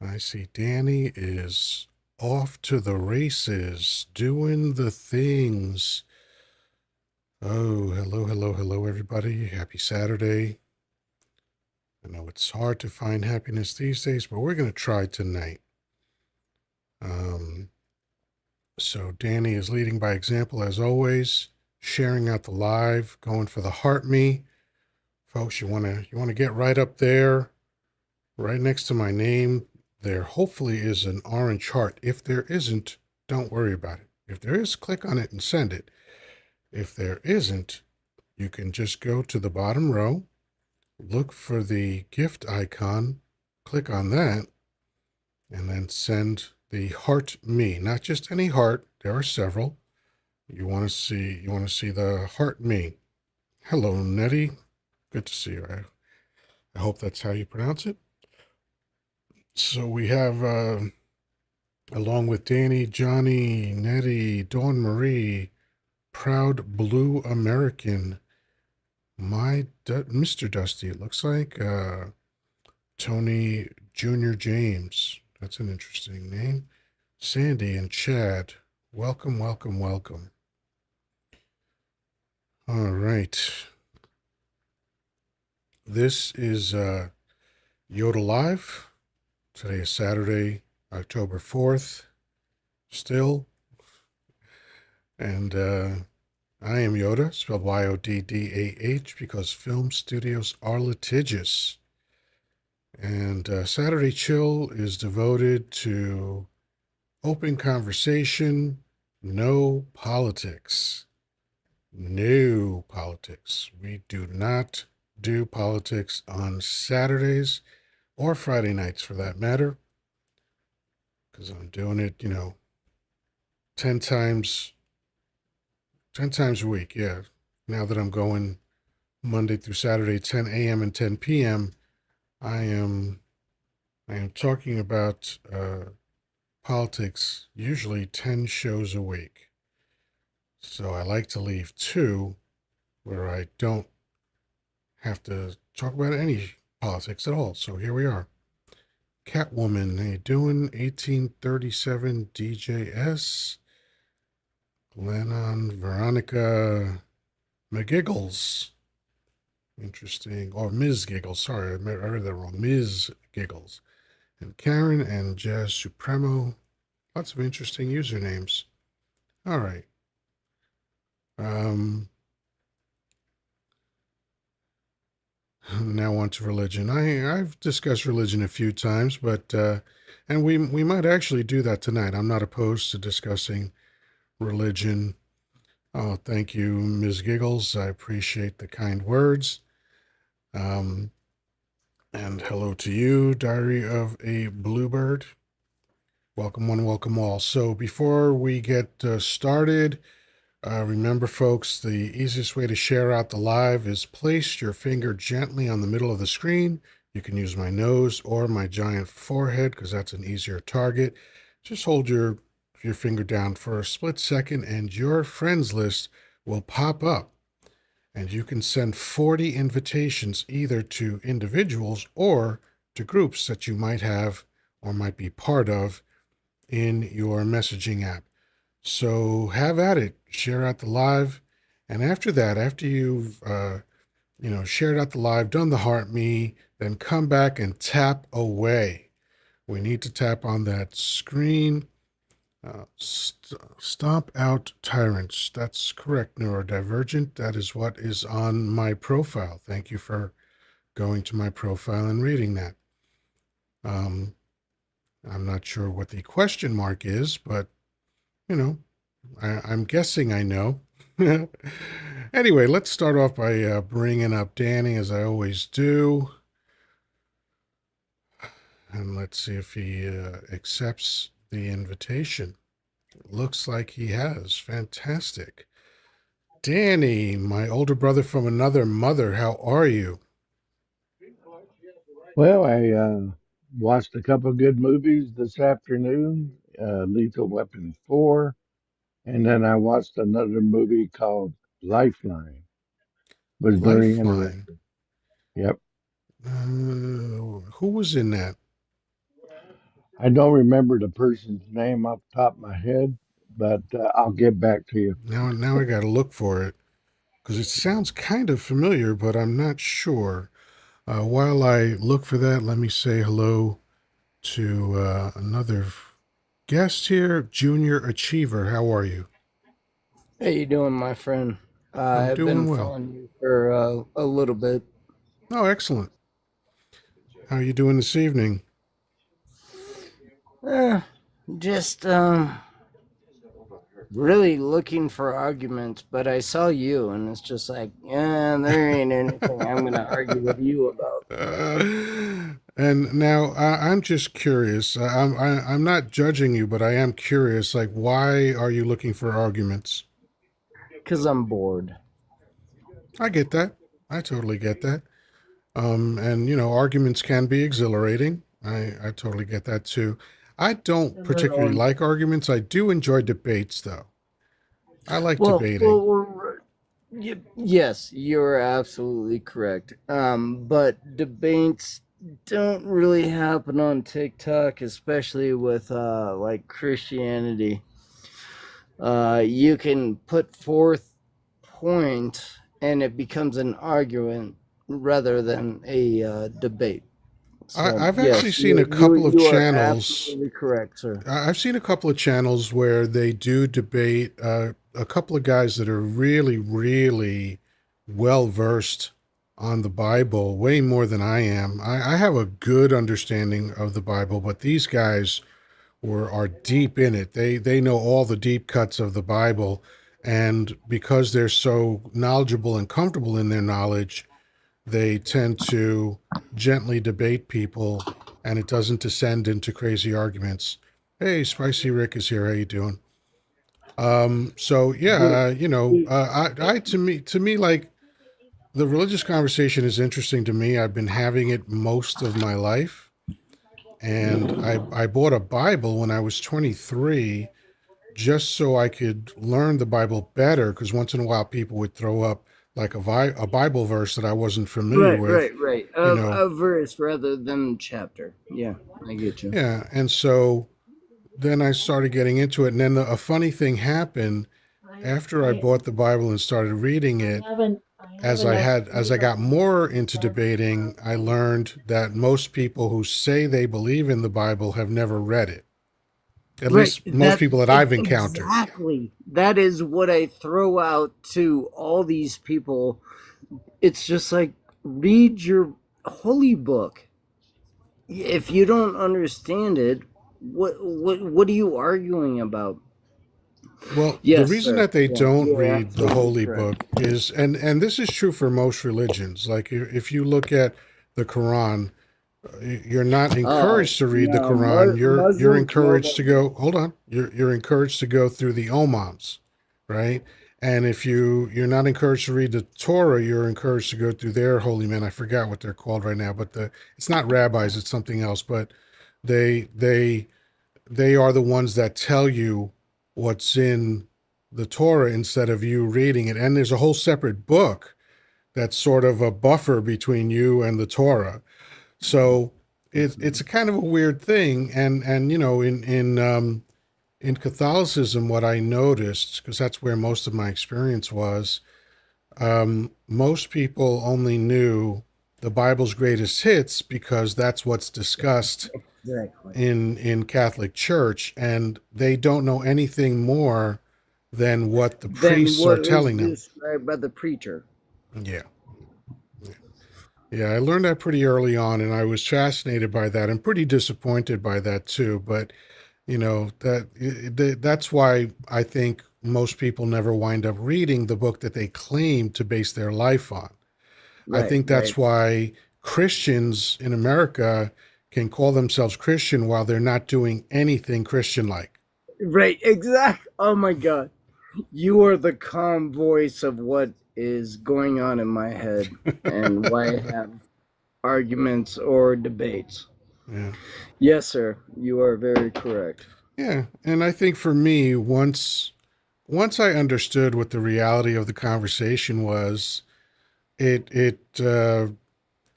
I see Danny is off to the races, doing the things. Oh, hello, hello, hello, everybody. Happy Saturday. I know it's hard to find happiness these days, but we're going to try tonight. Um, so Danny is leading by example as always, sharing out the live, going for the heart me. Folks, you want to get right up there, right next to my name. There hopefully is an orange heart. If there isn't, don't worry about it. If there is, click on it and send it. If there isn't, you can just go to the bottom row, look for the gift icon, click on that, and then send the heart me. Not just any heart, there are several. You want to see the heart me. Hello, Nettie. Good to see you. I hope that's how you pronounce it. So we have along with Danny, Johnny, Nettie, Dawn Marie, Proud Blue American, Mr. Dusty, it looks like, Tony Jr. James. That's an interesting name. Sandy and Chad. Welcome, welcome, welcome. All right. This is Yoddah Live. Today is Saturday, October 4th. Still. And I am Yoddah, spelled Yoddah, because film studios are litigious. And Saturday Chill is devoted to open conversation, no politics. No politics. We do not do politics on Saturdays or Friday nights for that matter, because I'm doing it, 10 times 10 times a week, yeah. Now that I'm going Monday through Saturday, 10 a.m. and 10 p.m., I am talking about politics, usually 10 shows a week. So I like to leave two where I don't have to talk about any politics at all. So here we are. Catwoman, how you doing? 1837 DJS. Lennon, Veronica McGiggles. Interesting. Or Ms. Giggles. Sorry, I read that wrong. Ms. Giggles. And Karen and Jazz Supremo. Lots of interesting usernames. All right. Now on to religion. I've discussed religion a few times, but and we might actually do that tonight. I'm not opposed to discussing religion. Oh, thank you, Ms. Giggles. I appreciate the kind words. And hello to you, Diary of a Bluebird. Welcome one, welcome all. So before we get started, remember, folks, the easiest way to share out the live is place your finger gently on the middle of the screen. You can use my nose or my giant forehead because that's an easier target. Just hold your finger down for a split second and your friends list will pop up. And you can send 40 invitations either to individuals or to groups that you might have or might be part of in your messaging app. So have at it. Share out the live. And after that, after you've shared out the live, done the heart me, then come back and tap away. We need to tap on that screen. Stomp out tyrants. That's correct, neurodivergent. That is what is on my profile. Thank you for going to my profile and reading that. I'm not sure what the question mark is, but I'm guessing I know. Anyway, let's start off by bringing up Danny, as I always do. And let's see if he accepts the invitation. Looks like he has. Fantastic. Danny, my older brother from another mother, how are you? Well, I watched a couple of good movies this afternoon, Lethal Weapon 4, and then I watched another movie called Lifeline. Was very Lifeline. interesting. Yep. Who was in that? I don't remember the person's name off the top of my head, but I'll get back to you. Now I got to look for it because it sounds kind of familiar, but I'm not sure. While I look for that, let me say hello to another guest here, Junior Achiever. How are you? How you doing, my friend? I'm I've doing been well. following you for a little bit. Oh, excellent. How are you doing this evening? Eh, just really looking for arguments, but I saw you, and it's just like, yeah, there ain't anything I'm gonna argue with you about. And now I'm just curious. I'm not judging you, but I am curious. Like, why are you looking for arguments? Cause I'm bored. I get that. I totally get that. And arguments can be exhilarating. I totally get that too. I don't And then particularly on. like arguments. I do enjoy debates, though. I like Well, debating. yes, you're absolutely correct. But debates don't really happen on TikTok, especially with like Christianity. You can put forth point and it becomes an argument rather than a debate. So I've actually yes, seen you a couple of you are channels. absolutely correct, sir. I've seen a couple of channels where they do debate a couple of guys that are really, really well versed on the Bible, way more than I am. I have a good understanding of the Bible, but these guys are deep in it. They know all the deep cuts of the Bible, and because they're so knowledgeable and comfortable in their knowledge, they tend to gently debate people, and it doesn't descend into crazy arguments. Hey, Spicy Rick is here. How you doing? So You, yeah, you, I to me like the religious conversation is interesting to me. I've been having it most of my life, and I bought a Bible when I was 23 just so I could learn the Bible better. Because once in a while, people would throw up like a Bible verse that I wasn't familiar right, with, right, right. you know. A verse rather than chapter. Yeah, I get you. Yeah, and so then I started getting into it, and then a funny thing happened after I bought the Bible and started reading it. As I got more into debating, I learned that most people who say they believe in the Bible have never read it. At Right. least most people that I've encountered. Exactly. That is what I throw out to all these people. It's just like read your holy book. If you don't understand it, what are you arguing about? Well, the Yes, reason sir. that they Yeah, don't you're read the absolutely holy correct. book is, and this is true for most religions. Like if you look at the Quran, you're not Oh encouraged to read the no, Quran. You're Muslims know encouraged their to go. Bible. Hold on. You're encouraged to go through the Imams, right? And if you're not encouraged to read the Torah, you're encouraged to go through their holy men. I forgot what they're called right now, but it's not rabbis. It's something else. But they they they are the ones that tell you what's in the Torah instead of you reading it. And there's a whole separate book that's sort of a buffer between you and the Torah. So it's a kind of a weird thing. And in Catholicism, what I noticed, because that's where most of my experience was, most people only knew the Bible's greatest hits because that's what's discussed Exactly. in Catholic Church, and they don't know anything more than what the Then priests are what was telling them. described by the preacher? Yeah. Yeah, I learned that pretty early on, and I was fascinated by that and pretty disappointed by that too. But that's why I think most people never wind up reading the book that they claim to base their life on. I Right, think right, that's why Christians in America can call themselves Christian while they're not doing anything Christian like. right. Exact. Oh my God. You are the calm voice of what is going on in my head and why I have arguments or debates. Yeah. Yes, sir. You are very correct. Yeah, and I think for me, once I understood what the reality of the conversation was, it it uh,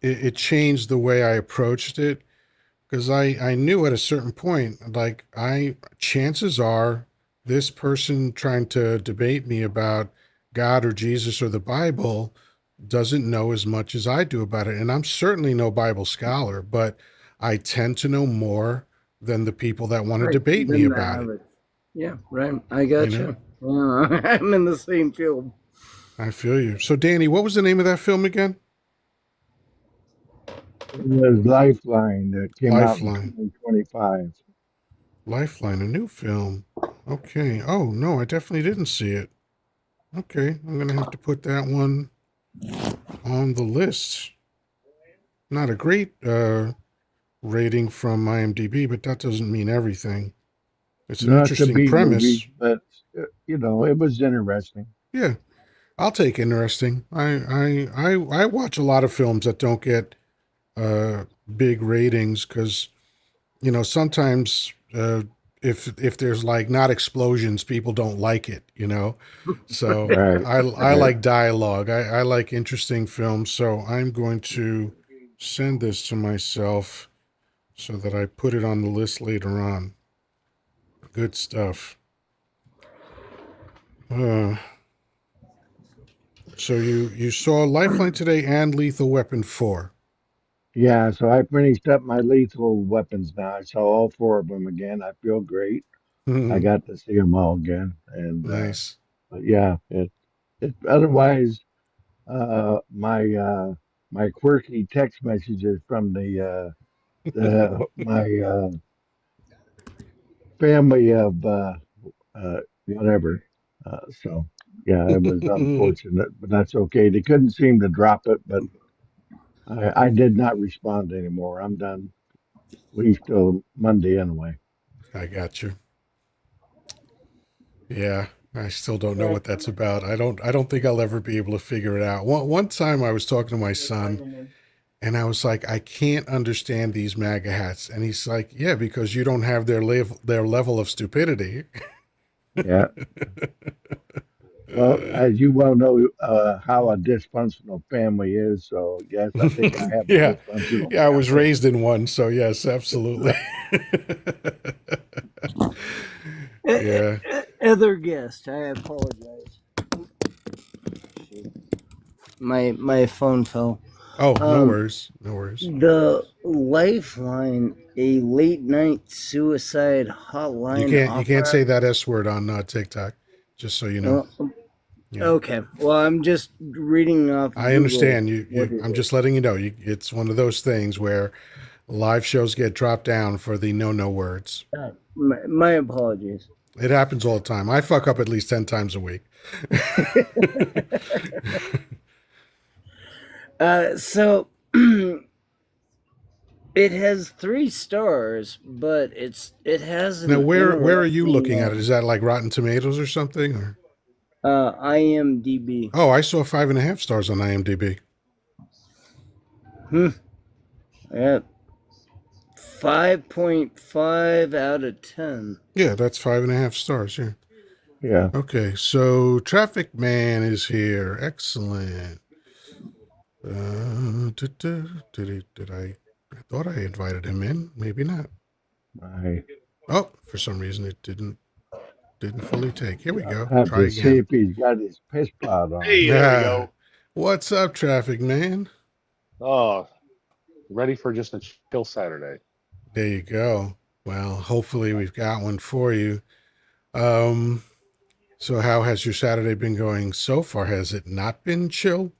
it changed the way I approached it because I knew at a certain point, like chances are this person trying to debate me about God or Jesus or the Bible doesn't know as much as I do about it. And I'm certainly no Bible scholar, but I tend to know more than the people that want to Right. debate me Then the about it. average. Yeah, right. I You got know, you. Yeah, I'm in the same field. I feel you. So, Danny, what was the name of that film again? It was Lifeline that came out in Lifeline. 2025. Lifeline, a new film. Okay. Oh, no, I definitely didn't see it. Okay, I'm going to have to put that one on the list. Not a great rating from IMDb, but that doesn't mean everything. It's an Not the interesting B movie, premise. but it was interesting. Yeah, I'll take interesting. I watch a lot of films that don't get uh, big ratings because sometimes if there's like not explosions, people don't like it. So Right, I right. like dialogue. I like interesting films. So I'm going to send this to myself so that I put it on the list later on. Good stuff. Uh, so you saw Lifeline today and Lethal Weapon 4. Yeah, so I finished up my Lethal Weapons now. I saw all four of them again. I feel great. I got to see them all again, and Nice. but yeah, it otherwise my quirky text messages from my family of whatever. So yeah, it was unfortunate, but that's okay. They couldn't seem to drop it, but I did not respond anymore. I'm done. Leave till Monday anyway. I got you. Yeah, I still don't know Right. what that's about. I don't think I'll ever be able to figure it out. One time I was talking to my son and I was like, I can't understand these MAGA hats. And he's like, yeah, because you don't have their level of stupidity. Yeah. Well, as you well know, how a dysfunctional family is. So yes, I think I have a Yeah. dysfunctional Yeah, I was family. raised in one, so yes, absolutely. Yeah. Other guest, I apologize. My phone fell. Oh, no Um, worries. No worries. the Lifeline, a late night suicide hotline You can't opera. say that S word on TikTok, just so you know. Uh, Yeah. okay, well, I'm just reading off I Google understand what it I'm is. just letting you know. It's one of those things where live shows get dropped down for the no words. My apologies. It happens all the time. I fuck up at least 10 times a week. So it has 3 stars, but it has Now, an where are you interesting looking at it? Is that like Rotten Tomatoes or something? Or IMDb. oh, I saw 5.5 stars on IMDb. Hmm. Yeah, 5.5 out of 10. Yeah, that's 5.5 stars. Yeah. Yeah, Okay, so Traffic Man is here. Excellent. Did I? I thought I invited him in. Maybe not. I Oh, for some reason it didn't fully take. Here we I'll go. have Try to see again. if he's got his piss pot on. Hey, there we Ah, go. what's up, Traffic Man? Oh, ready for just a chill Saturday. There you go. Well, hopefully we've got one for you. Um, so how has your Saturday been going so far? Has it not been chill?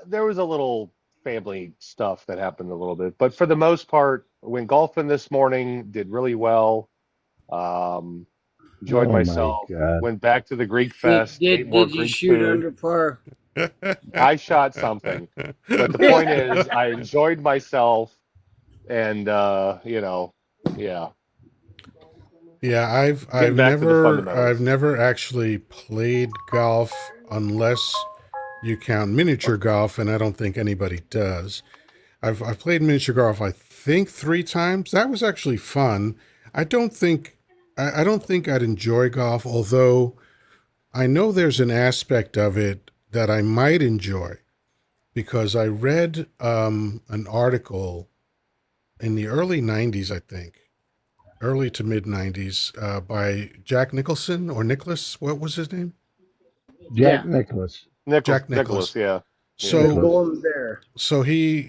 There was a little family stuff that happened a little bit, but for the most part, went golfing this morning, did really well. Um, Enjoyed Oh my myself. God. Went back to the Greek Did Fest, ate did more did you Greek shoot food. under par? I shot something, but the point is, I enjoyed myself, and yeah, Yeah, getting back to the I've fundamentals. never actually played golf unless you count miniature golf, and I don't think anybody does. I've played miniature golf I think 3 times. That was actually fun. I don't think I'd enjoy golf, although I know there's an aspect of it that I might enjoy because I read an article in the early 90s, I think, early to mid 90s, by Jack Nicholson or Nicholas. What was his name? Jack Yeah, Nicholas. Jack Nicholas, Nicholas. yeah, yeah, the So, Nicholas. Golden Bear. so he,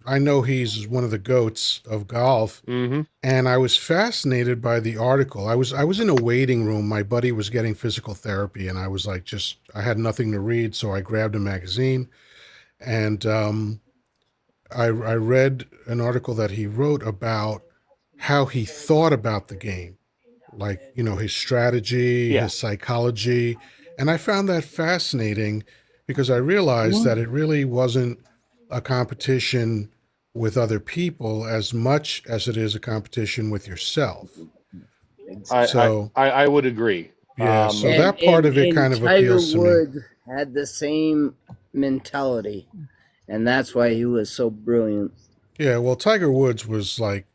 I know he's one of the goats of golf, mm-hmm, and I was fascinated by the article. I was in a waiting room. My buddy was geting physical therapy, and I was like, just I had nothing to read, so I grabbed a magazine, and I read an article that he wrote about how he thought about the game, like, his strategy, yeah. his psychology. And I found that fascinating because I realized that it really wasn't a competition with other people as much as it is a competition with yourself. So, I would agree. yeah, so And that part and of it and kind of Tiger appeals to me. Woods had the same mentality, and that's why he was so brilliant. Yeah, well, Tiger Woods was like,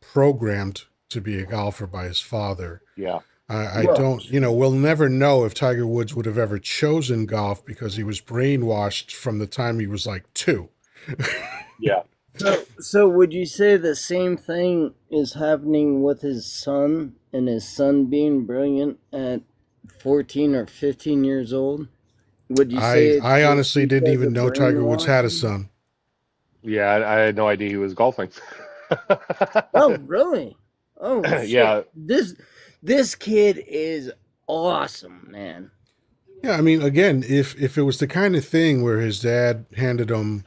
programmed to be a golfer by his father. Yeah, I Well, don't, we'll never know if Tiger Woods would have ever chosen golf because he was brainwashed from the time he was like two. yeah. so would you say the same thing is happening with his son and his son being brilliant at 14 or 15 years old? Would you say I it's I just honestly didn't because even of know Tiger Woods had a brainwashing? son. Yeah, I had no idea he was golfing. Oh, really? Oh shit. Yeah, This kid is awesome, man. Yeah, I mean, again, if it was the kind of thing where his dad handed him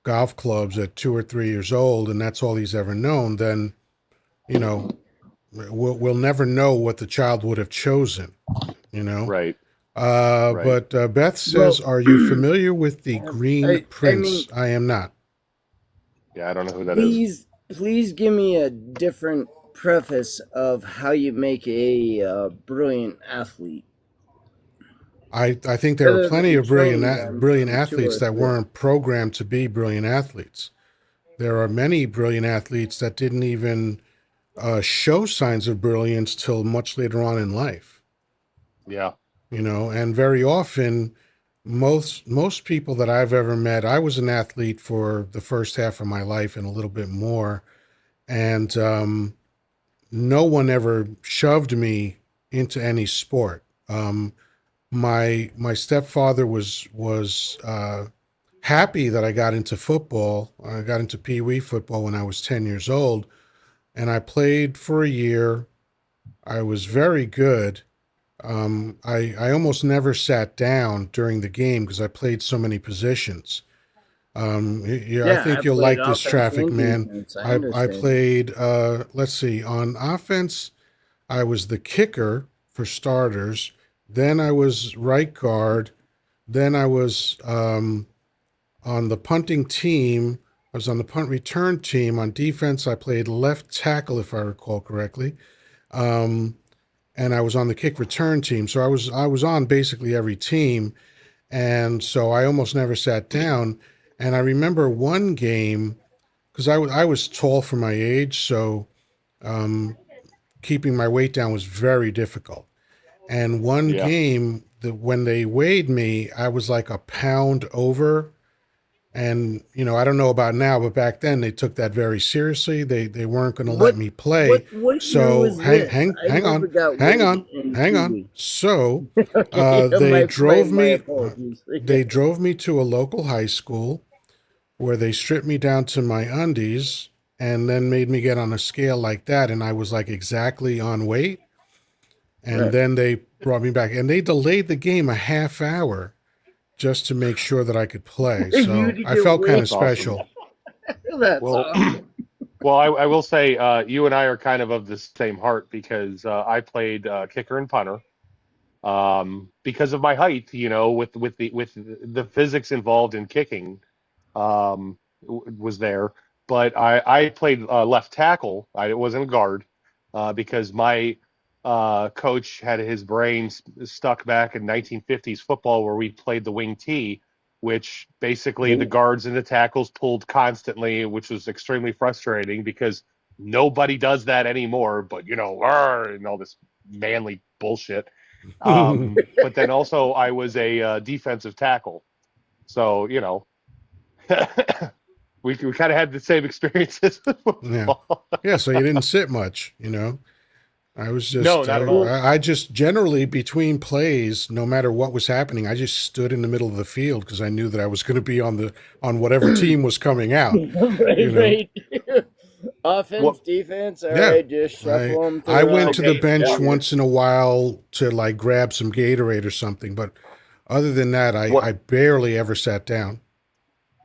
golf clubs at 2 or 3 years old and that's all he's ever known, then you know we'll never know what the child would have chosen. You know. right, right. But Beth says, Well, "Are you familiar with the Green I mean, Prince?" I am not. Yeah, I don't know who that is. please give me a different preface of how you make a brilliant athlete, I think there are other plenty than of train them, brilliant I'm athletes sure. that But weren't programmed to be brilliant athletes. There are many brilliant athletes that didn't even show signs of brilliance till much later on in life. Yeah, And very often, most people that I've ever met, I was an athlete for the first half of my life and a little bit more, and no one ever shoved me into any sport. My stepfather was happy that I got into football. I got into Pee Wee football when I was 10 years old, and I played for a year. I was very good. I almost never sat down during the game because I played so many positions. Yeah, I yeah, I think you'll played like this offense traffic, and man. defense. I I understand. played, let's see, on offense, I was the kicker for starters. Then I was right guard. Then I was on the punting team. I was on the punt return team. On defense, I played left tackle, if I recall correctly. Um, and I was on the kick return team. So I was on basically every team. And so I almost never sat down. And I remember one game because I was tall for my age, so um, keeping my weight down was very difficult. And one yeah. game, when they weighed me, I was like a pound over. And I don't know about now, but back then they took that very seriously. They weren't going to let What me play. what year So was this? I hang never on, got hang weighed on, in hang Pee on. Wee. So Okay, they drove my me. apologies. They drove me to a local high school where they stripped me down to my undies and then made me get on a scale like that, and I was like exactly on weight. And Right. then they brought me back, and they delayed the game a half hour just to make sure that I could play. You So to I get felt kind of weighed. That's awesome. special. That's Well, awesome. well, I will say you and I are kind of the same heart because I played kicker and punter. Because of my height, with the physics involved in kicking, was there. But I played left tackle. I wasn't a guard because my coach had his brain stuck back in 1950s football where we played the wing T, which basically the Oh, guards and the tackles pulled constantly, which was extremely frustrating because nobody does that anymore. But and all this manly bullshit. But then also I was a defensive tackle, so we kind of had the same experiences with Yeah. football. Yeah. So you didn't sit much, you know. I was No, just, not at all. I just generally between plays, no matter what was happening, I just stood in the middle of the field because I knew that I was going to be on whatever team was coming out. You Right, know. right. Offense, What defense. All Yeah. right, just I shuffle them I throughout went to the okay, the bench yeah. figure. once in a while to like grab some Gatorade or something, but other than that, I What barely ever sat down.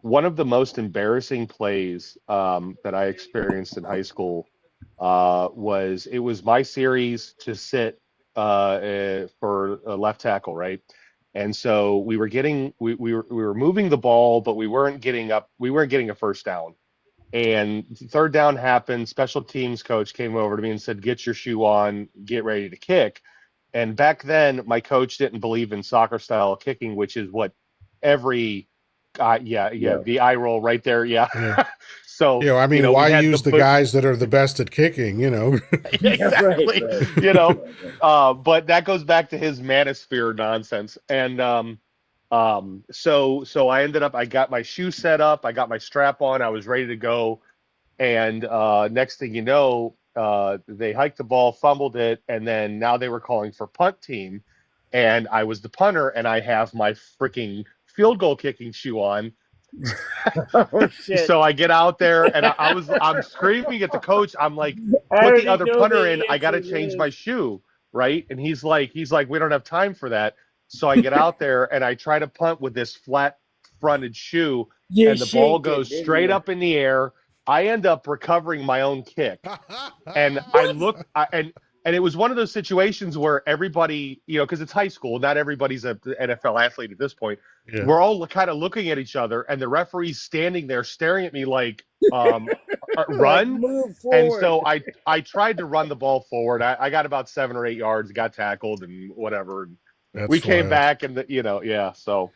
one of the most embarrassing plays that I experienced in high school was it was my series to sit for a left tackle, right? And so we were moving the ball, but we weren't getting a first down. And third down happened. Special teams coach came over to me and said, "Get your shoe on, get ready to kick." And back then, my coach didn't believe in soccer style kicking, which is what every, yeah, Yeah. the eye roll right there, yeah. Yeah. So, You know, I you mean, know, we why had the use the boot. guys that are the best at kicking, you know? Yeah, right, Exactly, right. you know. But that goes back to his manosphere nonsense. And so I ended up, I got my shoe set up, I got my strap on, I was ready to go. And next thing you know, they hiked the ball, fumbled it, and then now they were calling for punt team. And I was the punter, and I have my freaking field goal kicking shoe on. Oh shit. So I get out there, and I'm screaming at the coach. I'm like, I "Put the already other know punter in. the I got answer to to change this. my shoe, right?" And he's like, "We don't have time for that." So I get out there and I try to punt with this flat fronted shoe, You and the ball shanked it, goes didn't straight you? up in the air. I end up recovering my own kick, and What? and it was one of those situations where everybody, you know, because it's high school, not everybody's an NFL athlete at this point. Yeah. We're all kind of looking at each other, and the referee's standing there staring at me like, Like run. move And forward. so I tried to run the ball forward. I got about 7 or 8 yards, got tackled, and whatever. And we That's came wild. back, and yeah. So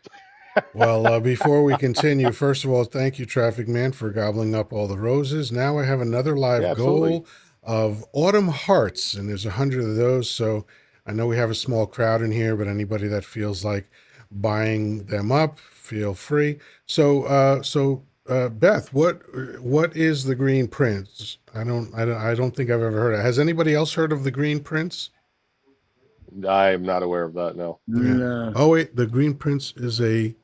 Well, before we continue, first of all, thank you, Traffic Man, for gobbling up all the roses. Now I have another yeah, live absolutely. goal of Autumn Hearts, and there's 100 of those. So I know we have a small crowd in here, but anybody that feels like buying them up, feel free. So, Beth, what is the Green Prince? I don't think I've ever heard of it. Has anybody else heard of the Green Prince? I am not aware of that. No. Yeah. No. Oh wait, the Green Prince is a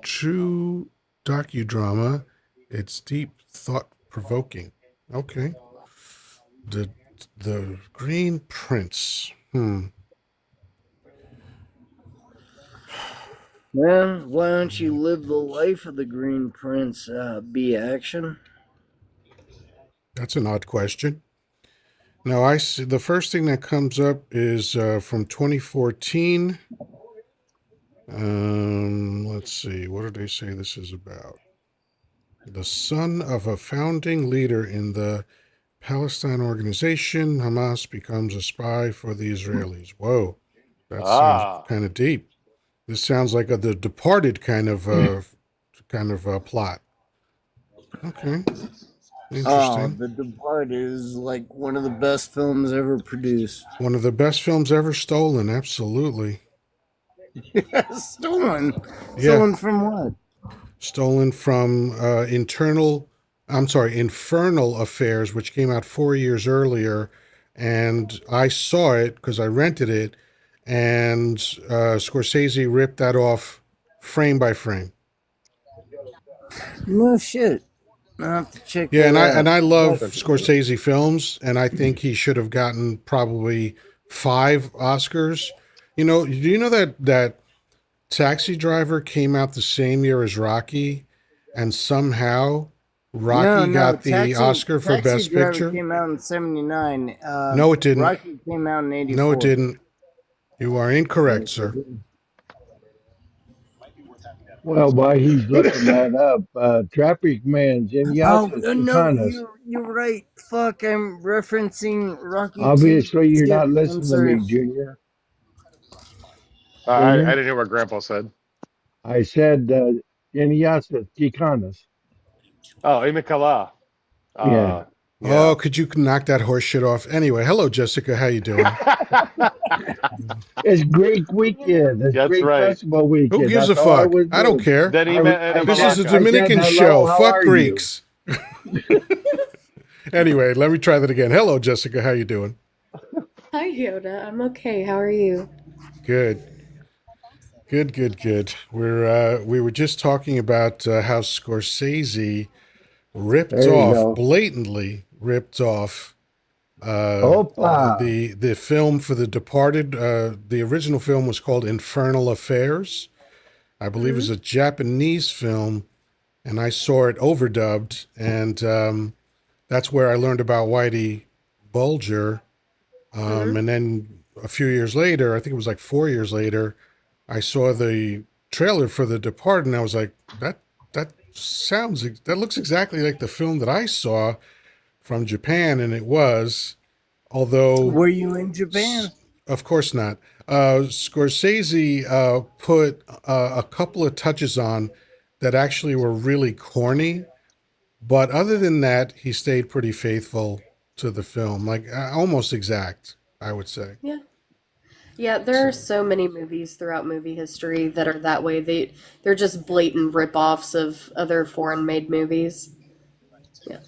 true docudrama. It's deep, thought provoking. Okay. The the Green Prince. Well, why don't you live the life of the Green Prince? Be action. That's an odd question. Now I see the first thing that comes up is from 2014. Let's see. What did they say this is about? The son of a founding leader in the Palestine organization, Hamas becomes a spy for the Israelis. Whoa, that sounds Ah, kind of deep. This sounds like the Departed kind of plot. Okay, Oh, interesting. The Departed is like one of the best films ever produced. One of the best films ever stolen. Absolutely. Stolen. Yeah, Stolen from what? stolen from Infernal Affairs, which came out 4 years earlier, and I saw it because I rented it, and Scorsese ripped that off frame by frame. No shit. I'll have to check Yeah, that and I out. and I love that's interesting. Scorsese films, and I think he should have gotten probably 5 Oscars. Do you know that Taxi Driver came out the same year as Rocky, and somehow No, Rocky no. got the Oscar for Taxi Best Driver Picture? came out in '79. No, it didn't. Rocky came out in No, it '84. didn't. You are incorrect, sir. Well, while he's looking that up, Traffic Man Oh Geniasis no, Chicanas. you're right. Fuck, I'm referencing Rocky Two. Obviously, you're Shit, not I'm listening to sorry. me, Junior. I Junior, didn't hear what Grandpa said. I said Geniasis Chicanas. Oh, Imikala. Yeah. Yeah. Oh, could you knock that horse shit off? Anyway, hello, Jessica. How you doing? It's Greek weekend. It's That's Greek right. festival Who weekend. gives a That's all I fuck? was I don't doing. care. Then he meant in a I This is said, a Malacca. I said, Dominican show. hello, how Fuck are you? Greeks. Anyway, let me try that again. Hello, Jessica. How you doing? Hi, Yoda. I'm okay. How are you? Good. Good, good, good. We were just talking about how Scorsese ripped There you off, go. blatantly ripped off Opa. the film for The Departed. The original film was called Infernal Affairs. I believe it was Hmm. a Japanese film, and I saw it overdubbed, and that's where I learned about Whitey Bulger. Hmm. And then a few years later, I think it was like 4 years later, I saw the trailer for The Departed, and I was like, that looks exactly like the film that I saw from Japan, and it was, although, Were you in Japan? of course not. Scorsese put a couple of touches on that actually were really corny, but other than that, he stayed pretty faithful to the film, like almost exact, I would say. Yeah. Yeah, there are So, so many movies throughout movie history that are that way. They're just blatant rip-offs of other foreign-made movies. Yeah.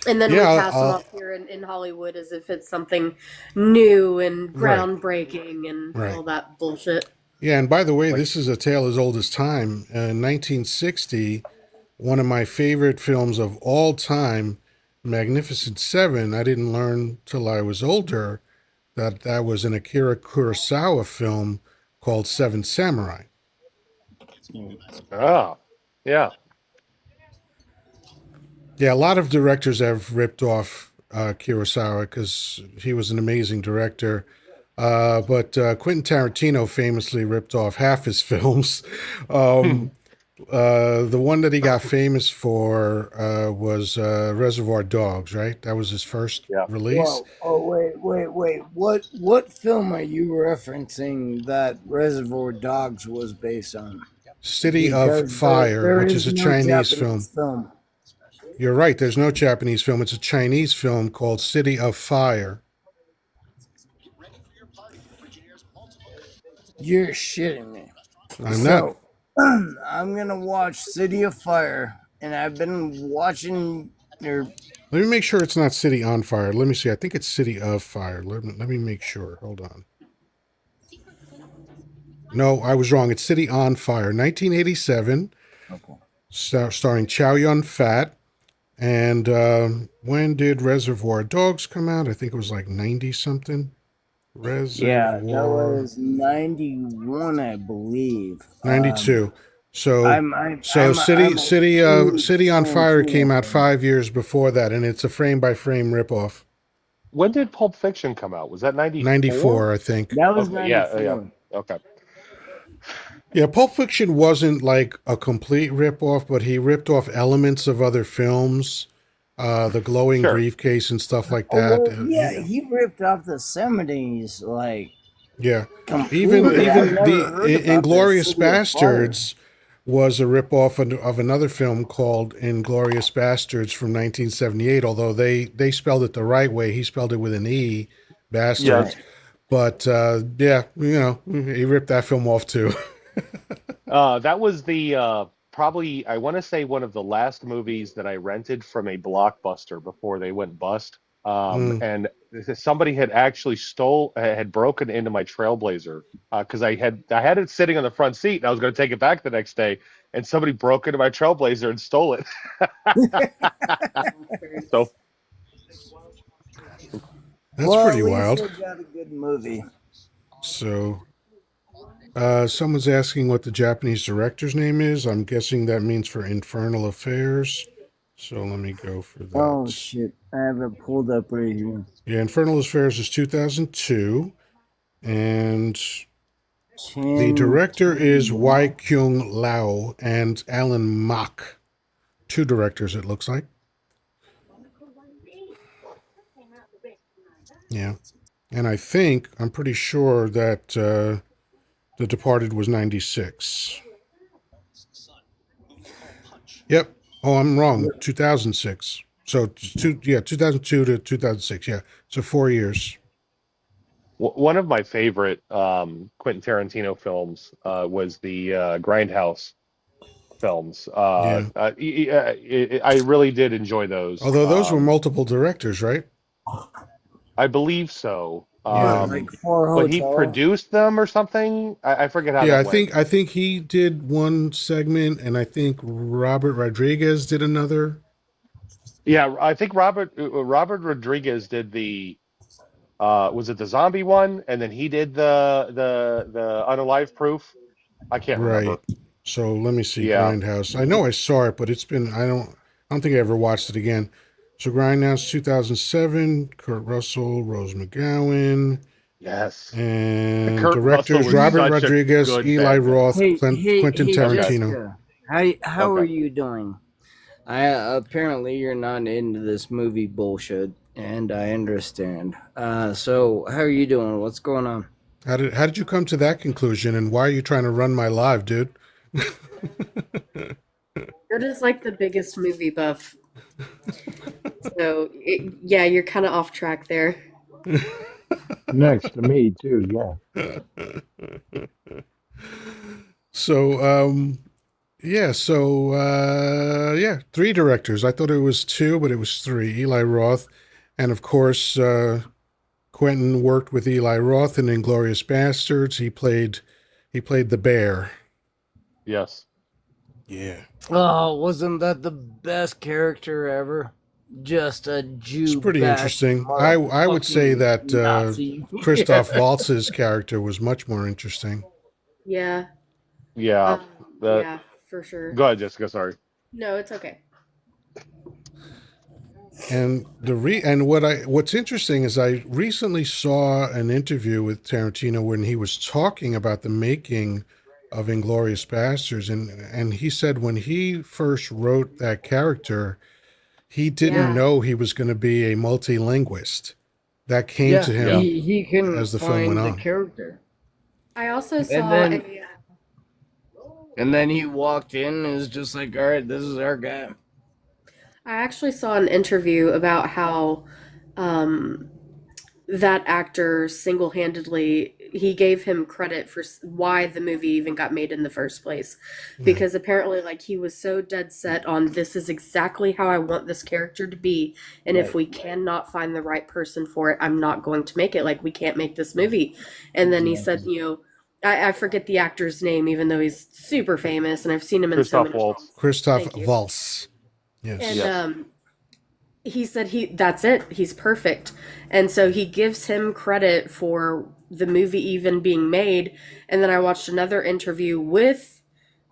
And then we yeah, pass them off here in Hollywood as if it's something new and right, groundbreaking and right. all that bullshit. Yeah, and by the way, Like, this is a tale as old as time. In 1960, one of my favorite films of all time, Magnificent Seven. I didn't learn till I was older that was an Akira Kurosawa film called Seven Samurai. oh, yeah. Yeah, a lot of directors have ripped off Kurosawa because he was an amazing director. But Quentin Tarantino famously ripped off half his films. Um, the one that he got famous for was Reservoir Dogs, right? That was his first Yeah. release. Whoa! Oh, wait! What film are you referencing that Reservoir Dogs was based on? City of Because Fire, there which is is a no Chinese Japanese film. film. You're right, there's no Japanese film. It's a Chinese film called City of Fire. You're shitting me. I'm not. So, I'm gonna watch City of Fire, and I've been watching your. Let me make sure it's not City on Fire. Let me see. I think it's City of Fire. Let me make sure. Hold on. No, I was wrong. It's City on Fire, 1987, Okay. starring Chow Yun Fat. And when did Reservoir Dogs come out? I think it was like 90 something. Yeah, that Reservoir was 91, I believe. 92. So I'm I'm so I'm a, City I'm a City huge City on Fire came Tarantino out fan. 5 years before that, and it's a frame by frame ripoff. When did Pulp Fiction come out? Was that 94? 94, I think. That was Okay, yeah, yeah. 94. Okay. Yeah, Pulp Fiction wasn't like a complete ripoff, but he ripped off elements of other films, the glowing Sure. briefcase and stuff like Oh that. well, yeah, he ripped off the 70s like Yeah, even completely. I've even never the heard about the Inglorious City of Fire. Bastards was a ripoff of another film called Inglorious Bastards from 1978. Although they spelled it the right way, he spelled it with an E, Right. Bastards. But yeah, he ripped that film off too. That was the probably I want to say one of the last movies that I rented from a Blockbuster before they went bust. Mm. And somebody had actually had broken into my Trailblazer because I had it sitting on the front seat and I was going to take it back the next day, and somebody broke into my Trailblazer and stole it. So That's Well, pretty at least wild. they got a good movie. So, someone's asking what the Japanese director's name is. I'm guessing that means for Infernal Affairs. So let me go for Oh that. shit, I have it pulled up right here. Yeah, Infernal Affairs is 2002, and the Chin director is Wai Kyo. Kyung Lau and Alan Mock. Two directors, it looks like. Yeah, and I'm pretty sure that The Departed was 96. Yep. Oh, I'm wrong. 2006. So 2002 to 2006. Yeah, so 4 years. One of my favorite Quentin Tarantino films was the Grindhouse films. Yeah. I really did enjoy those. Although those were multiple directors, right? I believe so. Yeah. Like Four But he Hotel. produced them or something. I forget how Yeah, that I went. think I think he did one segment, and I think Robert Rodriguez did another. Yeah, I think Robert Rodriguez did the was it the zombie one, and then he did the unalive proof. I can't Right. remember. So let me see. Yeah. Grindhouse. I know I saw it, but it's been I don't think I ever watched it again. So Grindhouse 2007, Kurt Russell, Rose McGowan, Yes. and Kurt Russell directors was Robert such a Rodriguez, good Eli Batman. Roth, Quentin Hey, Okay. Tarantino. Jessica. How Okay. are you doing? I apparently you're not into this movie bullshit, and I understand. So how are you doing? What's going on? How did you come to that conclusion, and why are you trying to run my live, dude? You're just like the biggest movie buff. So, yeah, you're kind of off track there. Next to me too. Yeah. So, three directors. I thought it was two, but it was three. Eli Roth, and of course, Quentin worked with Eli Roth in *Inglourious Bastards*. He played the bear. Yes. Yeah, Oh, wasn't that the best character ever? Just a it's Jew pretty bashing interesting. I would say motherfucking that Nazi. Christoph Waltz's character was much more interesting. Yeah. Yeah. The Yeah, for sure. Go ahead, Jessica. Sorry. No, it's okay. And what's interesting is I recently saw an interview with Tarantino when he was talking about the making of *Inglourious Bastards*, and he said when he first wrote that character, he didn't Yeah. know he was going to be a multilinguist. That came Yeah, to Yeah. him he couldn't as the film went find the on. character, I also and saw then a and then he walked in and was just like, "All right, this is our guy." I actually saw an interview about how um, that actor single-handedly he gave him credit for why the movie even got made in the first place, Yeah, because apparently like he was so dead set on this is exactly how I want this character to be, and if Right. we cannot find the right person for it, I'm not going to make it. Like we can't make this movie. And then he said, Exactly. I forget the actor's name, even though he's super famous and I've seen him in so Christoph many Waltz. films. Christoph Thank you. Waltz. Yes. And Yes. he said that's it, he's perfect. And so he gives him credit for the movie even being made. And then I watched another interview with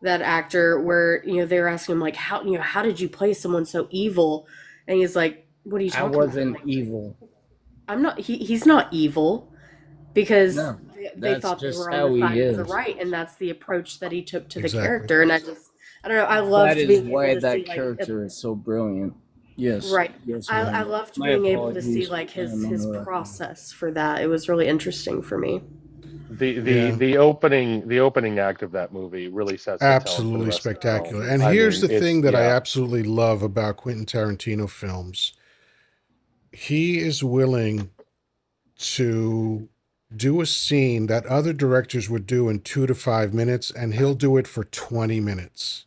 that actor where they were asking him like how did you play someone so evil, and he's like, what are you I talking about? wasn't Like, evil. I'm not he's not evil, because No, they that's thought they just were on how the he side of the is. right, and that's the approach that he took to the Exactly. character. And I don't know, I That loved is being why able to that see like character is so brilliant. Yes, right. yes, I ma'am. loved My being able to see apologies. like I his am his interrupting. process for that. It was really interesting for me. Yeah, The opening act of that movie really sets the tone for the absolutely rest of the spectacular. film. And I here's mean, the it's thing that I yeah. absolutely love about Quentin Tarantino films. He is willing to do a scene that other directors would do in 2 to 5 minutes, and he'll do it for 20 minutes.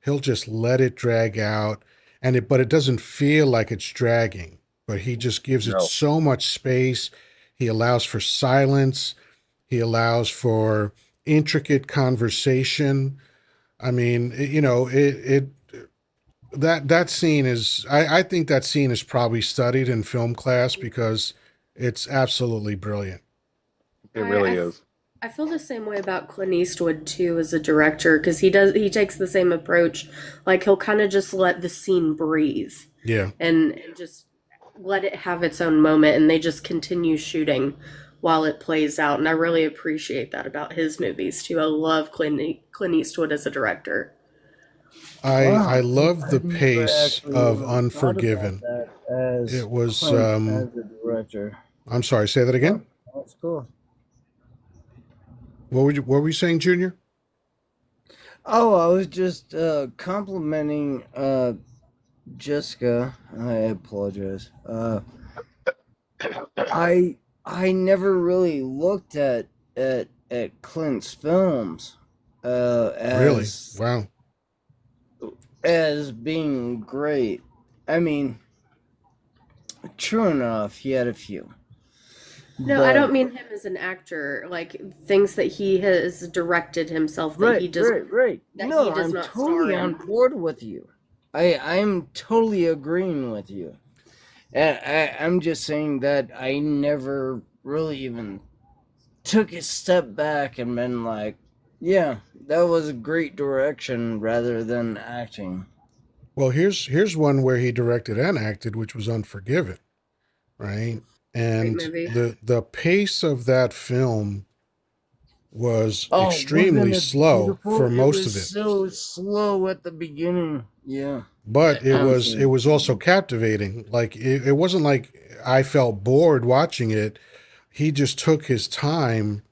He'll just let it drag out, but it doesn't feel like it's dragging. But he just gives it No. so much space. He allows for silence. He allows for intricate conversation. I mean, that scene is. I think that scene is probably studied in film class because it's absolutely brilliant. It I, I really f- is. I feel the same way about Clint Eastwood too as a director, because he takes the same approach. Like he'll kind of just let the scene breathe Yeah, and just let it have its own moment, and they just continue shooting while it plays out. And I really appreciate that about his movies too. I love Clint Eastwood as a director. I Wow, love I the never pace actually of even thought about Unforgiven. that as It was. Clint as a director. I'm sorry. Say that again. Oh, that's cool. What were you saying, Junior? Oh, I was just complimenting Jessica, I apologize. I I never really looked at Clint's films uh, Really? as Wow. as being great. I mean, true enough, he had a few, No, I don't but mean him as an actor. Like things that he has directed himself right. that he No, does I'm not star totally on in. board with you. I'm totally agreeing with you. I'm just saying that I never really even took a step back and been like, yeah, that was a great direction rather than acting. Well, here's one where he directed and acted, which was Unforgiven, right? Great And movie. the pace of that film was Oh, extremely wasn't it slow beautiful? for It most was of it. so slow at the beginning. Yeah, But it absolutely. was also captivating. Like it wasn't like I felt bored watching it. He just took his time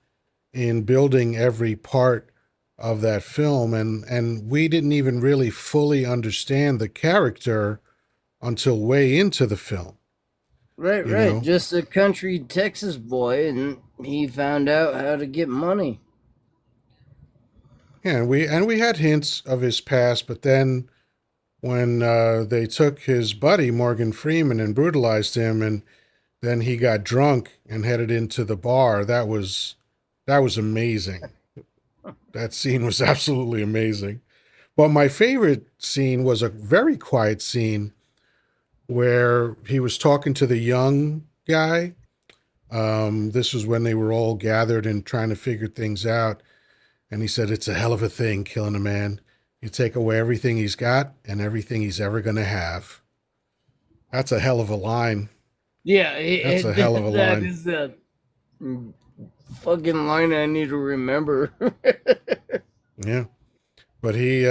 in building every part of that film, and we didn't even really fully understand the character until way into the film, you Right. know. Just a country Texas boy, and he found out how to get money. Yeah, and we had hints of his past, but then when they took his buddy Morgan Freeman and brutalized him, and then he got drunk and headed into the bar, that was amazing. That scene was absolutely amazing. But my favorite scene was a very quiet scene where he was talking to the young guy. This was when they were all gathered and trying to figure things out. And he said, "It's a hell of a thing killing a man. You take away everything he's got and everything he's ever going to have." That's a hell of a line. Yeah, That's a hell of a that line. is a fucking line I need to remember. Yeah. But he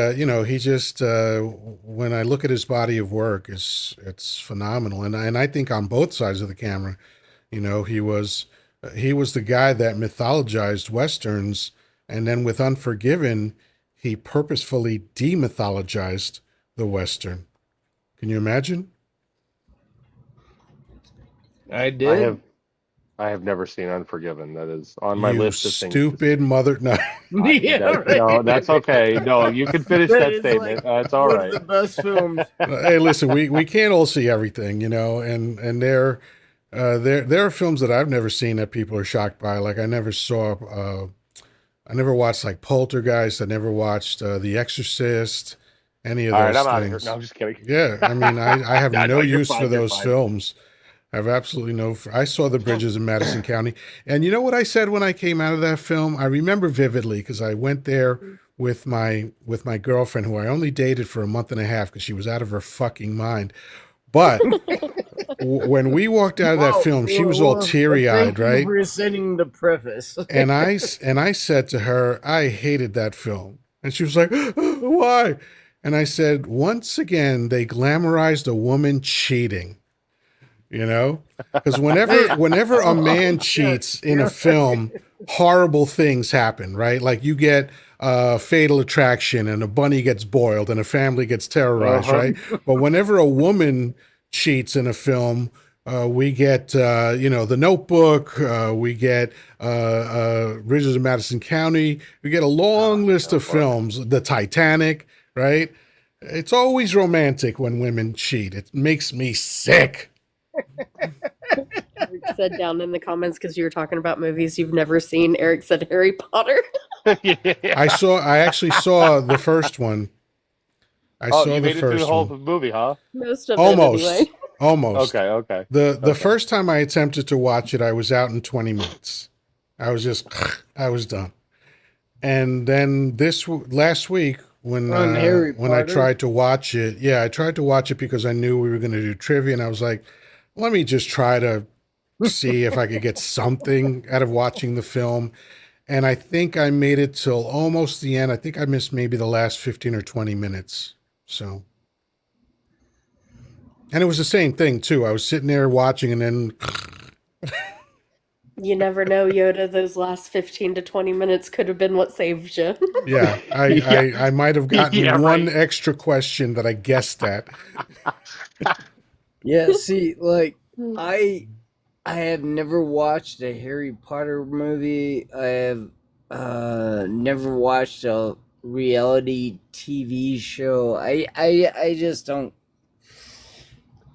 just, when I look at his body of work, it's phenomenal. And I think on both sides of the camera, he was the guy that mythologized westerns, and then with Unforgiven, he purposefully demythologized the western. Can you imagine? I I did. have I have never seen Unforgiven. That is on my You list of things to stupid see. mother. No. Yeah, That right. no, that's okay. No, you can finish That that is like statement. That's all one of right. the best films. Hey, listen, we can't all see everything, and there are films that I've never seen that people are shocked by. Like I never watched like Poltergeist. I never watched The Exorcist, any of All right, those I'm out of here. No, things. I'm just kidding. Yeah, I mean, I have No, no no, you're use for fine. You're those fine. films. I have absolutely no. I saw The Bridges in Madison County, and you know what I said when I came out of that film? I remember vividly because I went there with my girlfriend, who I only dated for a month and a half because she was out of her fucking mind. But when we walked out of that film, she was all teary eyed, Thank you right? for sending the preface. And I said to her, I hated that film. And she was like, why? And I said, once again, they glamorized a woman cheating, you know? Because whenever a man Yeah, cheats in a yeah. film, horrible things happen, right? Like you get fatal attraction and a bunny gets boiled and a family gets terrorized, Uh-huh. right? But whenever a woman cheats in a film, we get, The Notebook. We get Bridges of Madison County. We get a long list of Notebook. films. The Titanic, right? It's always romantic when women cheat. It makes me sick. Eric said down in the comments because you were talking about movies you've never seen. Eric said Harry Potter. Yeah. I actually saw the first one. I Oh, saw you the made it through the first whole one. movie, huh? Most of it, anyway. Almost. Almost. Okay, okay, The okay. first time I attempted to watch it, I was out in 20 minutes. I was just I was done. And then last week On Harry when I Potter. tried to watch it, yeah, I tried to watch it because I knew we were going to do trivia, and I was like, let me just try to see if I could get something out of watching the film. And I think I made it till almost the end. I think I missed maybe the last 15 or 20 minutes. So, and it was the same thing too. I was sitting there watching, and then You never know, Yoda. Those last 15 to 20 minutes could have been what saved you. Yeah, Yeah, I might have yeah, gotten one right. extra question that I guessed at. Yeah, see, like I I have never watched a Harry Potter movie. I have never watched a reality TV show. I just don't,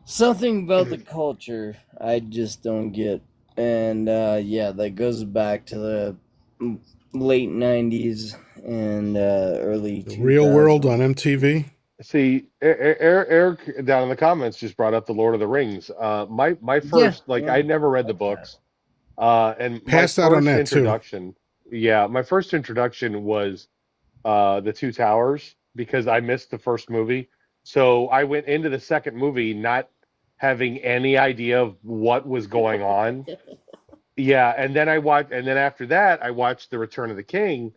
something about the culture I just don't get. And yeah, that goes back to the late 90s and early The Real World on 2000s. MTV. See, Eric down in the comments just brought up the Lord of the Rings. My Yeah, first, like, yeah. I never read the Like that. books. And my Passed out on first that too. introduction, yeah, my first introduction was the Two Towers because I missed the first movie. So I went into the second movie not having any idea of what was going on. Yeah, and then I watched, and then after that, I watched The Return of the King,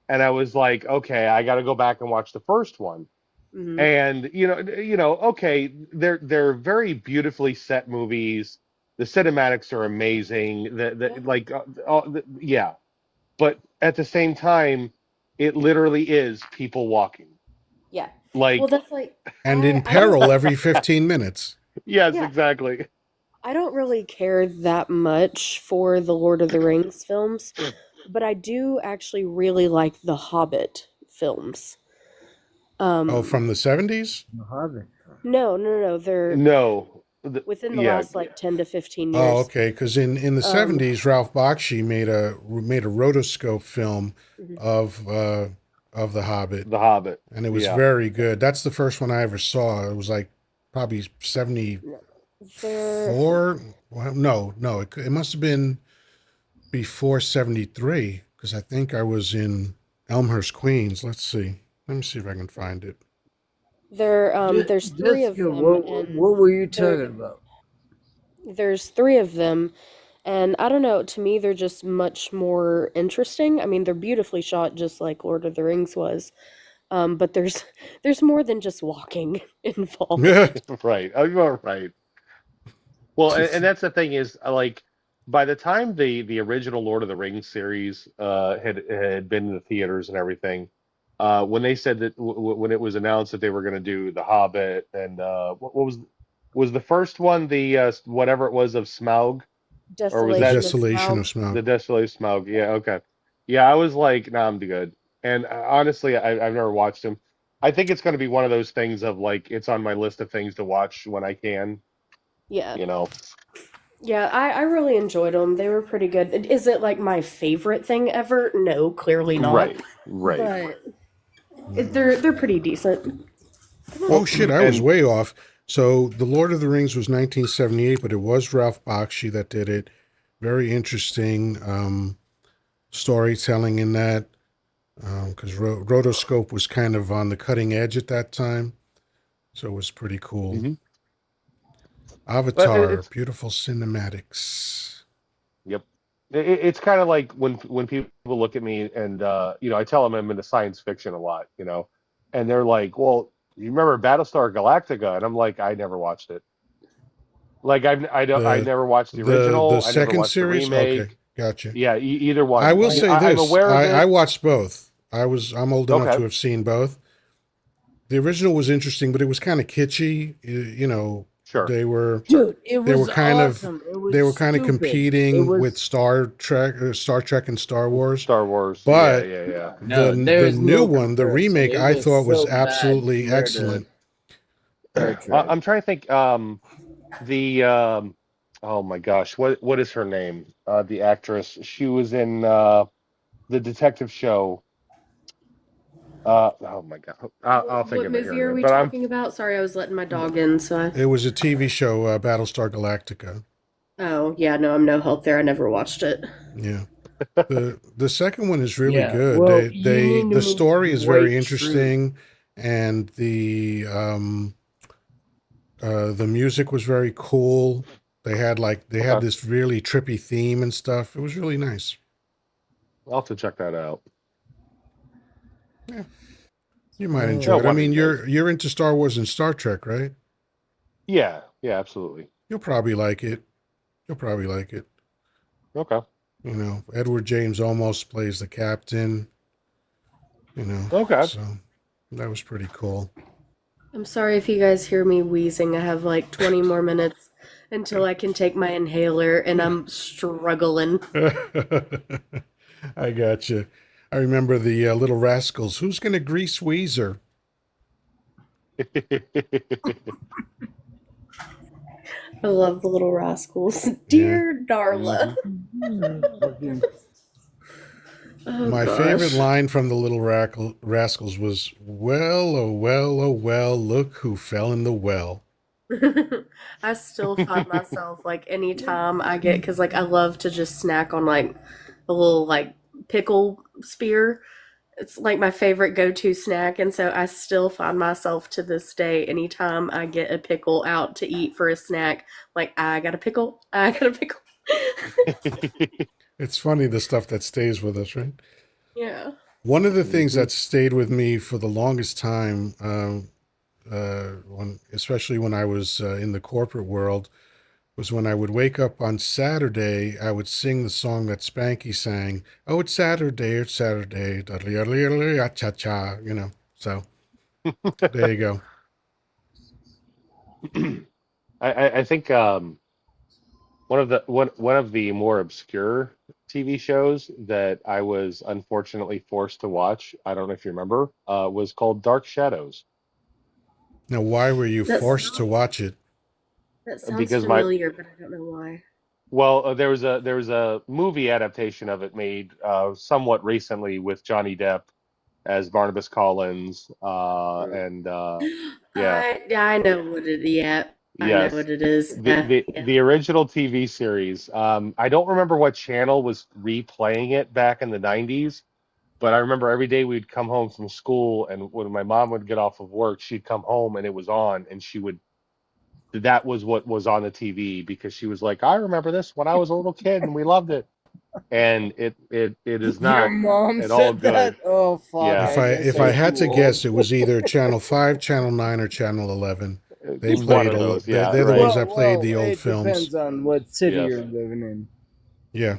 and I was like, okay, I got to go back and watch the first one. Hmm. And okay, they're very beautifully set movies. The cinematics are amazing. Yeah. The like, yeah, but at the same time, it literally is people walking. Yeah. Well, Like, that's like And in I don't peril every 15 minutes. yes, yeah, exactly. I don't really care that much for the Lord of the Rings films, but I do actually really like the Hobbit films. Oh, Um, from the 70s? The Hobbit. no. They're No, within the yeah, last like 10 to 15 Oh, years. okay. Because in the Um, 70s, Ralph Bakshi made a rotoscope film mhm. of uh, of The Hobbit, The Hobbit. and it was Yeah, very good. That's the first one I ever saw. It was like probably 74. They're Well, no, it must have been before 73 because I think I was in Elmhurst, Queens. Let's see. Let me see if I can find it. there's three of Jessica, them, what were you they're talking about? there's three of them, and I don't know, to me they're just much more interesting. I mean, they're beautifully shot just like Lord of the Rings was. But there's more than just walking involved. right. Oh, you're right. Well, and that's the thing is, like, by the time the original Lord of the Rings series had been in the theaters and everything, when they said that when it was announced that they were going to do The Hobbit and what was the first one, the whatever it was of Smaug, or was The that Desolation of Desolation Smaug. of Smaug. the Desolation Smaug? Yeah, okay. Yeah, I was like, nah, I'm good. And honestly, I've never watched him. I think it's going to be one of those things of like it's on my list of things to watch when I can, Yeah. you know. Yeah, I really enjoyed them. They were pretty good. Is it like my favorite thing ever? No, clearly not. Right, right. But Mm. they're pretty decent. Oh Well, shit, I was and way off. So The Lord of the Rings was 1978, but it was Ralph Bakshi that did it. Very interesting storytelling in that, because rotoscope was kind of on the cutting edge at that time, so it was pretty cool. mhm. But Avatar, it's beautiful cinematics. yep. It's kind of like when people look at me and I tell them I'm into science fiction a lot, and they're like, "Well, you remember Battlestar Galactica?" And I'm like, "I never watched it. Like I The never watched the the original. I never second watched the series, okay, remake. gotcha. Yeah, either I one. will Like say I'm this: aware of I it. watched both. I'm old enough Okay, to have seen both. The original was interesting, but it was kind of kitschy. sure. They were Dude, it they were was kind of awesome. It they was were kind of stupid. It competing with was Star Trek and Star Wars. Star Wars. Yeah, But yeah, yeah. no, the there's new no one, the comparison. remake, It I was thought was so bad absolutely compared to excellent. Star Trek. I'm trying to think. The oh my gosh, what is her name? The actress. She was in the detective show. Oh my God, I'll think What of it here movie in a are minute. we But I'm talking about? Sorry, I was letting my dog in, so I... It was a TV show, Battlestar Galactica. Oh, yeah, no, I'm no help there. I never watched it. Yeah. The second one is really Yeah, good. well, you mean to The mean story is very Dwight Schrute. interesting, and the music was very cool. They had okay. this really trippy theme and stuff. It was really nice. I'll have to check that out. Yeah, you might Oh, enjoy Yeah, it. I one of mean, these days. you're into Star Wars and Star Trek, right? Yeah, yeah, absolutely. You'll probably like it. You'll probably like it. Okay. You know, Edward James almost plays the captain. You know, Okay. so that was pretty cool. I'm sorry if you guys hear me wheezing. I have like 20 more minutes until I can take my inhaler, and I'm struggling. I got you. I remember the Little Rascals. Who's going to grease Weezer? I love the Little Rascals. Yeah. Dear Darla. Fucking Oh My favorite gosh. line from the Little Rascals was, "Well, oh well, oh well, look who fell in the well." I still find myself like anytime I get, because like I love to just snack on like a little like pickle spear. It's like my favorite go-to snack, and so I still find myself to this day anytime I get a pickle out to eat for a snack, like I got a pickle, I got a pickle. It's funny the stuff that stays with us, right? Yeah. One of the things Mhm. that stayed with me for the longest time, especially when I was in the corporate world, was when I would wake up on Saturday, I would sing the song that Spanky sang. Oh, it's Saturday, cha cha, you know. So there you go. I think one of the more obscure TV shows that I was unfortunately forced to watch, I don't know if you remember, was called Dark Shadows. Now, why were you That forced to sounds watch it? that sounds Because my familiar, but I don't know why. well, there was a movie adaptation of it made somewhat recently with Johnny Depp as Barnabas Collins, Mm. and yeah, I know what it. Yeah, I know yes, what it is. Yeah, yeah. the original TV series. I don't remember what channel was replaying it back in the '90s, but I remember every day we'd come home from school, and when my mom would get off of work, she'd come home and it was on, and she would that was what was on the TV because she was like, I remember this when I was a little kid and we loved it. And it is Your not mom at all said that? good. Oh, fuck. Yeah, If I guess I I'm it, had to too old. guess, it was either Channel 5, Channel 9, or Channel 11. They it's one played of a those. they're, Yeah, they're the right. ones Well, that played well, the old it films. depends on what city Yes, you're living in. Yeah.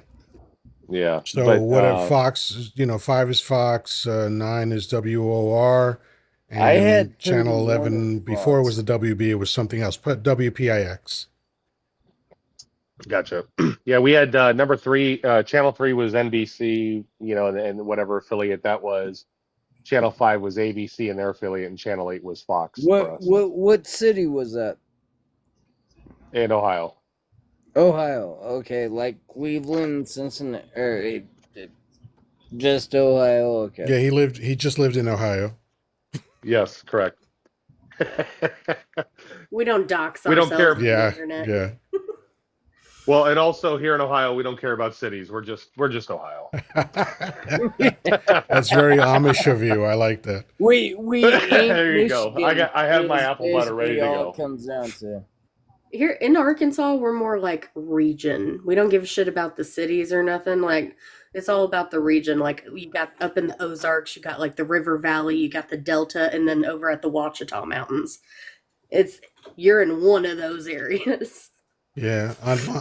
yeah. So But whatever Fox, 5 is Fox, 9 is WOR, I and had Turner Channel Warner 11 before it was Fox. the WB, it was something else, but WPIX. gotcha. Yeah, we had number three. Channel three was NBC, and whatever affiliate that was. Channel five was ABC and their affiliate, and Channel eight was Fox for us What city was that? in Ohio. Ohio. Okay, like Cleveland, Cincinnati, or just Ohio. Okay. Yeah, he just lived in Ohio. Yes, correct. We don't dox We don't ourselves care. on the Yeah, internet. yeah. Well, and also here in Ohio, we don't care about cities. We're just Ohio. That's very Amish of you. I like that. We ain't There you go. Michigan. I have my Is apple butter ready basically to all it go. comes down to. Here in Arkansas, we're more like region. We don't give a shit about the cities or nothing. Like it's all about the region. Like you got up in the Ozarks, you got like the River Valley, you got the Delta, and then over at the Ouachita Mountains. It's you're in one of those areas. Yeah,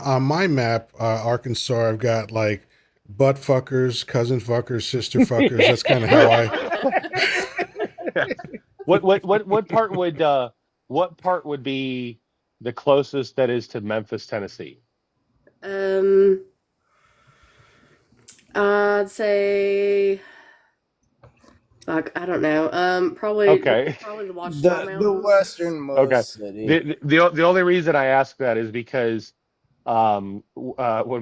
on my map, Arkansas, I've got like butt fuckers, cousin fuckers, sister fuckers. That's kind of how I. What part would be the closest that is to Memphis, Tennessee? um, I'd say, fuck, I don't know. Okay. Probably the Ouachita The Mountains. Okay. westernmost city. The only reason I ask that is because when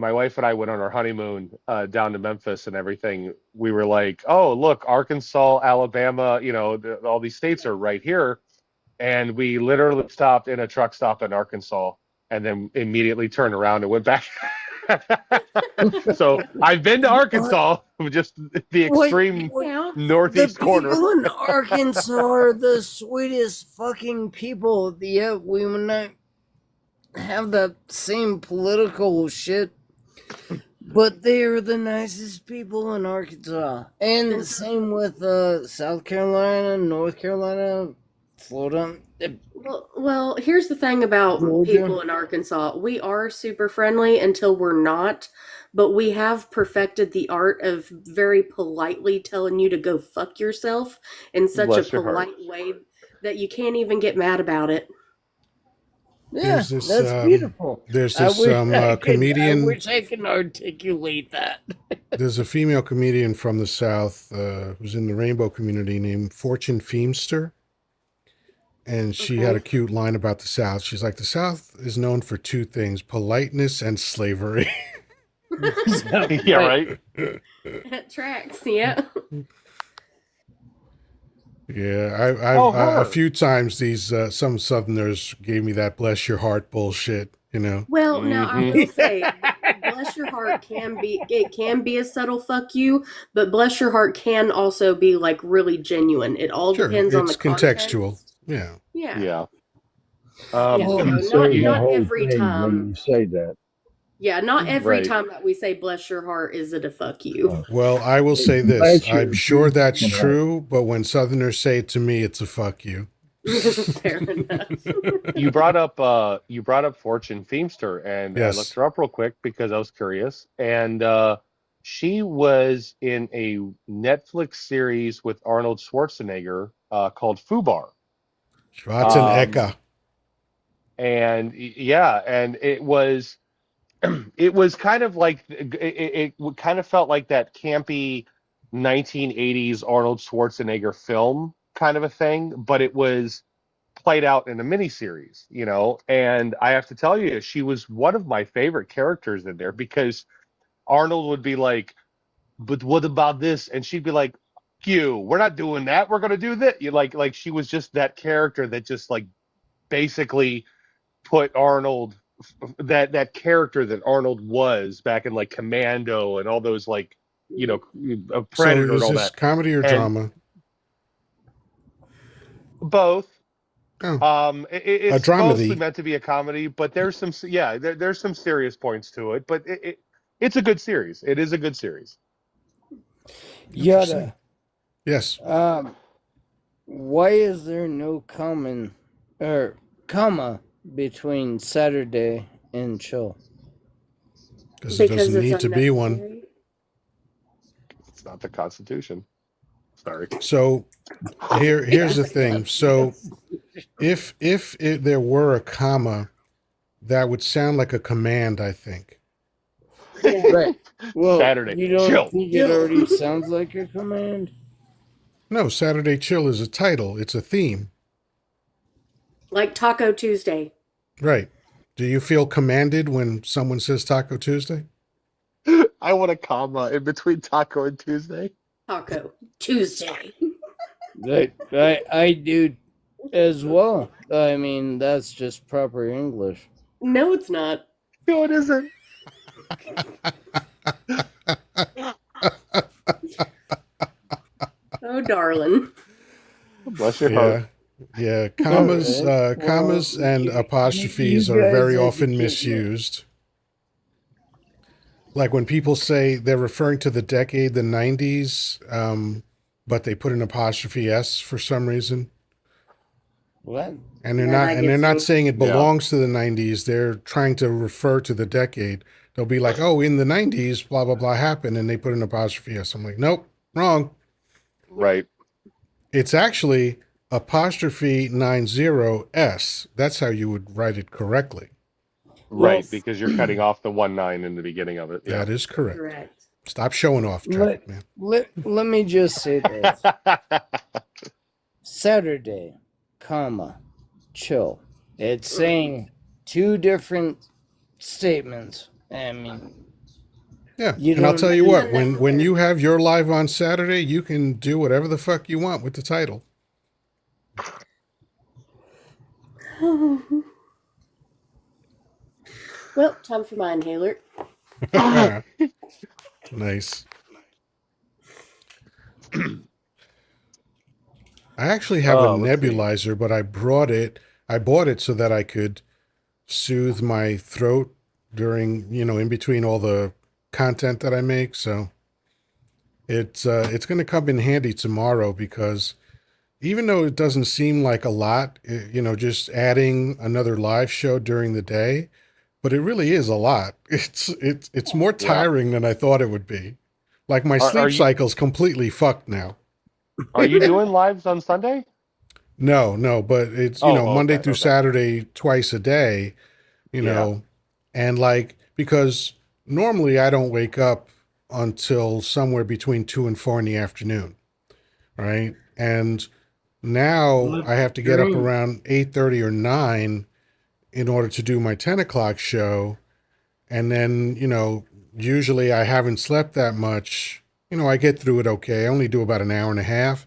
my wife and I went on our honeymoon down to Memphis and everything, we were like, "Oh, look, Arkansas, Alabama, all these states are right here." And we literally stopped in a truck stop in Arkansas and then immediately turned around and went back. So I've been to What? Arkansas, just the extreme It counts. The northeast corner. people in Arkansas are the sweetest fucking people. Yet we would not have the same political shit, but they are the nicest people in Arkansas. And the same with South Carolina, North Carolina. Slow down. Well, here's the thing about Georgia? people in Arkansas. We are super friendly until we're not, but we have perfected the art of very politely telling you to go fuck yourself in such a Bless your heart. polite way that you can't even get mad about it. Yeah, There's this that's beautiful. there's I this wish I could. I comedian. wish I could articulate that. There's a female comedian from the South who's in the rainbow community named Fortune Feemster. And she had a Okay. cute line about the South. She's like, the South is known for two things, politeness and slavery. Yeah, right. It tracks, yeah. Yeah, I've Oh, a her. few times these some Southerners gave me that bless your heart bullshit, you know. Well, now I will say, Mm-hmm. bless your heart can be a subtle fuck you, but bless your heart can also be like really genuine. It all Sure, depends on the it's contextual. context. Yeah. Yeah. Yeah. Yeah, Well, so you not say the not whole every thing when time. you say that. Yeah, not every Right. time that we say bless your heart is it a fuck you. Uh, Well, I will say this. bless I'm your sure that's heart. true, but when Southerners say it to me, it's a fuck you. Fair enough. You brought up Fortune Feemster, and I looked Yes. her up real quick because I was curious. And she was in a Netflix series with Arnold Schwarzenegger called Fubar. Schwarzenegger. And yeah, and it was it was kind of like it kind of felt like that campy 1980s Arnold Schwarzenegger film kind of a thing, but it was played out in a miniseries, you know. And I have to tell you, she was one of my favorite characters in there because Arnold would be like, "But what about this?" And she'd be like, "You, we're not doing that. We're gonna do this." You like she was just that character that just like basically put Arnold that character that Arnold was back in like Commando and all those like you know a So Predator and is all this that, comedy or and drama? both. Oh, a It's mostly dramedy. meant to be a comedy, but there's some there's some serious points to it, but it's a good series. It is a good series. Interesting. Yoddah. Yes. Why is there no comma between Saturday and chill? Because it Because doesn't it's need to be one. unnecessary. It's not the Constitution. Sorry. So here's the thing. So if there were a comma, that would sound like a command, I think. Yeah. Right. Well, Saturday, you don't chill. think it already sounds like a command? No, Saturday Chill is a title. It's a theme. Like Taco Tuesday. Right. Do you feel commanded when someone says Taco Tuesday? I want a comma in between Taco and Tuesday. Taco Tuesday. I do as well. I mean, that's just proper English. No, it's not. No, it isn't. Oh, darling. Bless your Yeah. heart. Yeah. Commas, Alright. commas Well, and apostrophes are guys very often educate me. misused. Like when people say they're referring to the decade, the 90s, but they put an apostrophe S for some reason. What? And they're Yeah, not that and they're gets not me. saying it Yeah. belongs to the 90s. They're trying to refer to the decade. They'll be like, "Oh, in the 90s, blah blah blah happened," and they put an apostrophe S. I'm like, "Nope, wrong. Right. It's actually apostrophe 90S. That's how you would write it correctly." Right, Yes. because you're cutting off the 1-9 in the beginning of it. Yeah. That is correct. Correct. Stop showing off, traffic man. Let me just say this. Saturday, comma, chill. It's saying two different statements. I mean, Yeah, You and I'll don't tell you need what, to when you have your live on Saturday, you can do whatever the fuck you want with the title. Well, time for my inhaler. Nice. I actually have a let's see. nebulizer, but I bought it so that I could soothe my throat during, in between all the content that I make. So it's going to come in handy tomorrow because even though it doesn't seem like a lot, just adding another live show during the day, but it really is a lot. It's more Yeah. tiring than I thought it would be. Like my Are sleep you cycle's completely fucked now. doing lives on Sunday? No, but it's, Oh, Monday okay, through okay. Saturday, twice a day, you Yeah. know, and like, because normally I don't wake up until somewhere between 2 and 4 in the afternoon, right? And now I Living have the to get up dream. around 8:30 or 9 in order to do my 10 o'clock show. And then, usually I haven't slept that much. I get through it okay. I only do about an hour and a half.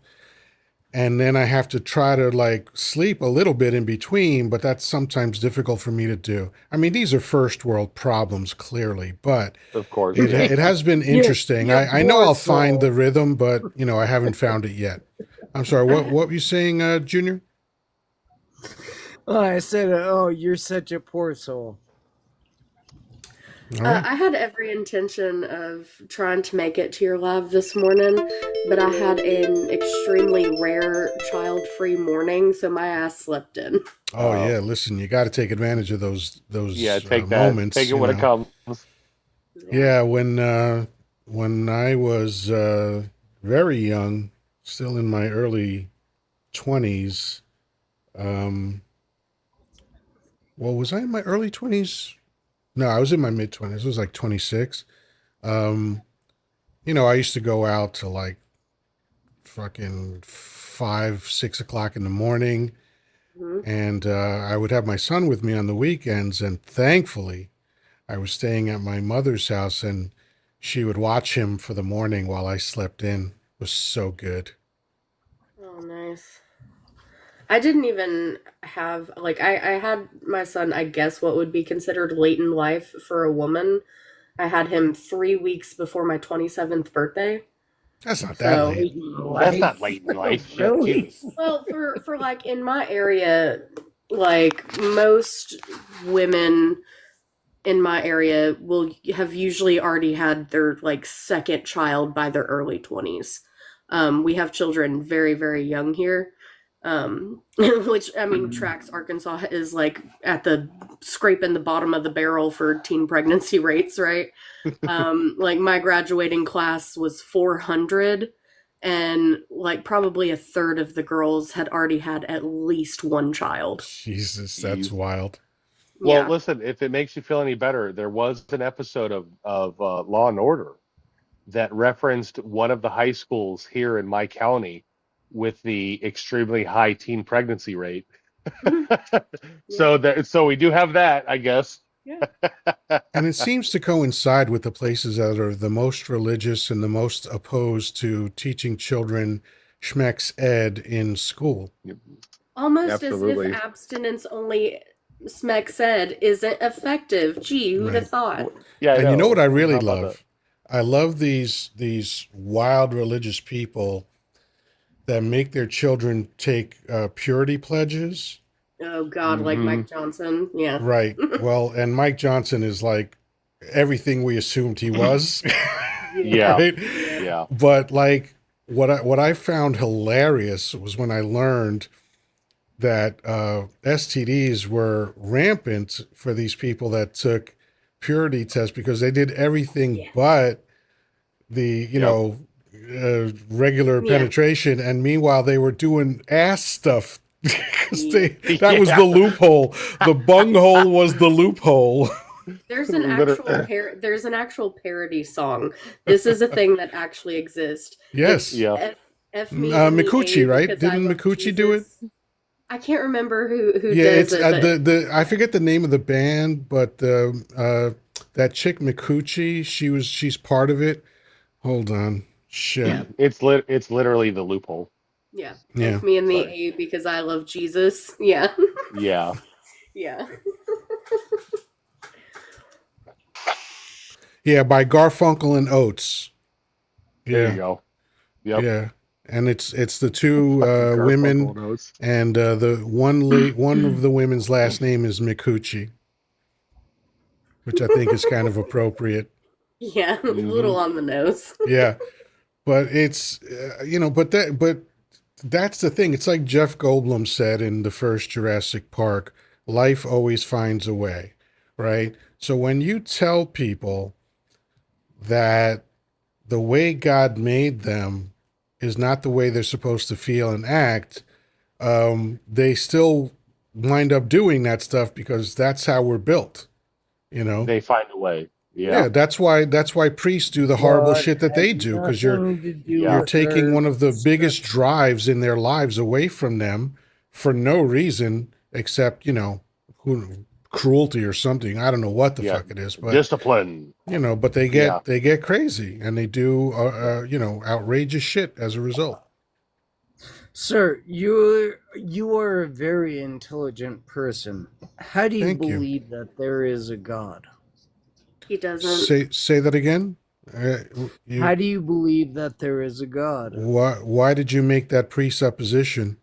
And then I have to try to like sleep a little bit in between, but that's sometimes difficult for me to do. I mean, these are first world problems, clearly, but Of course, it yeah. it has been You, interesting. you I know poor I'll find the soul. rhythm, but I haven't found it yet. I'm sorry. What were you saying, Junior? Oh, I said, oh, you're such a poor soul. All right. I had every intention of trying to make it to your live this morning, but I had an extremely rare child-free morning, so my ass slept in. Oh Uh, yeah. Listen, you got to take advantage of yeah, those take that. Take moments. it when it comes. Yeah. Yeah. When I was very young, still in my early 20s. Um, well, was I in my early 20s? No, I was in my mid 20s. It was like 26. Um, I used to go out to like fucking 5, 6 o'clock in the morning, Mhm. and I would have my son with me on the weekends. And thankfully, I was staying at my mother's house, and she would watch him for the morning while I slept in. It was so good. Oh, nice. I didn't even have like I had my son, I guess what would be considered late in life for a woman. I had him 3 weeks before my 27th birthday. That's not that So, late. Late in That's not life. late in life. Shit, Really? Jesus. well, for like in my area, like most women in my area will have usually already had their like second child by their early 20s. We have children very, very young here. Which I mean tracks Arkansas is like at the scraping the bottom of the barrel for teen pregnancy rates, right? Like my graduating class was 400, and like probably a third of the girls had already had at least one child. Jesus, that's Jeez. wild. Well, Yeah. listen, if it makes you feel any better, there was an episode of Law and Order that referenced one of the high schools here in my county with the extremely high teen pregnancy rate. Mhm. Yeah. So we do have that, I guess. Yeah. And it seems to coincide with the places that are the most religious and the most opposed to teaching children schmeck's ed in school. Almost as if Absolutely. abstinence only, Smek said, isn't effective. Gee, who'd have Right. thought? Yeah, I And you know what know. I How really about that? love? I love these wild religious people that make their children take purity pledges. Oh God, like Hmm. Mike Johnson. Yeah. Right. Well, and Mike Johnson is like everything we assumed he was. Yeah, Yeah. Right? Yeah. yeah. But like what I found hilarious was when I learned that STDs were rampant for these people that took purity tests because they did everything Yeah. but the Yep. regular Yeah. penetration, and meanwhile they were doing ass stuff because Yeah. that was Yeah. the loophole. The bunghole was the loophole. Liter- There's an actual parody song. This is a thing that actually exists. It's Yes. Yeah. F me in the A Mikuchi, right? because I Didn't love Mikuchi do it? Jesus. I can't remember who Yeah, does it's it, but the I forget the name of the band, but that chick Mikuchi, she's part of it. Hold on, shit. yeah. It's literally the loophole. Yeah. Yeah, F me in the Sorry. A because I love Jesus. Yeah. Yeah. Yeah. yeah, by Garfunkel and Oates. There you Yeah, go. Yep. yeah, and it's the two Fucking women, Garfunkel notes. and the one of the women's last name is Mikuchi, which I think is kind of appropriate. Yeah. A Hmm. little on the nose. Yeah, but it's but that's the thing. It's like Jeff Goldblum said in the first Jurassic Park, life always finds a way, right? So when you tell people that the way God made them is not the way they're supposed to feel and act, they still wind up doing that stuff because that's how we're built, you know? They find a way. Yeah. Yeah, that's why priests do the horrible What shit that has they do because nothing to do you're Yeah. with taking our one of the biggest discussion. drives in their lives away from them for no reason except, cruelty or something. I don't know what the Yeah. fuck it is, but Discipline. but they Yeah. get crazy and they do outrageous shit as a result. Sir, you are a very intelligent person. How do you Thank you. believe that there is a God? He doesn't. Say that again. How do you believe that there is a God? Why did you make that presupposition?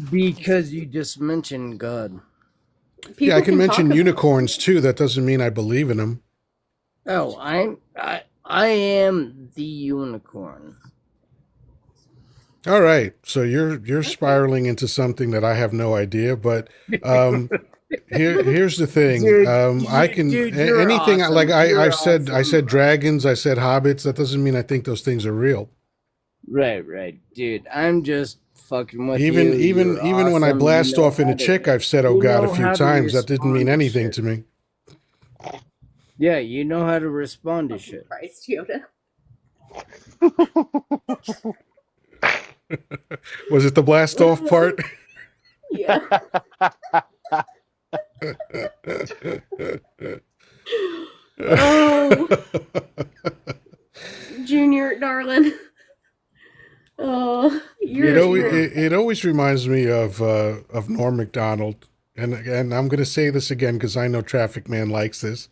Because you just mentioned God. People Yeah, I can talk mention about unicorns too. That doesn't mean I believe in them. Oh, I am the unicorn. All right, so you're spiraling into something that I have no idea. But here's the thing. Dude, I can you're anything awesome. like You're I said. I awesome. said dragons. I said hobbits. That doesn't mean I think those things are real. Right, dude. I'm just fucking with Even you. even You're even when I awesome. blast You know off in a how to- chick, I've said "oh you God" a know few how to times. That didn't mean respond to anything shit. to me. Yeah, you know how to respond to shit. Christ, Yoda. Was it the blast off part? Yeah. Oh, Junior, darling. Oh, It always reminds me of Norm Macdonald, and I'm going to say this again because I know Traffic Man likes this.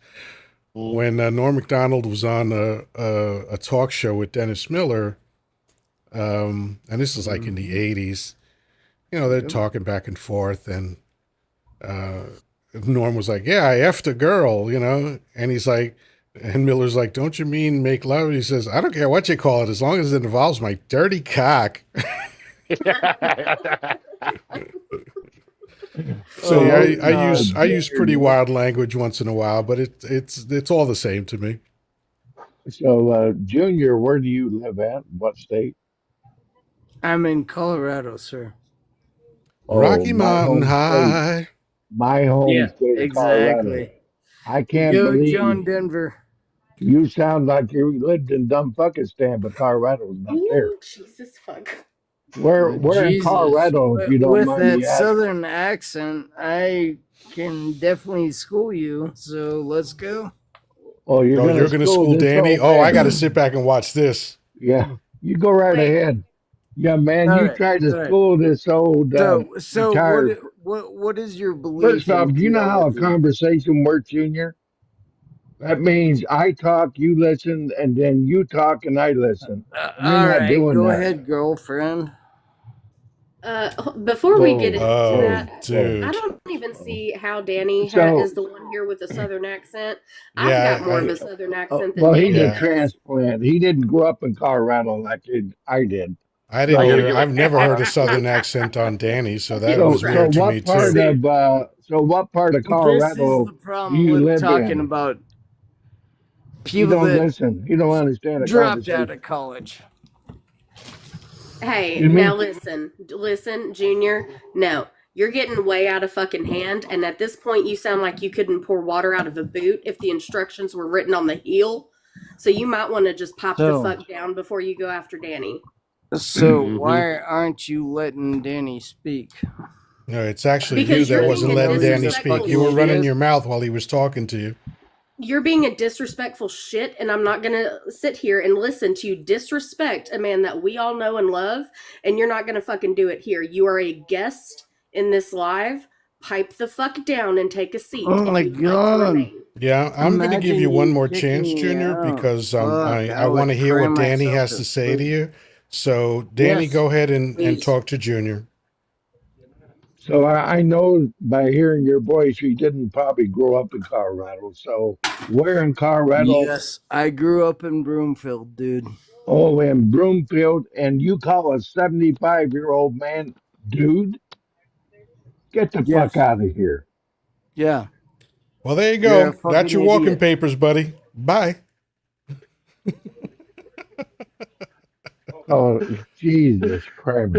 When Norm Macdonald was on a talk show with Dennis Miller, and this is like in the '80s, they're talking back and forth, and Norm was like, "Yeah, I effed a girl," and he's like, and Miller's like, "Don't you mean make love?" And he says, "I don't care what you call it, as long as it involves my dirty cock." So yeah, I use pretty wild language once in a while, but it's all the same to me. So, Junior, where do you live at? What state? I'm in Colorado, sir. Oh, Rocky my Mountain home state. High. My home Yeah, state of Colorado. exactly. I can't Go, believe John Denver. you sound like you lived in Dumbfuckistan, but Colorado's not there. Ooh, Jesus fuck. Where in Jesus. Colorado, if you don't With mind that me asking? southern accent, I can definitely school you. So let's go. Oh, you're Oh, you're gonna gonna school school this Danny? old Oh, I man. got to sit back and watch this. Yeah, you go right Wait. ahead. Yeah, man, All you right, tried to all right. school this old So retired. what is your belief First off, in do you know how a theology? conversation works, Junior? That means I talk, you listen, and then you talk and I listen. And you're All not right, doing go that. ahead, girlfriend. Before we get into Oh, that, I dude. don't even see how Danny So, is the one here with a southern accent. I've Yeah, got more of a southern accent than well, he's Danny a yeah. does. transplant. He didn't grow up in Colorado like I did. I didn't So, hear. I've never heard a southern accent on Danny, so that was so weird to me what part too. of This is Colorado the do problem you with live talking in? about You people don't that listen. You don't understand a dropped out conversation. of college. Hey, Excuse me? now listen, Junior. No, you're getting way out of fucking hand, and at this point, you sound like you couldn't pour water out of a boot if the instructions were written on the heel. So you might want to just pop the So- fuck down before you go after Danny. So Mhm. why aren't you letting Danny speak? No, it's actually Because you that you're wasn't being a letting Danny disrespectful speak. You were running shit. your mouth while he was talking to you. You're being a disrespectful shit, and I'm not gonna sit here and listen to you disrespect a man that we all know and love, and you're not gonna fucking do it here. You are a guest in this live. Pipe the fuck down and take a seat Oh if my you'd like to God. remain. Yeah, I'm going to give Imagine you one you more kicking chance, me Junior, out. because Fuck, I would want to hear cry what Danny myself has to say to sleep. you. So, Danny, Yes, go ahead and please. talk to Junior. So I know by hearing your voice, you didn't probably grow up in Colorado. So where in Colorado? Yes, I grew up in Broomfield, dude. Oh, in Broomfield, and you call a 75-year-old man dude? Get the fuck Yes. out of here. Yeah. Well, there you You're a go. That's fucking your walking idiot. papers, buddy. Bye. Oh, Jesus Christ.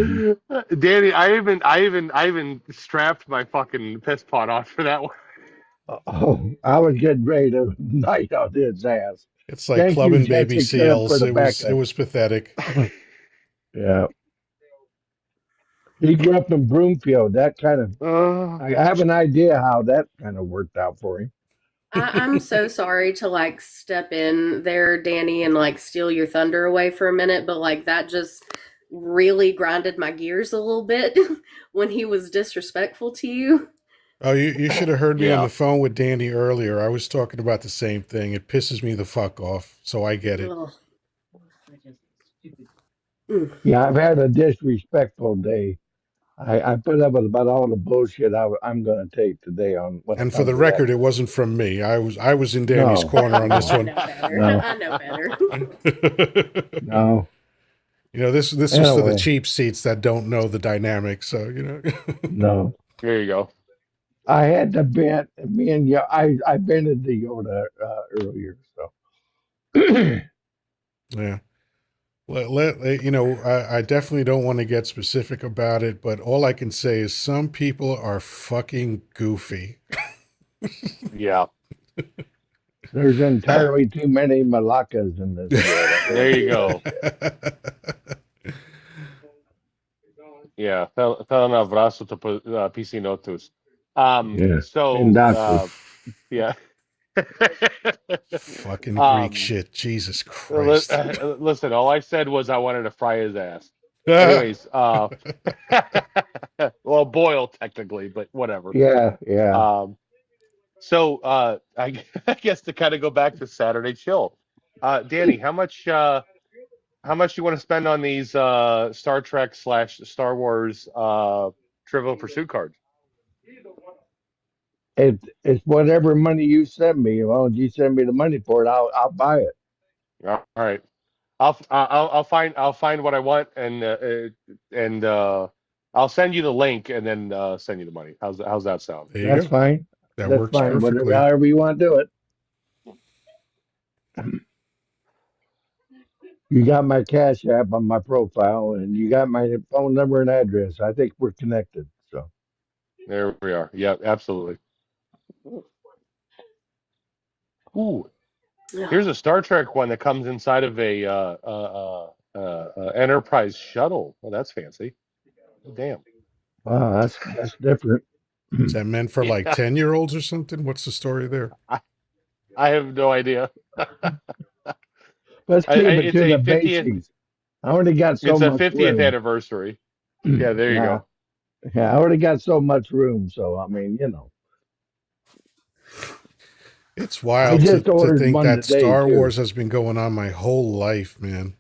Danny, I even strapped my fucking piss pot on for that one. Oh, I was getting ready to night on his ass. It's like Thank you, clubbing baby Jessica, for seals. the It backup. was pathetic. Yeah. He grew up in Broomfield. That kind of, Uh, I have an idea how that kind of worked out for him. I'm so sorry to like step in there, Danny, and like steal your thunder away for a minute, but like that just really grinded my gears a little bit when he was disrespectful to you. Oh, you should have heard me on yeah. the phone with Danny earlier. I was talking about the same thing. It pisses me the fuck off. So I get it. Ugh. Mm. Yeah, I've had a disrespectful day. I put up with about all the bullshit I'm going to take today on when it And for comes the to that. record, it wasn't from me. I was in Danny's No, corner on this I no, one. know better. no, I know better. no. This was for the Anyway, cheap seats that don't know the dynamic. So no. There you go. I had to bend, me and you, I bended the Yoda earlier. So, yeah. I definitely don't want to get specific about it, but all I can say is some people are fucking goofy. Yeah. there's entirely too many Malakas in this world. I There you guarantee you that go. shit. Yeah. Fel na abraço to PC Notus. Yeah. And So doctor. yeah. Fucking Greek um shit. Jesus Christ. listen, all I said was I wanted to fry his ass. Anyways, well, boil technically, but whatever. Yeah, yeah. So I guess to kind of go back to Saturday chill. Danny, how much you want to spend on these Star Trek slash Star Wars Trivial Pursuit cards? It's whatever money you send me. Well, you send me the money for it, I'll buy it. All right. I'll find what I want and I'll send you the link and then send you the money. How's that sound? There you That's go. fine. That That's works fine. Whatever, perfectly. however you want to do it. You got my Cash App on my profile, and you got my phone number and address. I think we're connected. So, There we are. Yeah, absolutely. Ooh, here's a Star Trek one that comes inside of a Enterprise shuttle. Well, that's fancy. Damn. wow, that's different. Is that meant for like Yeah, 10-year-olds or something? What's the story there? I have no idea. Let's keep it It's to a the 50th. basics. I already got so It's a much 50th room. anniversary. Yeah, there you Yeah, go. yeah, I already got so much room. So, I mean, It's I wild just to ordered think one that today Star too. Wars has been going on my whole life, man.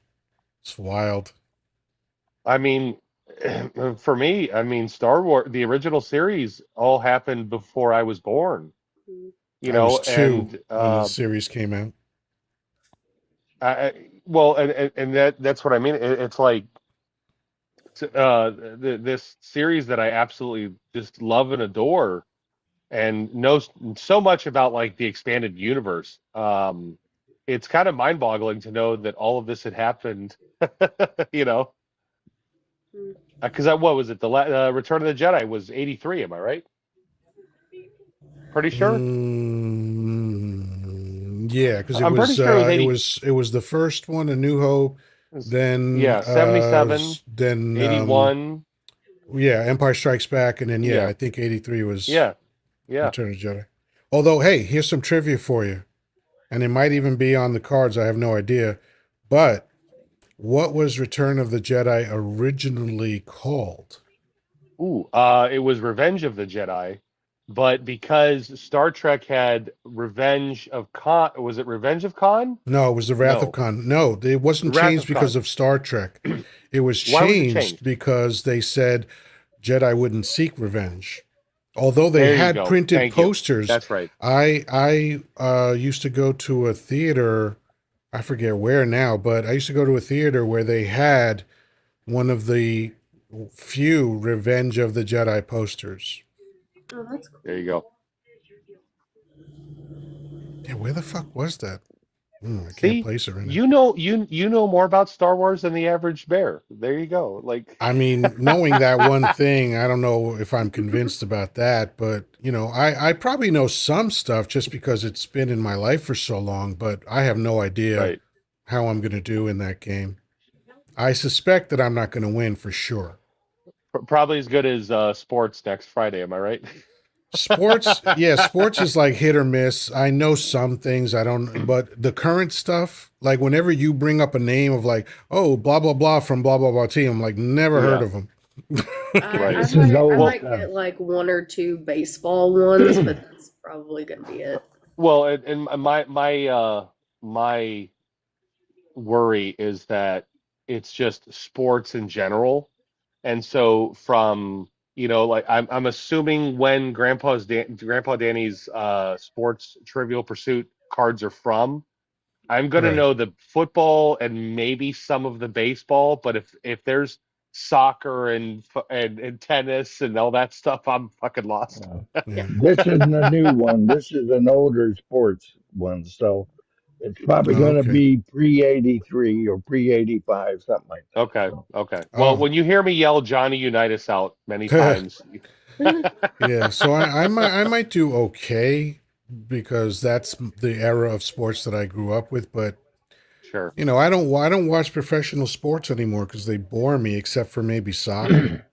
It's wild. I mean, for me, I mean, Star Wars, the original series, all happened before I was born. I was two And when the series came out. well, and that's what I mean. It's like this series that I absolutely just love and adore, and know so much about like the expanded universe. It's kind of mind-boggling to know that all of this had happened. You know, because what was it? Return of the Jedi was 83. Am I right? Pretty sure. Yeah, because I'm pretty sure it was 80. it was the first one, A New Hope, then Yeah, 77, then 81. yeah, Empire Strikes Back, and then yeah, Yeah, I think 83 was yeah, yeah. Return of the Jedi. Although, hey, here's some trivia for you, and it might even be on the cards. I have no idea, but what was Return of the Jedi originally called? Ooh, it was Revenge of the Jedi, but because Star Trek had Revenge of Khan, was it Revenge of Khan? No, it was the Wrath of No, Khan. No, it the wasn't Wrath changed of because Khan. of Star Trek. It was Why was it changed changed? because they said Jedi wouldn't seek revenge. Although they There you had go. printed Thank you. posters, That's right. I used to go to a theater I forget where now, but I used to go to a theater where they had one of the few Revenge of the Jedi posters. Oh, that's cool. There you go. Yeah, where the fuck was that? I can't See, place it right now. you know more about Star Wars than the average bear. There you go. Like, I mean, knowing that one thing, I don't know if I'm convinced about that, but I probably know some stuff just because it's been in my life for so long, but I have no idea right. how I'm going to do in that game. I suspect that I'm not going to win for sure. Probably as good as sports next Friday. Am I right? Sports, yeah, sports is like hit or miss. I know some things I don't, but the current stuff, like whenever you bring up a name of like, oh, blah blah blah from blah blah blah team, I'm like, never heard Yeah. of them. I, Right. I This is might I old Well, might stuff. get like one or two baseball ones, but that's probably gonna be it. and my worry is that it's just sports in general. And so from, like I'm assuming when Grandpa Danny's sports Trivial Pursuit cards are from, I'm gonna Right. know the football and maybe some of the baseball, but if there's soccer and tennis and all that stuff, I'm fucking lost. Uh, Yeah. Yeah. this isn't a new one. This is an older sports one. So it's probably Oh, going to okay. be pre 83 or pre 85, something like that. Okay, So, okay. Well, Oh. when you hear me yell Johnny Unitas out many times, Yeah. So I might do okay because that's the era of sports that I grew up with, but sure. I don't watch professional sports anymore because they bore me, except for maybe soccer.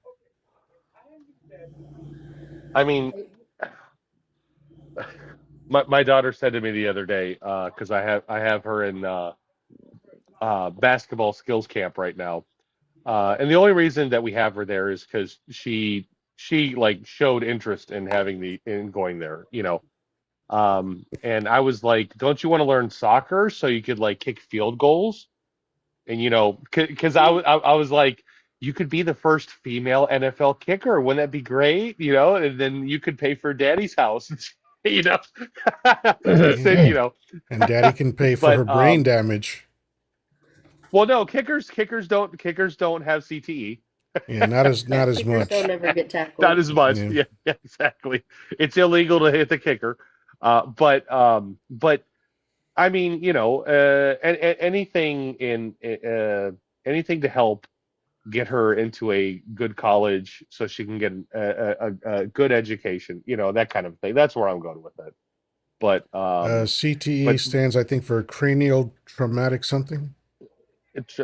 I mean, my daughter said to me the other day, because I have her in basketball skills camp right now, and the only reason that we have her there is because she like showed interest in in going there, and I was like, don't you want to learn soccer so you could like kick field goals? And because I was like, you could be the first female NFL kicker. Wouldn't that be great? And then you could pay for daddy's house. you know. I said, Yeah. And daddy can pay for her but brain damage. well, no, kickers don't have CTE. Yeah, not as Kickers don't much. ever get tackled. Not as much. Yeah. Yeah, yeah, exactly. It's illegal to hit the kicker. But I mean, anything anything to help get her into a good college so she can get a good education, that kind of thing. That's where I'm going with it. But CTE but stands, I think, for cranial traumatic something. it's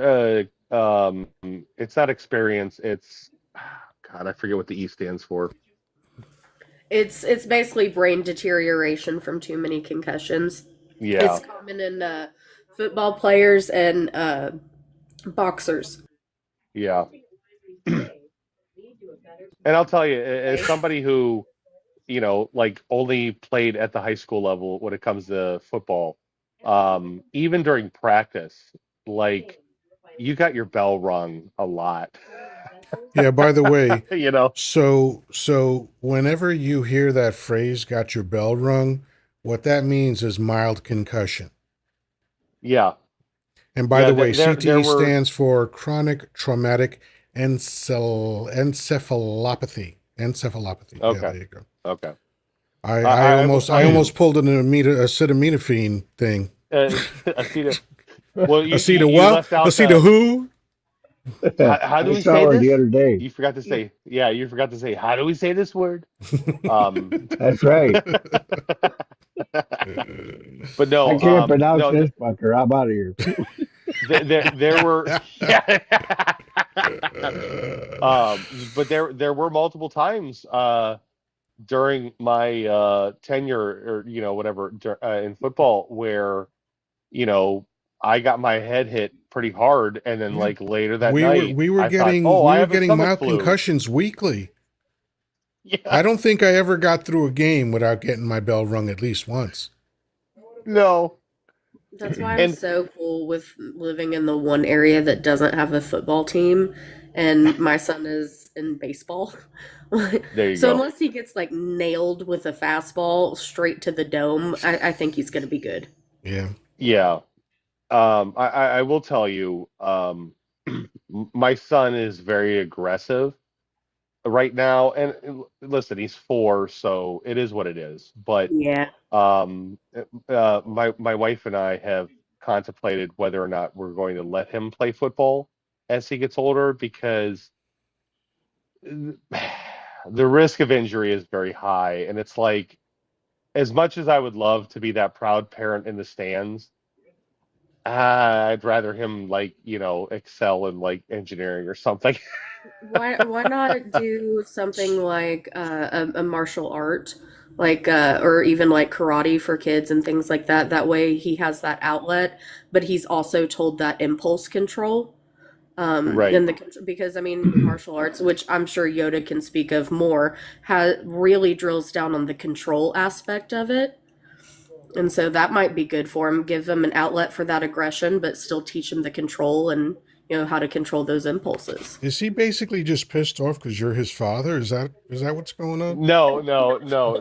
it's not experience. It's God, I forget what the E stands for. It's basically brain deterioration from too many concussions. It's Yeah, common in football players and boxers. yeah. And I'll tell you, as Okay. somebody who like only played at the high school level when it comes to football, even during practice, like you got your bell rung a lot. Yeah, by the way, you know, so whenever you hear that phrase got your bell rung, what that means is mild concussion. yeah, And by yeah. the way, There CTE were stands for chronic traumatic encephalopathy. Encephalopathy. Yeah, okay, there you go. okay. I, I I will almost tell I you, almost pulled an acetaminophen thing. Aceta. Well, Aceta you what? left out Aceta the. who? How do I we say saw her the this? other day. You forgot to say. Yeah, you forgot to say. How do we say this word? Um, That's right. but I no, can't pronounce no. this fucker. I'm out of here. There were yeah. But there were multiple times during my tenure or whatever in football where you know I got my head hit pretty hard, and then Yeah. like later that We were night we were I thought, getting oh, we I were have a getting stomach mild flu. concussions weekly. Yeah, I don't think I ever got through a game without getting my bell rung at least once. no, That's why I'm and so cool with living in the one area that doesn't have a football team, and my son is in baseball. there you So go. unless he gets like nailed with a fastball straight to the dome, I think he's gonna be good. Yeah. Yeah, I will tell you, my son is very aggressive right now, and listen, he's 4, so it is what it is. But Yeah. um, my wife and I have contemplated whether or not we're going to let him play football as he gets older because the risk of injury is very high, and it's like as much as I would love to be that proud parent in the stands, I'd rather him excel in like engineering or something. Why not do something like a martial art, like or even like karate for kids and things like that. That way he has that outlet, but he's also told that impulse control. Right. In the because I mean martial arts, which I'm sure Yoda can speak of more, really drills down on the control aspect of it. And so that might be good for him. Give him an outlet for that aggression, but still teach him the control and how to control those impulses. Is he basically just pissed off because you're his father? Is that what's going on? No, no, no,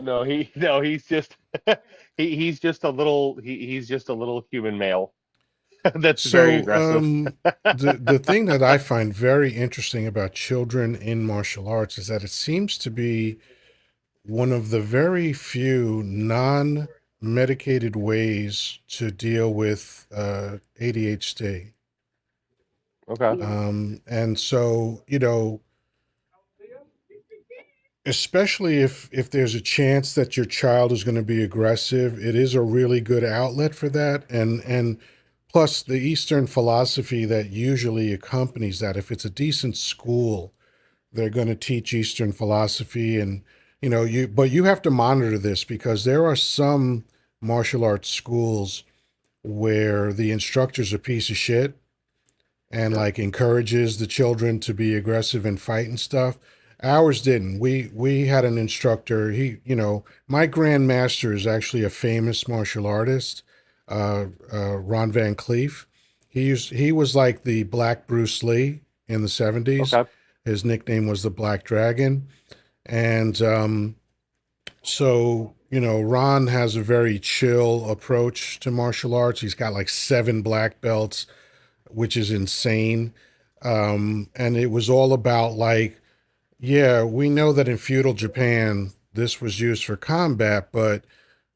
no. He's just he's just a little human male that's very So, aggressive. the thing that I find very interesting about children in martial arts is that it seems to be one of the very few non-medicated ways to deal with ADHD. Okay. Yeah. And so, especially if there's a chance that your child is going to be aggressive, it is a really good outlet for that. And plus the Eastern philosophy that usually accompanies that. If it's a decent school, they're going to teach Eastern philosophy, and but you have to monitor this because there are some martial arts schools where the instructor's a piece of shit and Sure. like encourages the children to be aggressive and fight and stuff. Ours didn't. We had an instructor. My grandmaster is actually a famous martial artist, Ron Van Cleef. He was like the Black Bruce Lee in the '70s. Okay. His nickname was the Black Dragon, and so Ron has a very chill approach to martial arts. He's got like 7 black belts, which is insane. And it was all about like, yeah, we know that in feudal Japan this was used for combat, but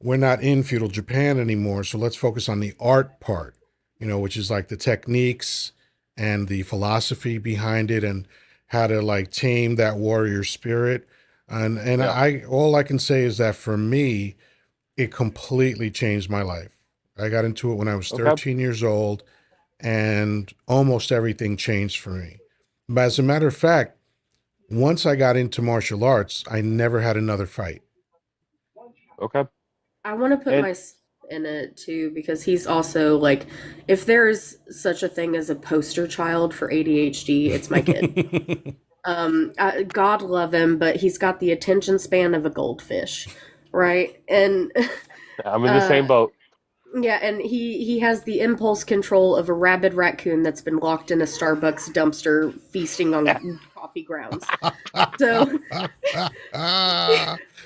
we're not in feudal Japan anymore. So let's focus on the art part, which is like the techniques and the philosophy behind it and how to like tame that warrior spirit. And Yeah. I all I can say is that for me, it completely changed my life. I got into it when I was Okay. 13 years old and almost everything changed for me. But as a matter of fact, once I got into martial arts, I never had another fight. Okay. I want to put And myself in it too because he's also like, if there's such a thing as a poster child for ADHD, it's my kid. God love him, but he's got the attention span of a goldfish, right? And I'm in the uh, same boat. yeah, and he has the impulse control of a rabid raccoon that's been locked in a Starbucks dumpster feasting on coffee grounds. So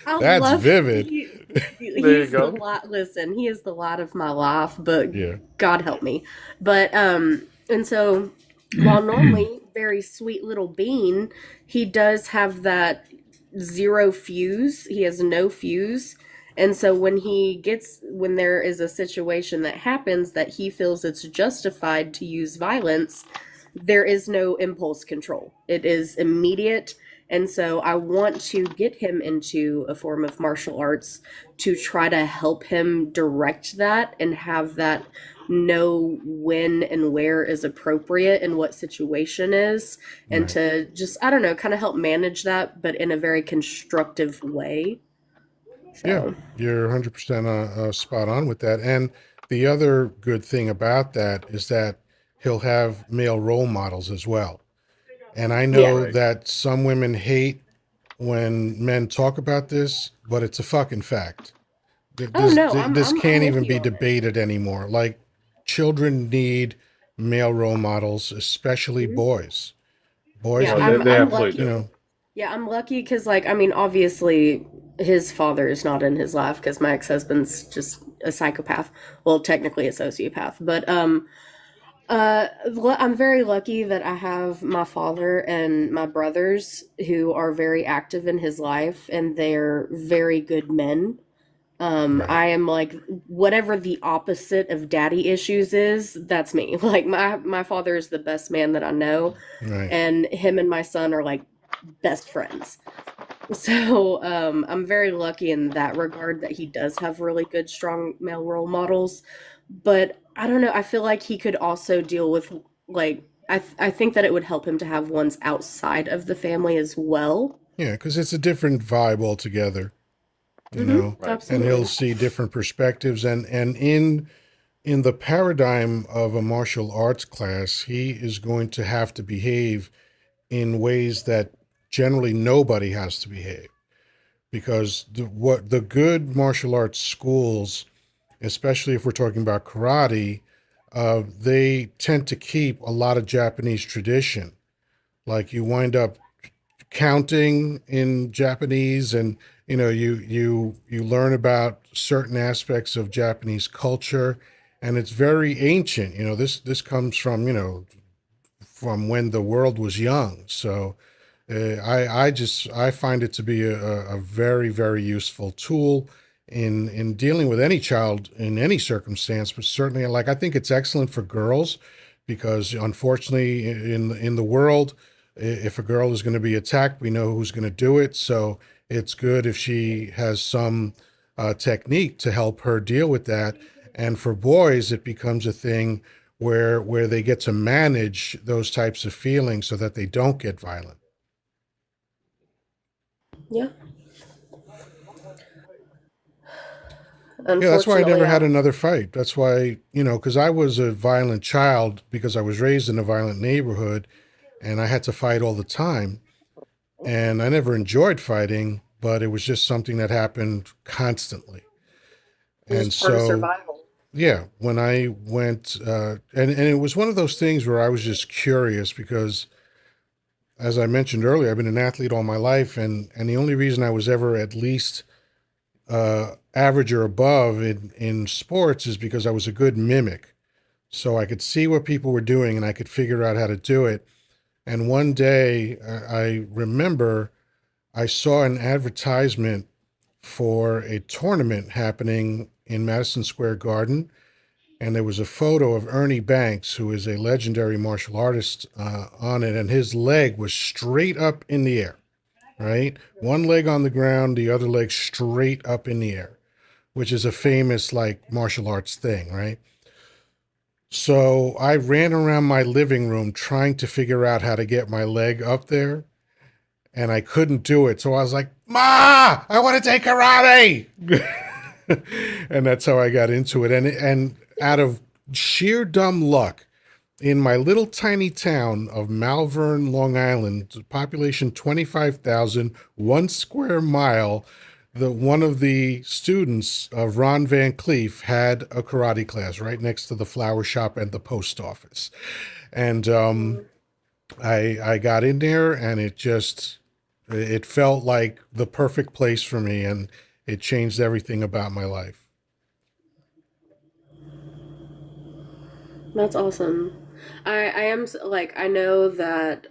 I That's love vivid. There you he's the go. lot. Listen, he is the lot of my life, but Yeah. God help me. But and so while normally very sweet little bean, he does have that zero fuse. He has no fuse. And so when there is a situation that happens that he feels it's justified to use violence, there is no impulse control. It is immediate. And so I want to get him into a form of martial arts to try to help him direct that and have that know when and where is appropriate and what situation is, and Right. to just, I don't know, kind of help manage that, but in a very constructive way. Yeah, So, you're 100% spot on with that. And the other good thing about that is that he'll have male role models as well. And I yeah. know Right. that some women hate when men talk about this, but it's a fucking fact. Oh This no, this I'm can't with even you be on it. debated anymore. Like children need male role models, especially Mhm. boys. Boys Yeah, No, need, they I'm absolutely you lucky. do. know, Yeah, I'm lucky because, like, I mean, obviously, his father is not in his life because my ex-husband's just a psychopath. Well, technically a sociopath, but I'm very lucky that I have my father and my brothers who are very active in his life, and they're very good men. Right. I am like whatever the opposite of daddy issues is, that's me. Like my father is the best man that I know, Right. and him and my son are like best friends. So I'm very lucky in that regard that he does have really good, strong male role models. But I don't know. I feel like he could also deal with like I think that it would help him to have ones outside of the family as well. Yeah, because it's a different vibe altogether, you Mm-hmm. know, Right. and he'll Absolutely. see different perspectives. And in the paradigm of a martial arts class, he is going to have to behave in ways that generally nobody has to behave. Because what the good martial arts schools, especially if we're talking about karate, they tend to keep a lot of Japanese tradition. Like you wind up counting in Japanese, and you learn about certain aspects of Japanese culture, and it's very ancient. This comes from from when the world was young. So I find it to be a very very useful tool in dealing with any child in any circumstance, but certainly like I think it's excellent for girls because unfortunately in the world, if a girl is going to be attacked, we know who's going to do it. So it's good if she has some technique to help her deal with that. And for boys, it becomes a thing where they get to manage those types of feelings so that they don't get violent. Yeah. Yeah, that's why I Unfortunately, never I had another fight. That's why, because I was a violent child because I was raised in a violent neighborhood and I had to fight all the time. And I never enjoyed fighting, but it was just something that happened constantly. it was And part of so, survival. yeah, when I went, and it was one of those things where I was just curious because, as I mentioned earlier, I've been an athlete all my life. And the only reason I was ever at least average or above in sports is because I was a good mimic. So I could see what people were doing and I could figure out how to do it. And one day I remember I saw an advertisement for a tournament happening in Madison Square Garden. And there was a photo of Ernie Banks, who is a legendary martial artist, on it. And his leg was straight up in the air, right? One leg on the ground, the other leg straight up in the air, which is a famous like martial arts thing, right? So I ran around my living room trying to figure out how to get my leg up there, and I couldn't do it. So I was like, "Ma, I want to take karate," and that's how I got into it. And out of sheer dumb luck, in my little tiny town of Malvern, Long Island, population 25,000, 1 square mile, one of the students of Ron Van Cleef had a karate class right next to the flower shop and the post office. And I got in there and it felt like the perfect place for me, and it changed everything about my life. That's awesome. I am like I know that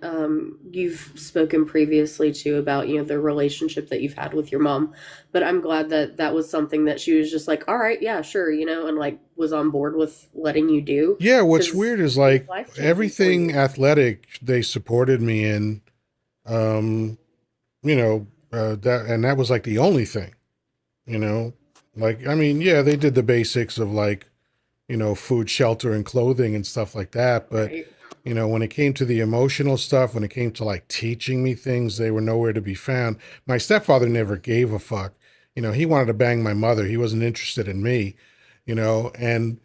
you've spoken previously too about the relationship that you've had with your mom, but I'm glad that that was something that she was just like, all right, yeah, sure, and like was on board with letting you do Yeah, what's because weird is it was like life changing for everything you. athletic they supported me in. Um, that was like the only thing, you know. Like I mean, yeah, they did the basics of like food, shelter, and clothing and stuff like that. But Right. when it came to the emotional stuff, when it came to like teaching me things, they were nowhere to be found. My stepfather never gave a fuck. He wanted to bang my mother. He wasn't interested in me. And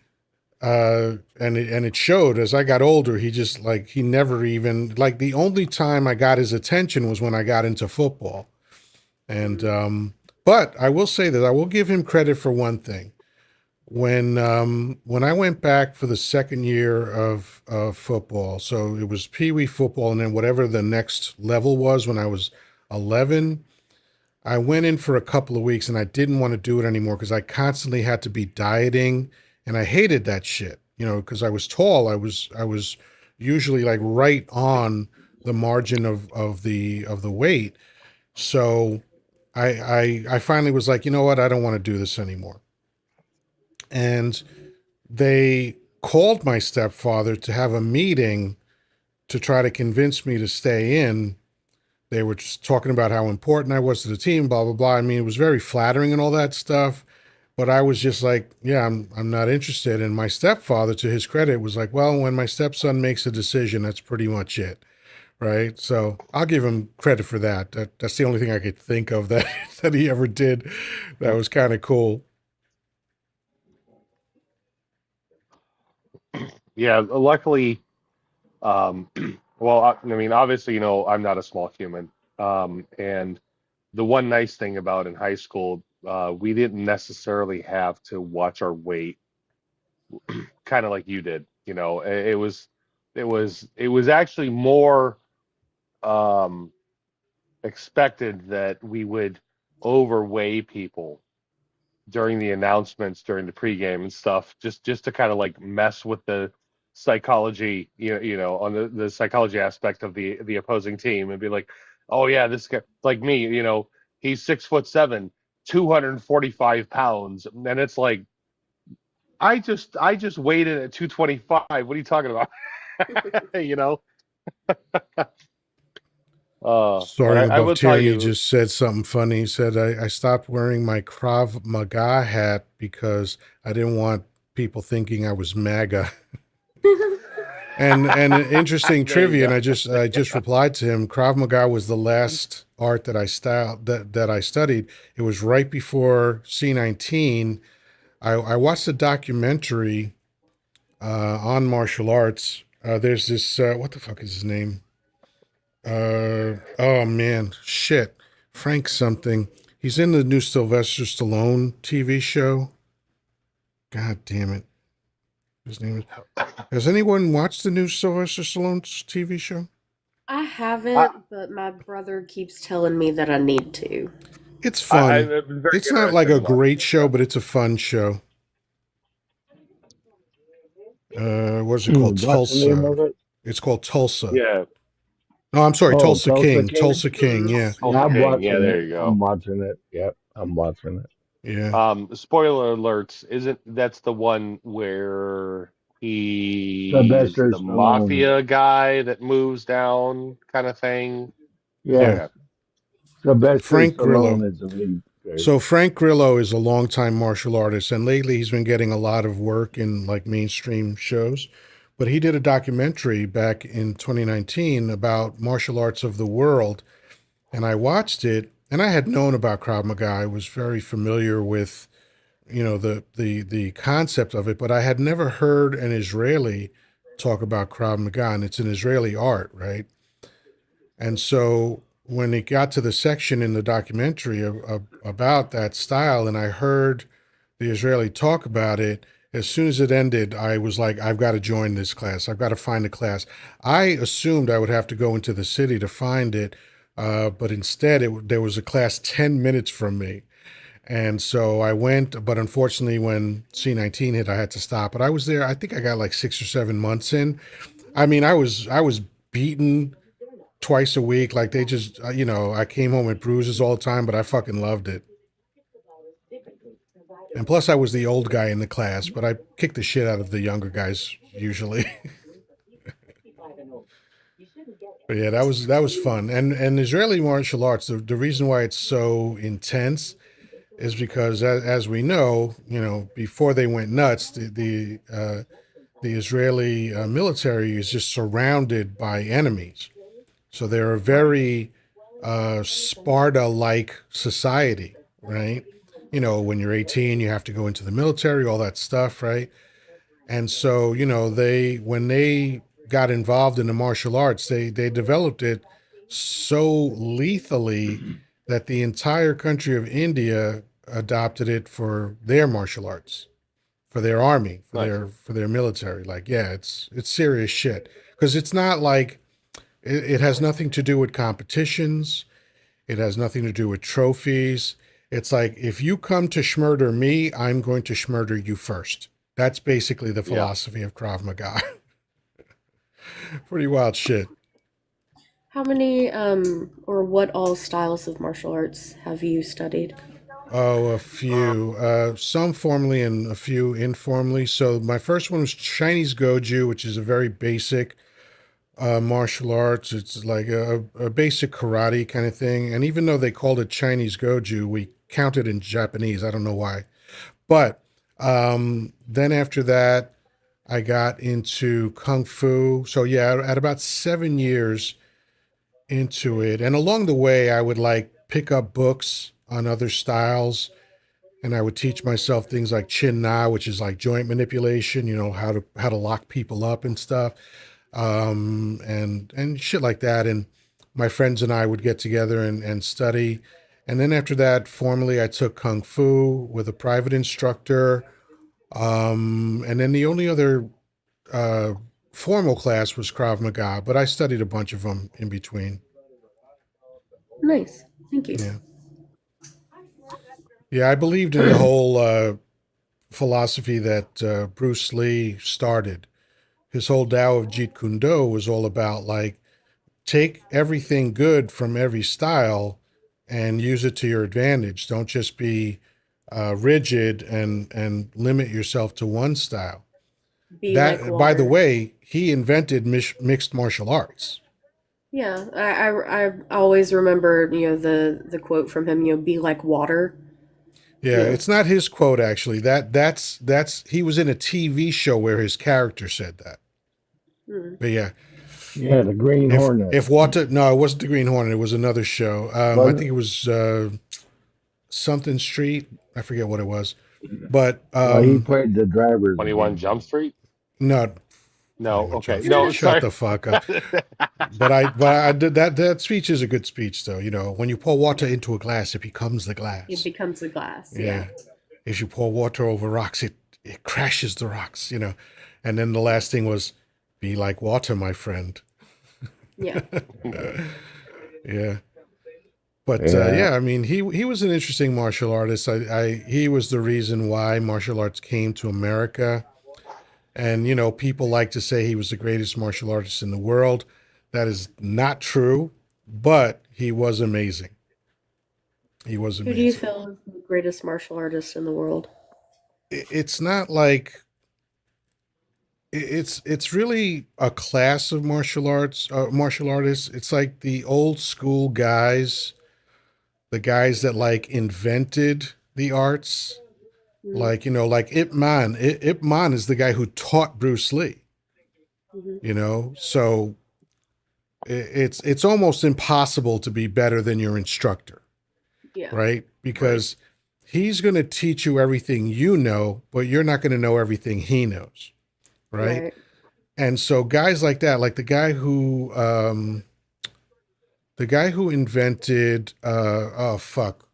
it showed as I got older. He just like he never even like the only time I got his attention was when I got into football. And Mm. but I will say that I will give him credit for one thing. When I went back for the second year of football, so it was Pee Wee football, and then whatever the next level was when I was 11, I went in for a couple of weeks and I didn't want to do it anymore because I constantly had to be dieting and I hated that shit. You know, because I was tall, I was usually like right on the margin of the weight. So I finally was like, you know what, I don't want to do this anymore. And they called my stepfather to have a meeting to try to convince me to stay in. They were just talking about how important I was to the team, blah blah blah. I mean, it was very flattering and all that stuff, but I was just like, yeah, I'm not interested. And my stepfather, to his credit, was like, well, when my stepson makes a decision, that's pretty much it, right? So I'll give him credit for that. That's the only thing I could think of that that he ever did. That was kind of cool. Yeah, luckily, um, well, I mean, obviously, I'm not a small human. And the one nice thing about in high school, we didn't necessarily have to watch our weight, kind of like you did. It was actually more um, expected that we would overweigh people during the announcements during the pregame and stuff, just to kind of like mess with the psychology, on the psychology aspect of the opposing team, and be like, oh yeah, this guy, like me, he's 6'7", 245 pounds, and it's like, I just weighed in at 225. What are you talking about? you know. But Soaring I above will tell tyranny you, just said something funny. He said, I stopped wearing my Krav Maga hat because I didn't want people thinking I was MAGA. And an interesting there you trivia, and go. I just replied to him. Krav Maga was the last art that I studied. It was right before C19. I watched a documentary on martial arts. There's this what the fuck is his name? Oh man, shit, Frank something. He's in the new Sylvester Stallone TV show. God damn it, his name is. Has anyone watched the new Sylvester Stallone's TV show? I I, haven't, but my brother keeps telling me that I need to. It's I, fun. I've been very It's not like interested a in watching great it. show, Yeah. but it's a fun show. What's it called? What's the name Tulsa. of it? It's called Tulsa. Yeah, No, I'm sorry, Oh, Tulsa Tulsa King. King. Tulsa King. Mm. Yeah, Yeah, Tulsa I'm King. Yeah, watching there it. you I'm go. watching it. Yep, I'm watching it. yeah, Spoiler alerts, isn't that's the one where he's Sylvester the Stallone. mafia guy that moves down kind of thing? yeah. Yes, Okay. Sylvester Frank Grillo. Stallone is the lead. Okay. So Frank Grillo is a longtime martial artist, and lately he's been getting a lot of work in like mainstream shows. But he did a documentary back in 2019 about martial arts of the world, and I watched it. And I had known about Krav Maga. I was very familiar with, the concept of it, but I had never heard an Israeli talk about Krav Maga, and it's an Israeli art, right? And so when it got to the section in the documentary about that style, and I heard the Israeli talk about it, as soon as it ended, I was like, I've got to join this class. I've got to find a class. I assumed I would have to go into the city to find it, but instead, there was a class 10 minutes from me. And so I went, but unfortunately, when C19 hit, I had to stop. But I was there. I think I got like 6 or 7 months in. I mean, I was beaten twice a week. Like they just, I came home with bruises all the time, but I fucking loved it. And plus, I was the old guy in the class, but I kicked the shit out of the younger guys usually. But yeah, that was fun. And Israeli martial arts, the reason why it's so intense is because, as we know, before they went nuts, the Israeli military is just surrounded by enemies. So they're a very Sparta-like society, right? When you're 18, you have to go into the military, all that stuff, right? And so, they when they got involved in the martial arts, they developed it so lethally that the entire country of India adopted it for their martial arts, for their army, for Nice. their military. Like, yeah, it's serious shit because it's not like it has nothing to do with competitions. It has nothing to do with trophies. It's like, if you come to schmurder me, I'm going to schmurder you first. That's basically the Yeah. philosophy of Krav Maga. Pretty wild shit. How many or what all styles of martial arts have you studied? Oh, a few. Some formally and a few informally. So my first one was Chinese Goju, which is a very basic martial arts. It's like a basic karate kind of thing. And even though they called it Chinese Goju, we counted in Japanese. I don't know why. But then after that, I got into Kung Fu. So yeah, at about 7 years into it. And along the way, I would like pick up books on other styles, and I would teach myself things like Chin Na, which is like joint manipulation, how to lock people up and stuff, and shit like that. And my friends and I would get together and study. And then after that, formally, I took Kung Fu with a private instructor. And then the only other uh, formal class was Krav Maga, but I studied a bunch of them in between. Nice. Thank you. Yeah. Yeah, I believed in the whole philosophy that Bruce Lee started. His whole Tao of Jeet Kune Do was all about like, take everything good from every style and use it to your advantage. Don't just be rigid and limit yourself to one style. Be like That, by the water. way, he invented mixed martial arts. Yeah, I always remember, the quote from him, be like water. Yeah, Yeah. it's not his quote actually. That's he was in a TV show where his character said that. Mm. But yeah, Yeah, the Green if Hornet. if water, no, it wasn't the Green Hornet. It was another show. I Was think it? it was something Street. I forget what it was. But Well, he played the driver of the 21 Green Jump Hornet. Street? no, No. Okay. Jump Street. No, Shut sorry. the fuck up. But I did that speech is a good speech though. When you pour water into a glass, it becomes the It glass. becomes a glass. Yeah. Yeah. If you pour water over rocks, it crashes the rocks. And then the last thing was, be like water, my friend. Yeah. Yeah. But Yeah. yeah, I mean, he was an interesting martial artist. He was the reason why martial arts came to America. And people like to say he was the greatest martial artist in the world. That is not true, but he was amazing. He was Who do you amazing. feel is the greatest martial artist in the world? It's not like it's really a class of martial artists. It's like the old school guys, the guys that like invented the arts. Mm-hmm. Like Ip Man. Ip Man is the guy who taught Bruce Lee. Mm-hmm. So it's almost impossible to be better than your instructor, Yeah. right? Because he's going to teach you everything you know, but you're not going to know everything he knows, right? Right. And so guys like that, like the guy who invented oh fuck,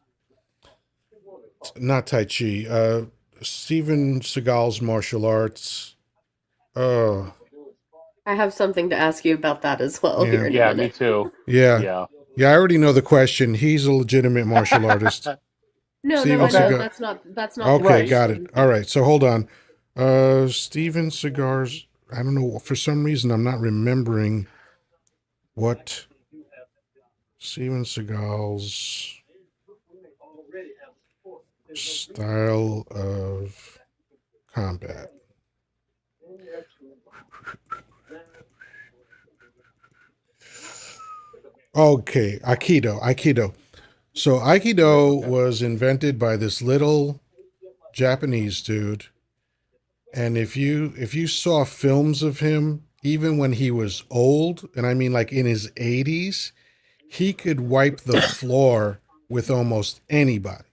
not Tai Chi, Steven Seagal's martial arts. Oh, I have something to ask you about that as well here yeah. in a Yeah, me minute. too. Yeah. Yeah. Yeah, I already know the question. He's a legitimate martial artist. No, Steven I know Okay. Seagal. that's not the Okay, Right. got it. question. All right. So hold on. Steven Seagal's, I don't know, for some reason I'm not remembering what Steven Seagal's style of combat. Okay, Aikido. So Aikido Okay. was invented by this little Japanese dude, and if you saw films of him, even when he was old, and I mean like in his 80s, he could wipe the floor with almost anybody,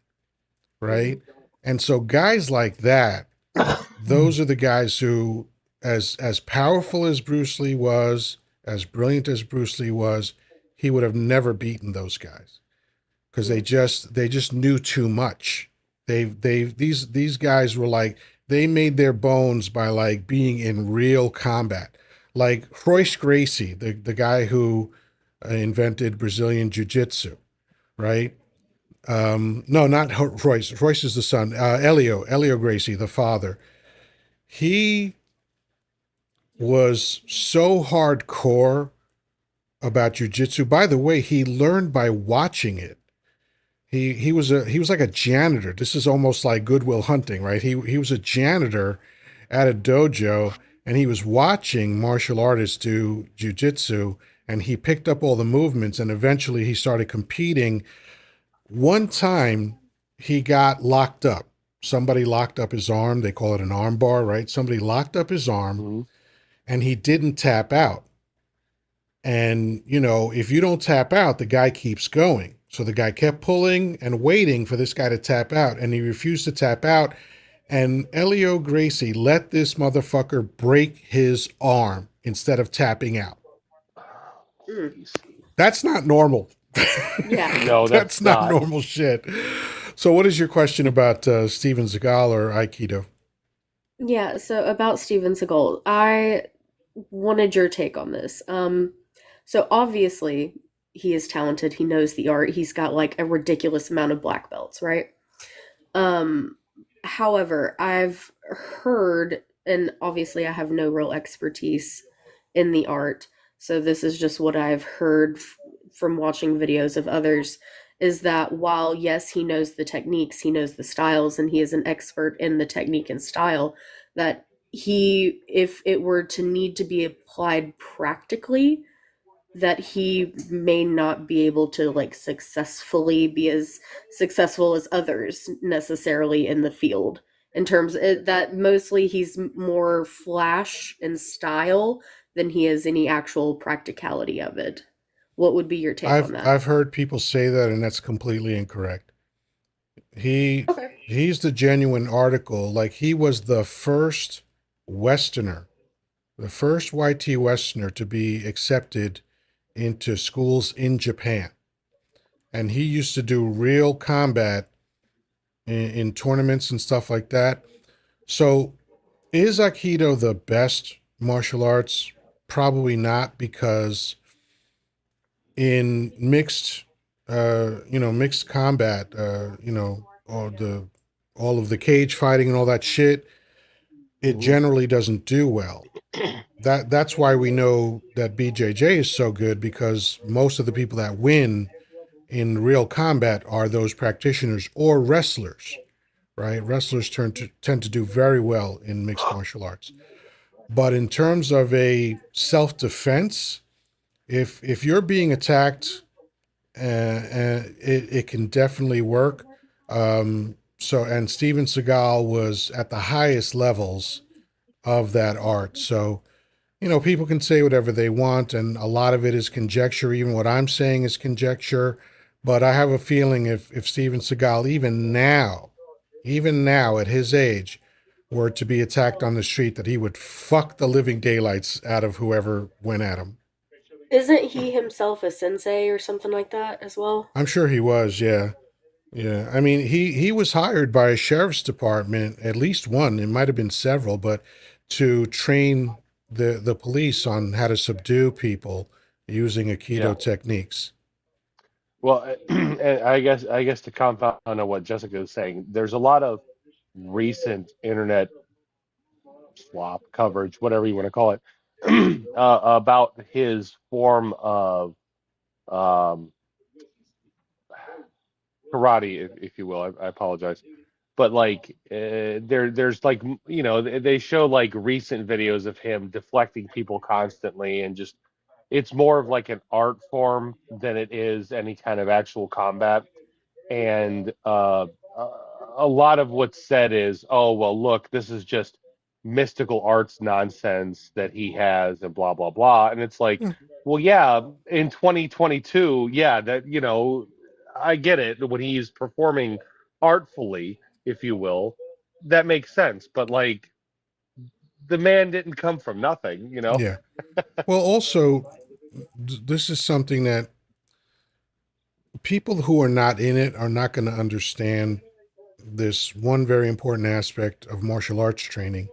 Mm-hmm. right? And so guys like that, those are the guys who, as powerful as Bruce Lee was, as brilliant as Bruce Lee was, he would have never beaten those guys because Yeah. they just knew too much. These guys were like, they made their bones by like being in real combat. Like Royce Gracie, the guy who invented Brazilian Jiu-Jitsu, right? No, not Royce. Royce is the son. Elio Gracie, the father. He was so hardcore about jujitsu. By the way, he learned by watching it. He was like a janitor. This is almost like Goodwill Hunting, right? He was a janitor at a dojo, and he was watching martial artists do jujitsu, and he picked up all the movements, and eventually he started competing. One time, he got locked up. Somebody locked up his arm. They call it an arm bar, right? Somebody locked up his arm, Hmm. and he didn't tap out. And, if you don't tap out, the guy keeps going. So the guy kept pulling and waiting for this guy to tap out, and he refused to tap out. And Elio Gracie let this motherfucker break his arm instead of tapping out. Mm. Jeez. That's not normal. Yeah. No, That's that's not not. normal shit. So, what is your question about Steven Seagal or Aikido? Yeah, so about Steven Seagal, I wanted your take on this. So obviously he is talented, he knows the art, he's got like a ridiculous amount of black belts, right? Um, However, I've heard, and obviously I have no real expertise in the art, so this is just what I've heard from watching videos of others, is that while, yes, he knows the techniques, he knows the styles, and he is an expert in the technique and style, that he, if it were to need to be applied practically, that he may not be able to like successfully be as successful as others necessarily in the field, in terms that mostly he's more flash and style than he is any actual practicality of it. What would be your take on that? I've heard people say that, and that's completely incorrect. He Okay. he's the genuine article. Like, he was the first Westerner, the first YT Westerner to be accepted into schools in Japan, and he used to do real combat in tournaments and stuff like that. So, is Aikido the best martial arts? Probably not, because in mixed combat, all of the cage fighting and all that shit, it Hmm. generally doesn't do well. That's why we know that BJJ is so good, because most of the people that win in real combat are those practitioners or wrestlers, right? Wrestlers tend to do very well in mixed martial arts. But in terms of a self-defense, if you're being attacked, it can definitely work. And Steven Seagal was at the highest levels of that art. So, people can say whatever they want, and a lot of it is conjecture. Even what I'm saying is conjecture. But I have a feeling if Steven Seagal, even now at his age, were to be attacked on the street, that he would fuck the living daylights out of whoever went at him. Isn't he himself a sensei or something like that as well? I'm sure he was, yeah. Yeah, I mean, he was hired by a sheriff's department, at least one, it might have been several, but to train the police on how to subdue people using Yeah. Aikido techniques. Well, and I guess to compound on what Jessica is saying, there's a lot of recent internet slop coverage, whatever you want to call it, about his form of um, karate, if you will. I apologize, but like there's like they show like recent videos of him deflecting people constantly, and just it's more of like an art form than it is any kind of actual combat. And a lot of what's said is, oh well, look, this is just mystical arts nonsense that he has, and blah blah blah. And it's like, Yeah. well, yeah, in 2022, yeah, that I get it when he's performing artfully, if you will, that makes sense. But like, the man didn't come from nothing. Yeah. Well, also, this is something that people who are not in it are not going to understand. This one very important aspect of martial arts training: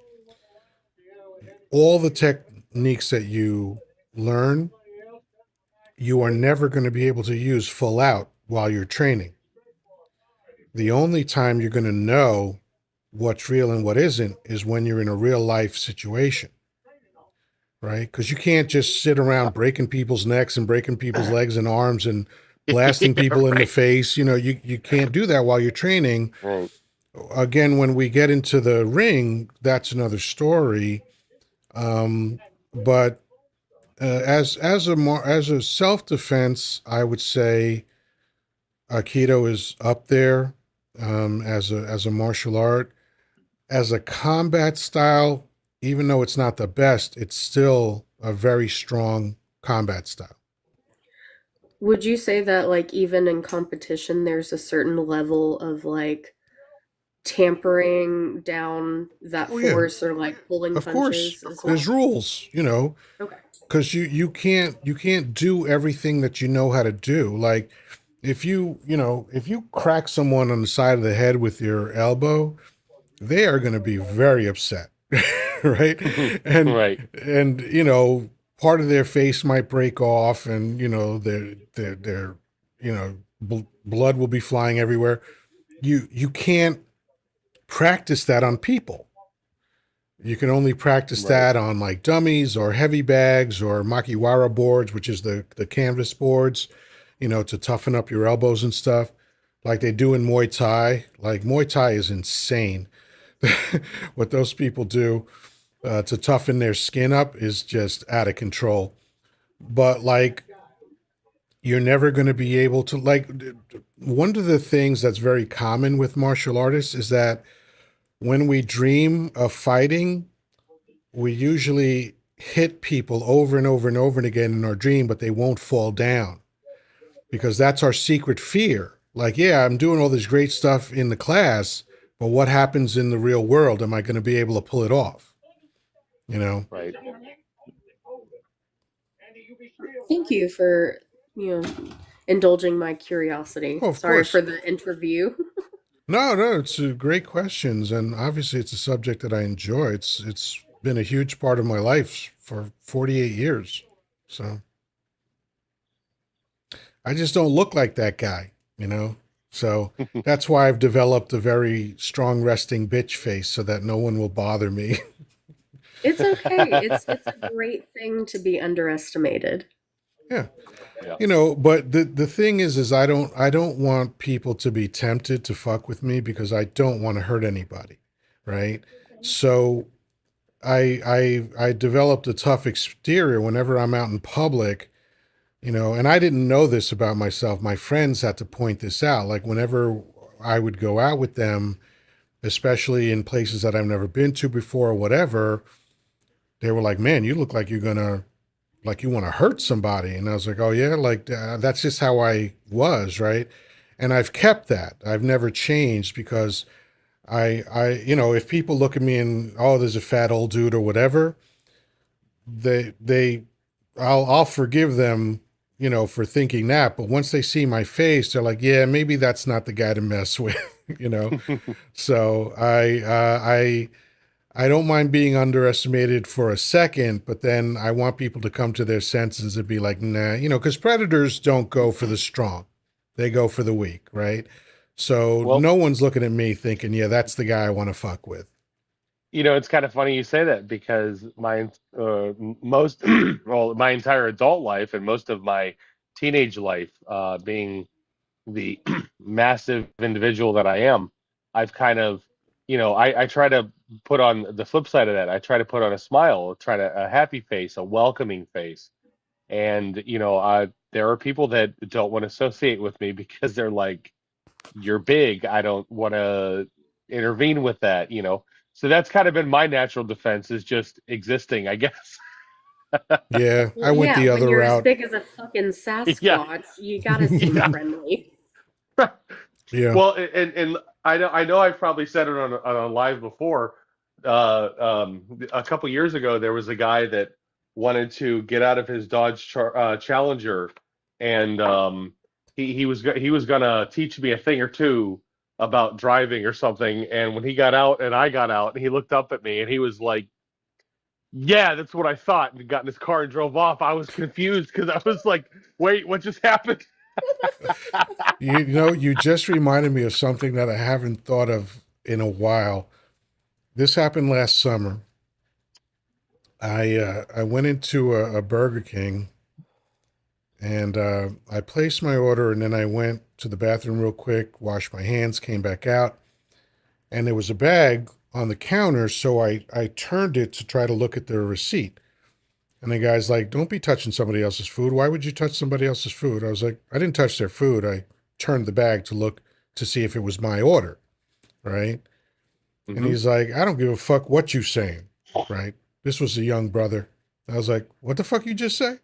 all the techniques that you learn, you are never going to be able to use full out, while you're training. The only time you're going to know what's real and what isn't is when you're in a real life situation, right? Because you can't just sit around breaking people's necks and breaking people's legs and arms and blasting Yeah, people in the right. face. You can't do that while you're training. Right. Again, when we get into the ring, that's another story. Um, but as a self defense, I would say Aikido is up there as a martial art. As a combat style, even though it's not the best, it's still a very strong combat style. Would you say that like even in competition there's a certain level of like tampering down that Oh yeah, force or like pulling of course. punches as There's well? rules, Okay. because you can't do everything that you know how to do. Like if you crack someone on the side of the head with your elbow, they are going to be very upset, right? And Right. and part of their face might break off, and their blood will be flying everywhere. You can't practice that on people. You can only practice Right. that on like dummies or heavy bags or makiwara boards, which is the canvas boards, to toughen up your elbows and stuff, like they do in Muay Thai. Like Muay Thai is insane. What those people do to toughen their skin up is just out of control. But like, you're never going to be able to like. One of the things that's very common with martial artists is that when we dream of fighting, we usually hit people over and over and over and again in our dream, but they won't fall down because that's our secret fear. Like, yeah, I'm doing all this great stuff in the class, but what happens in the real world? Am I going to be able to pull it off? You know? Right. Thank you for, you know, indulging my curiosity. Oh, of Sorry course. for the interview. No, no, it's great questions, and obviously it's a subject that I enjoy. It's been a huge part of my life for 48 years. So I just don't look like that guy. So that's why I've developed a very strong resting bitch face so that no one will bother me. It's okay. It's a great thing to be underestimated. Yeah. Yeah. But the thing is I don't want people to be tempted to fuck with me because I don't want to hurt anybody, right? So I developed a tough exterior whenever I'm out in public, and I didn't know this about myself. My friends had to point this out. Like whenever I would go out with them, especially in places that I've never been to before or whatever, they were like, "Man, you look like you're gonna like you want to hurt somebody." And I was like, "Oh yeah, like that's just how I was, right?" And I've kept that. I've never changed because if people look at me and, oh, there's a fat old dude or whatever, they I'll forgive them, for thinking that. But once they see my face, they're like, yeah, maybe that's not the guy to mess with, you know. So I don't mind being underestimated for a second, but then I want people to come to their senses and be like, nah, because predators don't go for the strong, they go for the weak, right? So Well, no one's looking at me thinking, yeah, that's the guy I want to fuck with. it's kind of funny you say that because most, well, my entire adult life and most of my teenage life, being the massive individual that I am, I've kind of, I try to put on the flip side of that. I try to put on a smile, a happy face, a welcoming face. And, there are people that don't want to associate with me because they're like, you're big. I don't want to intervene with that. So that's kind of been my natural defense is just existing, I guess. Yeah, Well, I went yeah, the when other you're as route. big as a fucking Yeah. Sasquatch, you gotta seem Yeah. friendly. Yeah. Well, and I know I've probably said it on a live before. A couple years ago, there was a guy that wanted to get out of his Challenger, and he was gonna teach me a thing or two about driving or something. And when he got out and I got out, he looked up at me and he was like, "Yeah, that's what I thought." And he got in his car and drove off. I was confused because I was like, "Wait, what just happened?" You know, you just reminded me of something that I haven't thought of in a while. This happened last summer. I went into a Burger King and I placed my order, and then I went to the bathroom real quick, washed my hands, came back out, and there was a bag on the counter. So I turned it to try to look at the receipt. And the guy's like, "Don't be touching somebody else's food. Why would you touch somebody else's food?" I was like, "I didn't touch their food. I turned the bag to look to see if it was my order." Right. And Mm-hmm. he's like, "I don't give a fuck what you saying." Right. This was a young brother. I was like, "What the fuck you just say?"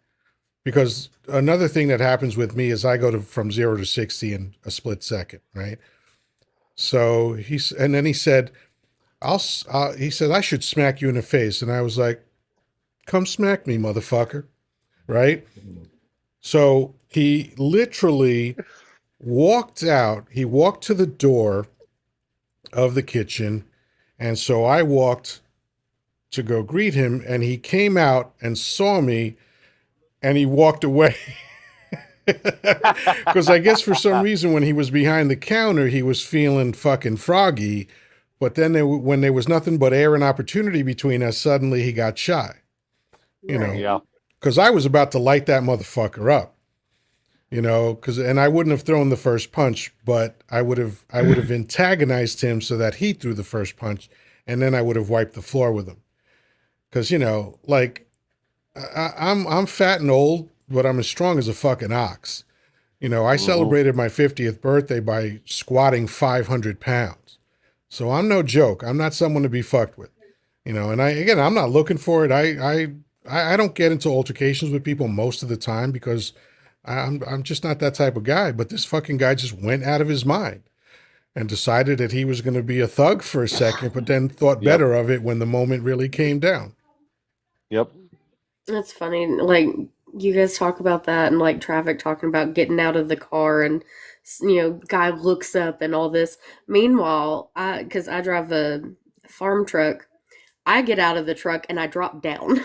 Because another thing that happens with me is I go from 0 to 60 in a split second. Right. So and then he said, he said, "I should smack you in the face." And I was like, "Come smack me, motherfucker." Right. So he literally walked out. He walked to the door of the kitchen. And so I walked to go greet him, and he came out and saw me, and he walked away. Because I guess for some reason, when he was behind the counter, he was feeling fucking froggy. But then when there was nothing but air and opportunity between us, suddenly he got shy, you know, Right. Yeah. because I was about to light that motherfucker up. And I wouldn't have thrown the first punch, but I would have antagonized him so that he threw the first punch, and then I would have wiped the floor with him. Because like I'm fat and old, but I'm as strong as a fucking ox. I Mm-hmm. celebrated my 50th birthday by squatting 500 pounds, so I'm no joke. I'm not someone to be fucked with. And I'm not looking for it. I don't get into altercations with people most of the time because I'm just not that type of guy. But this fucking guy just went out of his mind and decided that he was going to be a thug for a second, but then thought Yep. better of it when the moment really came down. Yep. That's funny. Like, you guys talk about that and like traffic talking about getting out of the car and guy looks up and all this. Meanwhile, because I drive a farm truck, I get out of the truck and I drop down.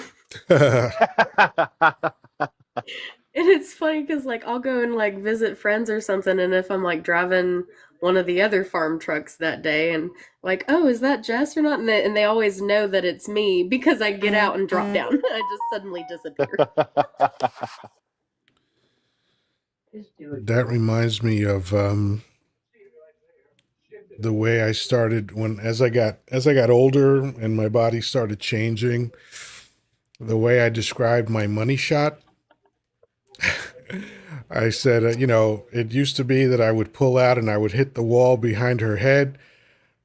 And it's funny because like I'll go and like visit friends or something, and if I'm like driving one of the other farm trucks that day, and like, oh, is that Jess or not? And they always know that it's me because I get out and drop down. I just suddenly disappear. That reminds me of the way I started when as I got older and my body started changing. The way I described my money shot. I said, it used to be that I would pull out and I would hit the wall behind her head.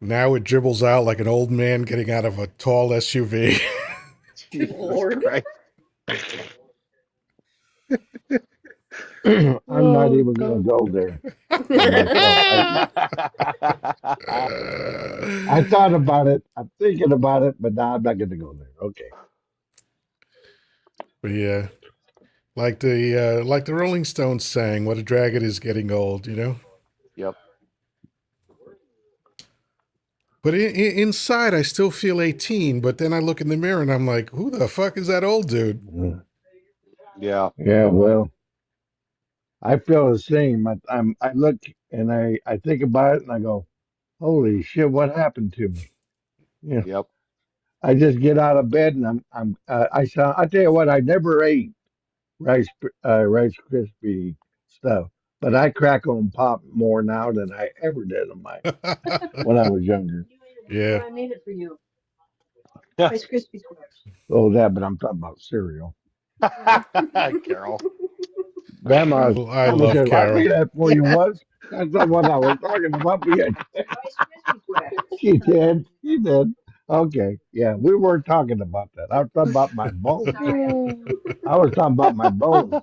Now it dribbles out like an old man getting out of a tall SUV. Good Jesus Lord. Christ. I'm not Oh even going to God. go there for myself. I thought about it. I'm thinking about it, but now I'm not going to go there. Okay. But yeah, like the Rolling Stones sang, "What a drag it is getting old." Yep. But inside, I still feel 18. But then I look in the mirror and I'm like, who the fuck is that old dude? Mm. Yeah. Yeah, well, I feel the same. I look and I think about it and I go, holy shit, what happened to me? You know, Yep. I just get out of bed and I tell you what, I never ate Rice Krispie stuff, but I crack on pop more now than I ever did on my when I was younger. Yeah. Oh, that, but I'm talking about cereal. Carol. Grandma's, Well, I Grandma love said, I Carol. made that for you once. That's not what I was talking about. But yeah, she did. She did. Okay. Yeah, we weren't talking about that. I was talking about my bones. I was talking about my bones.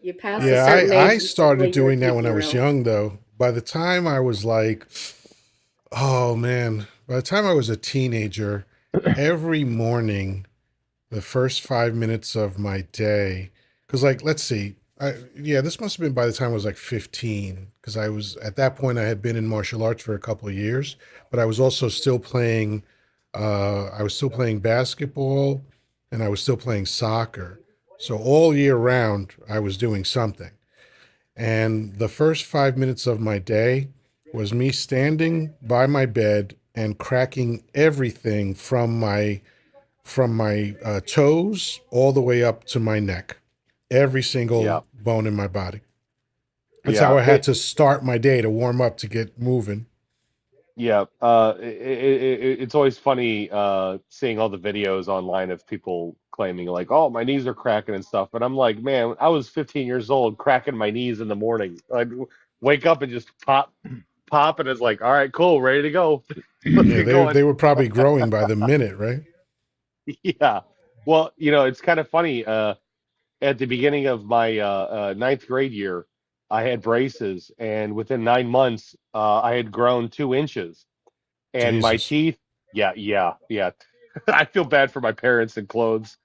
You pass a Yeah, certain age I and suddenly started you're a doing that kid when I year was old. young, though. By the time I was like, oh man, by the time I was a teenager, every morning, the first 5 minutes of my day, because like, let's see, yeah, this must have been by the time I was like 15, because I was at that point I had been in martial arts for a couple of years, but I was also still playing, I was still playing basketball, and I was still playing soccer. So all year round, I was doing something. And the first 5 minutes of my day was me standing by my bed and cracking everything from my toes all the way up to my neck, every single Yeah, bone in my body. That's how yeah. I had to start my day to warm up to get moving. Yeah, it's always funny seeing all the videos online of people claiming like, "Oh, my knees are cracking and stuff," but I'm like, man, I was 15 years old cracking my knees in the morning. I'd wake up and just pop, and it's like, all right, cool, ready to go. Let's Yeah, get they going. they were probably growing by the minute, right? Yeah. Well, it's kind of funny. At the beginning of my ninth grade year, I had braces, and within 9 months, I had grown 2 inches. And my Jesus. teeth, yeah, yeah, yeah. I feel bad for my parents and clothes.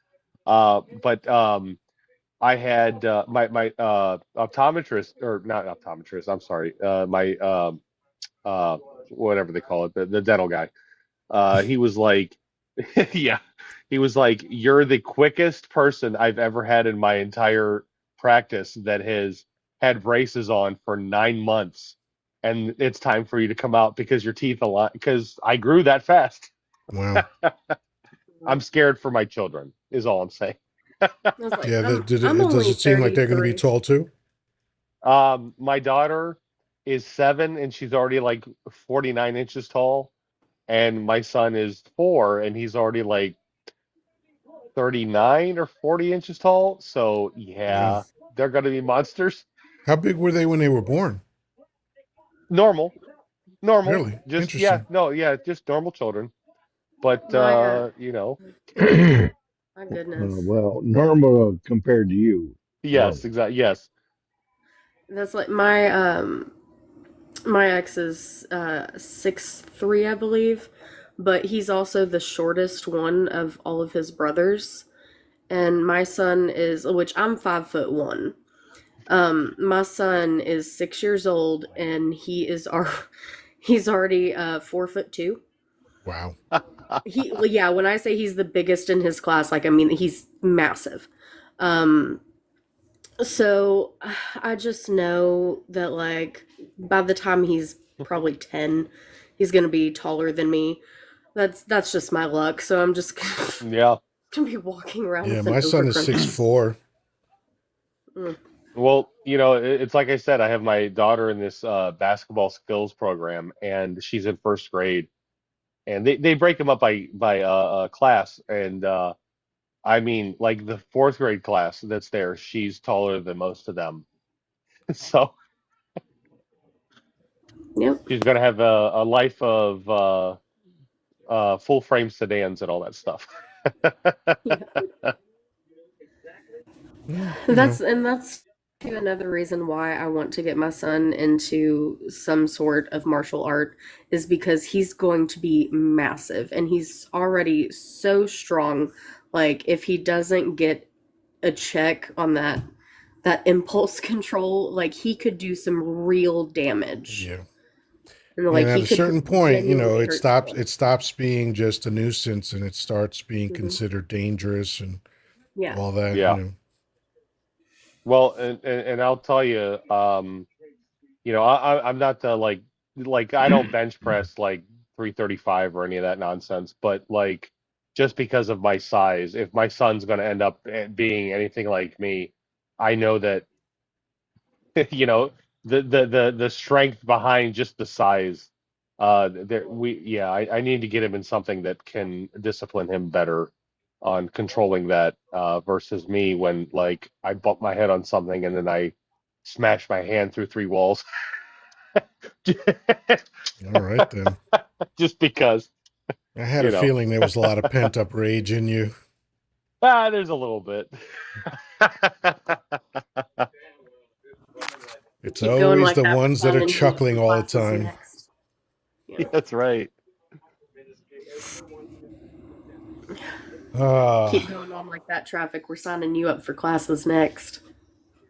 But I had my optometrist, or not optometrist, I'm sorry, my uh whatever they call it, the dental guy. He was like, yeah, he was like, "You're the quickest person I've ever had in my entire practice that has had braces on for 9 months, and it's time for you to come out because your teeth a lot because I grew that fast." Wow. I'm scared for my children, is all I'm saying. I was like, Yeah, I'm does only it seem like they're going to be 33. tall too? My daughter is 7 and she's already like 49 inches tall, and my son is 4 and he's already like 39 or 40 inches tall. So Wow. yeah, they're gonna be monsters. How big were they when they were born? Normal, normal. Really? Just yeah, Interesting. no, yeah, just normal children. But My my goodness. Well, normal compared to you. yes, Normal. exactly. Yes. That's like my ex is 6'3", I believe, but he's also the shortest one of all of his brothers. And my son is, which I'm 5'1". My son is 6 years old, and he's already 4'2". Wow. Yeah, when I say he's the biggest in his class, like I mean he's massive. Um, so I just know that like by the time he's probably 10, he's gonna be taller than me. That's just my luck. So I'm just Yeah. gonna be walking around Yeah, with an my son is overgrown. 6'4". Mm, Well, it's like I said, I have my daughter in this basketball skills program, and she's in first grade, and they break them up by class, and I mean, like the fourth grade class that's there, she's taller than most of them. So yep. she's gonna have a life of full frame sedans and all that stuff. Yeah. Well, That's another reason why I want to get my son into some sort of martial art is because he's going to be massive and he's already so strong. Like if he doesn't get a check on that impulse control, like he could do some real damage. yeah. And And like at he a could certain point, genuinely it hurt stops someone. it stops being just a nuisance and it starts being Hmm. considered dangerous and Yeah. all that. Yeah. Well, and I'll tell you, I'm not the like I don't bench press like 335 or any of that nonsense, but like just because of my size, if my son's going to end up being anything like me, I know that you know the strength behind just the size. There we yeah, I need to get him in something that can discipline him better on controlling that versus me when like I bump my head on something and then I smash my hand through three walls. All right then. Just because, I had a you know. feeling there was a lot of pent up rage in you. There's a little bit. It's Keep going always like the that. We're ones that are signing you up for chuckling all the classes time. next. Yeah. Yeah, that's right. Keep Ah, going on like that, traffic. We're signing you up for classes next.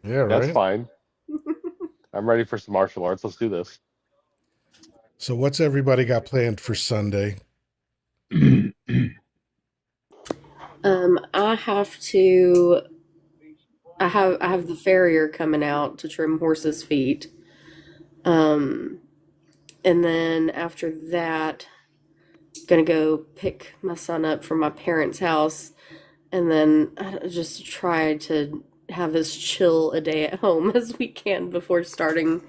yeah, That's right. fine. I'm ready for some martial arts. Let's do this. So what's everybody got planned for Sunday? I have to. I have the farrier coming out to trim horses' feet. Um, and then after that, gonna go pick my son up from my parents' house, and then just try to have as chill a day at home as we can before starting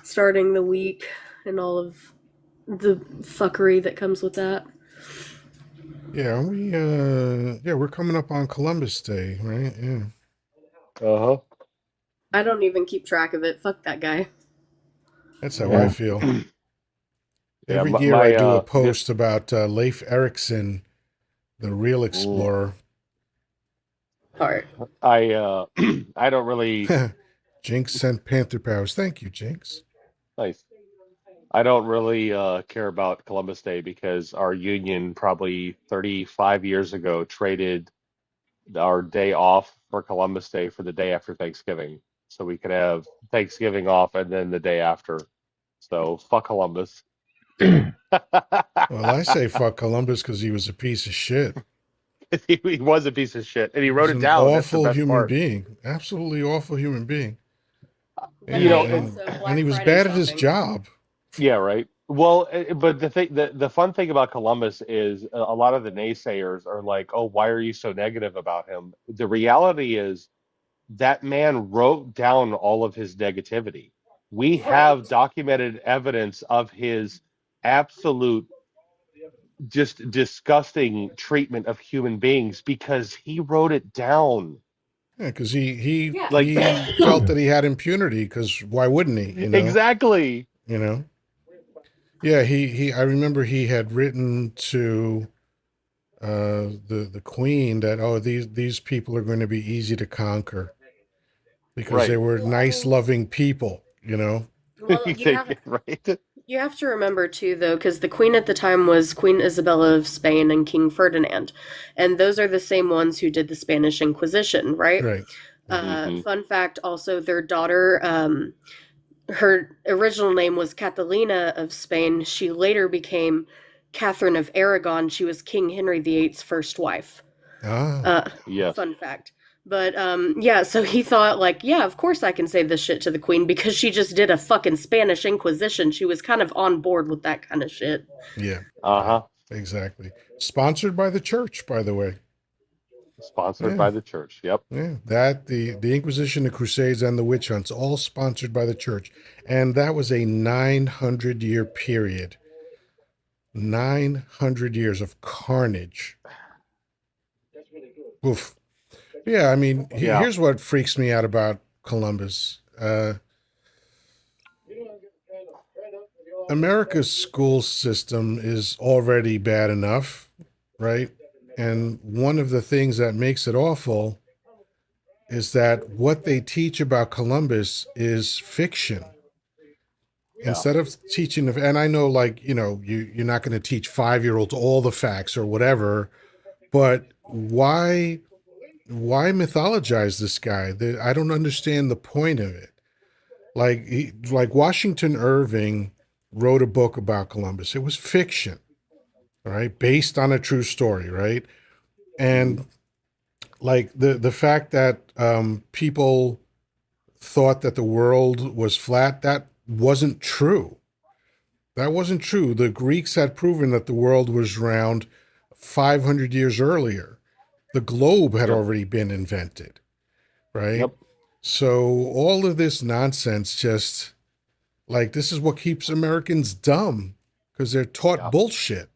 the week and all of the fuckery that comes with that. Yeah, we're coming up on Columbus Day, right? Yeah. Uh I don't even keep track of it. Fuck that guy. That's how I Yeah. feel. huh. Yeah, Every my, year I do a this. post about Leif Erikson, the real Mm, explorer. Part. I don't really Jinx sent Panther powers. Thank you, Jinx. nice. I don't really care about Columbus Day because our union probably 35 years ago traded our day off for Columbus Day for the day after Thanksgiving, so we could have Thanksgiving off and then the day after. So fuck Columbus. Well, I say fuck Columbus because he was a piece of shit. He was a piece of shit, and he He wrote was it an down. That's the awful best human part. being. Absolutely awful human being. But You Yeah, know, hey, and also and he Black was Friday bad at his shopping. job. yeah, right. Well, but the fun thing about Columbus is a lot of the naysayers are like, "Oh, why are you so negative about him?" The reality is that man wrote down all of his negativity. We have Right. documented evidence of his absolute, just disgusting treatment of human beings because he wrote it down. Yeah, because he Yeah. Like, he felt that he had impunity. Because why wouldn't he? exactly. You know. Yeah, he. I remember he had written to the Queen that these people are going to be easy to conquer because they Right. were Well, I nice, mean, loving people. You know. well, Right. you have to remember too, though, because the queen at the time was Queen Isabella of Spain and King Ferdinand, and those are the same ones who did the Spanish Inquisition, right? Right. Hmm. Fun fact, also, their daughter, her original name was Catalina of Spain. She later became Catherine of Aragon. She was King Henry VIII's first wife. Ah. Uh, Yes. fun fact. But yeah, so he thought like, yeah, of course I can say this shit to the queen because she just did a fucking Spanish Inquisition. She was kind of on board with that kind of shit. Yeah. Yeah. Uh-huh. Exactly. Sponsored by the church, by the way. Sponsored Yeah. by the church. Yep. Yeah, that the Inquisition, the Crusades, and the witch hunts, all sponsored by the church, and that was a 900-year period. 900 years of carnage. Oof. Yeah, I mean, Yeah. here's what freaks me out about Columbus. America's school system is already bad enough, right? And one of the things that makes it awful is that what they teach about Columbus is fiction. Yeah. Instead of teaching, and I know, like, you're not going to teach 5-year-olds all the facts or whatever, but why mythologize this guy? I don't understand the point of it. Like Washington Irving wrote a book about Columbus. It was fiction, right? Based on a true story, right? Hmm. And like the fact that people thought that the world was flat, that wasn't true. That wasn't true. The Greeks had proven that the world was round 500 years earlier. The globe had Yep. already been invented, right? Yep. So all of this nonsense, just like, this is what keeps Americans dumb because they're taught Yeah. bullshit.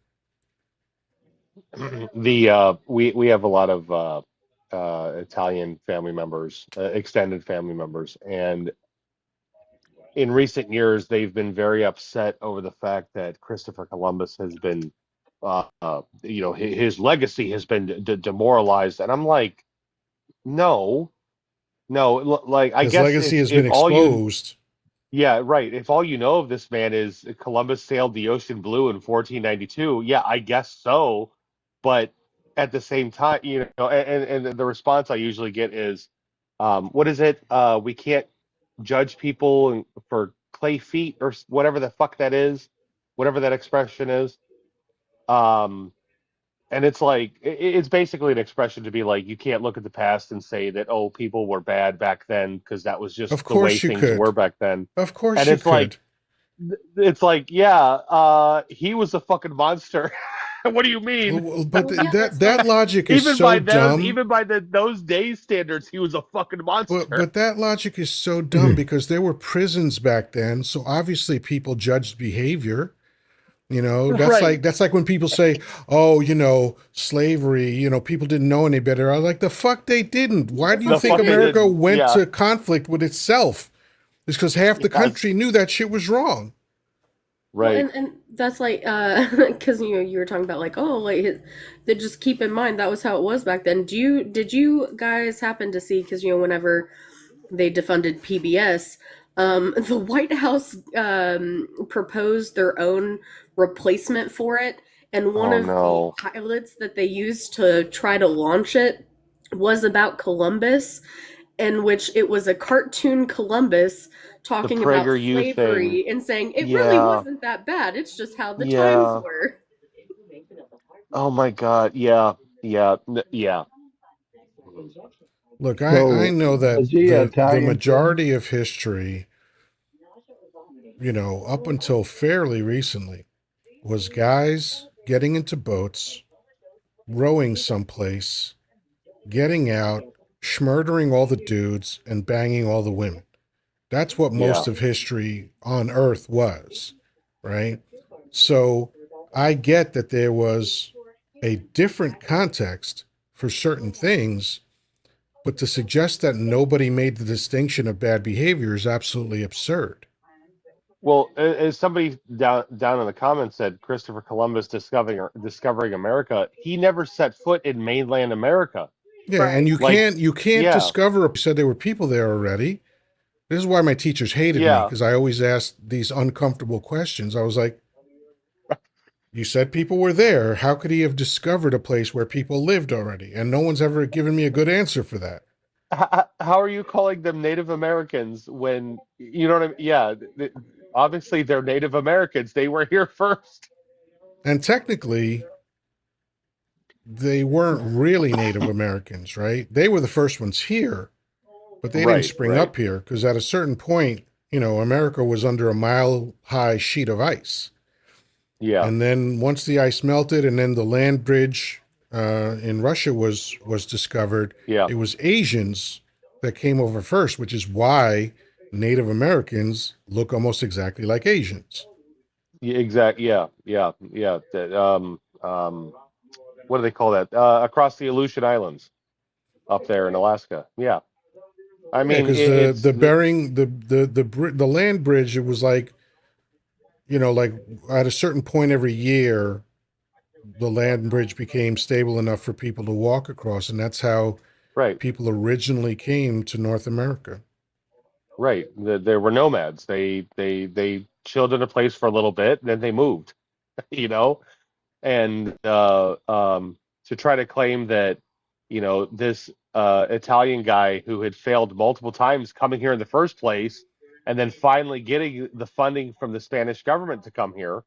We have a lot of Italian family members, extended family members, and in recent years they've been very upset over the fact that Christopher Columbus has been, his legacy has been demoralized, and I'm like, no, no, like I His guess legacy if has been all you exposed. yeah, right. If all you know of this man is Columbus sailed the ocean blue in 1492, yeah, I guess so. But at the same time, and the response I usually get is, what is it? We can't judge people for clay feet or whatever the fuck that is, whatever that expression is. Um, And it's like it's basically an expression to be like you can't look at the past and say that, oh, people were bad back then because that was just Of the way course you things were could. back then. Of course And you could. yeah, he was a fucking monster. What do you mean? But Well, yeah, that's that why. logic is so dumb. Even by those days standards, he was a fucking monster. But that logic is so dumb because there were prisons back then, so obviously people judged behavior. You know, Right. that's like when people say, "Oh, you know, slavery, you know, people didn't know any better." I was like, "The fuck they didn't. Why The do you The fuck they think fuck they didn't. America didn't. went Yeah. to conflict with itself?" It's because half the Yes. country knew that shit was wrong. Well, Right. and that's like, because you were talking about like, oh, like that. Just keep in mind that was how it was back then. Did you guys happen to see? Because whenever they defunded PBS, the White House proposed their own replacement for it, and one Oh of the no. pilots that they used to try to launch it was about Columbus, in which it was a cartoon Columbus The talking about PragerU thing. slavery and saying it really Yeah. wasn't that bad. It's just how the times Yeah. were. Oh my God. Yeah. Yeah. Yeah. Mhm. Look, I So know that was he the Italian too? majority of history, you know, up until fairly recently, was guys getting into boats, rowing someplace, getting out, schmurdering all the dudes, and banging all the women. That's what Yeah. most of history on Earth was, right? So I get that there was a different context for certain things, but to suggest that nobody made the distinction of bad behavior is absolutely absurd. Well, as somebody down in the comments said, Christopher Columbus discovering America, he never set foot in mainland America. Yeah, and Right. Like, you can't yeah, discover a said there were people there already. This is why my teachers hated me yeah. because I always asked these uncomfortable questions. I was like, you said people were there. How could he have discovered a place where people lived already? And no one's ever given me a good answer for that. How are you calling them Native Americans when you know what I mean? Yeah, obviously they're Native Americans. They were here first. And technically, they weren't really Native Americans, right? They were the first ones here, but they didn't Right, spring right. up here because at a certain point, you know, America was under a mile high sheet of ice. Yeah, And then once the ice melted and then the land bridge in Russia was discovered, yeah, it was Asians that came over first, which is why Native Americans look almost exactly like Asians. yeah, exact. Yeah, yeah, yeah. What do they call that? Across the Aleutian Islands up there in Alaska. Yeah, I Yeah, mean because it's the Bering the land bridge, it was like, you know, like at a certain point every year the land bridge became stable enough for people to walk across, and that's how right, people originally came to North America. right. There were nomads. They chilled in a place for a little bit, and then they moved. You know, and to try to claim that this Italian guy who had failed multiple times coming here in the first place, and then finally getting the funding from the Spanish government to come here.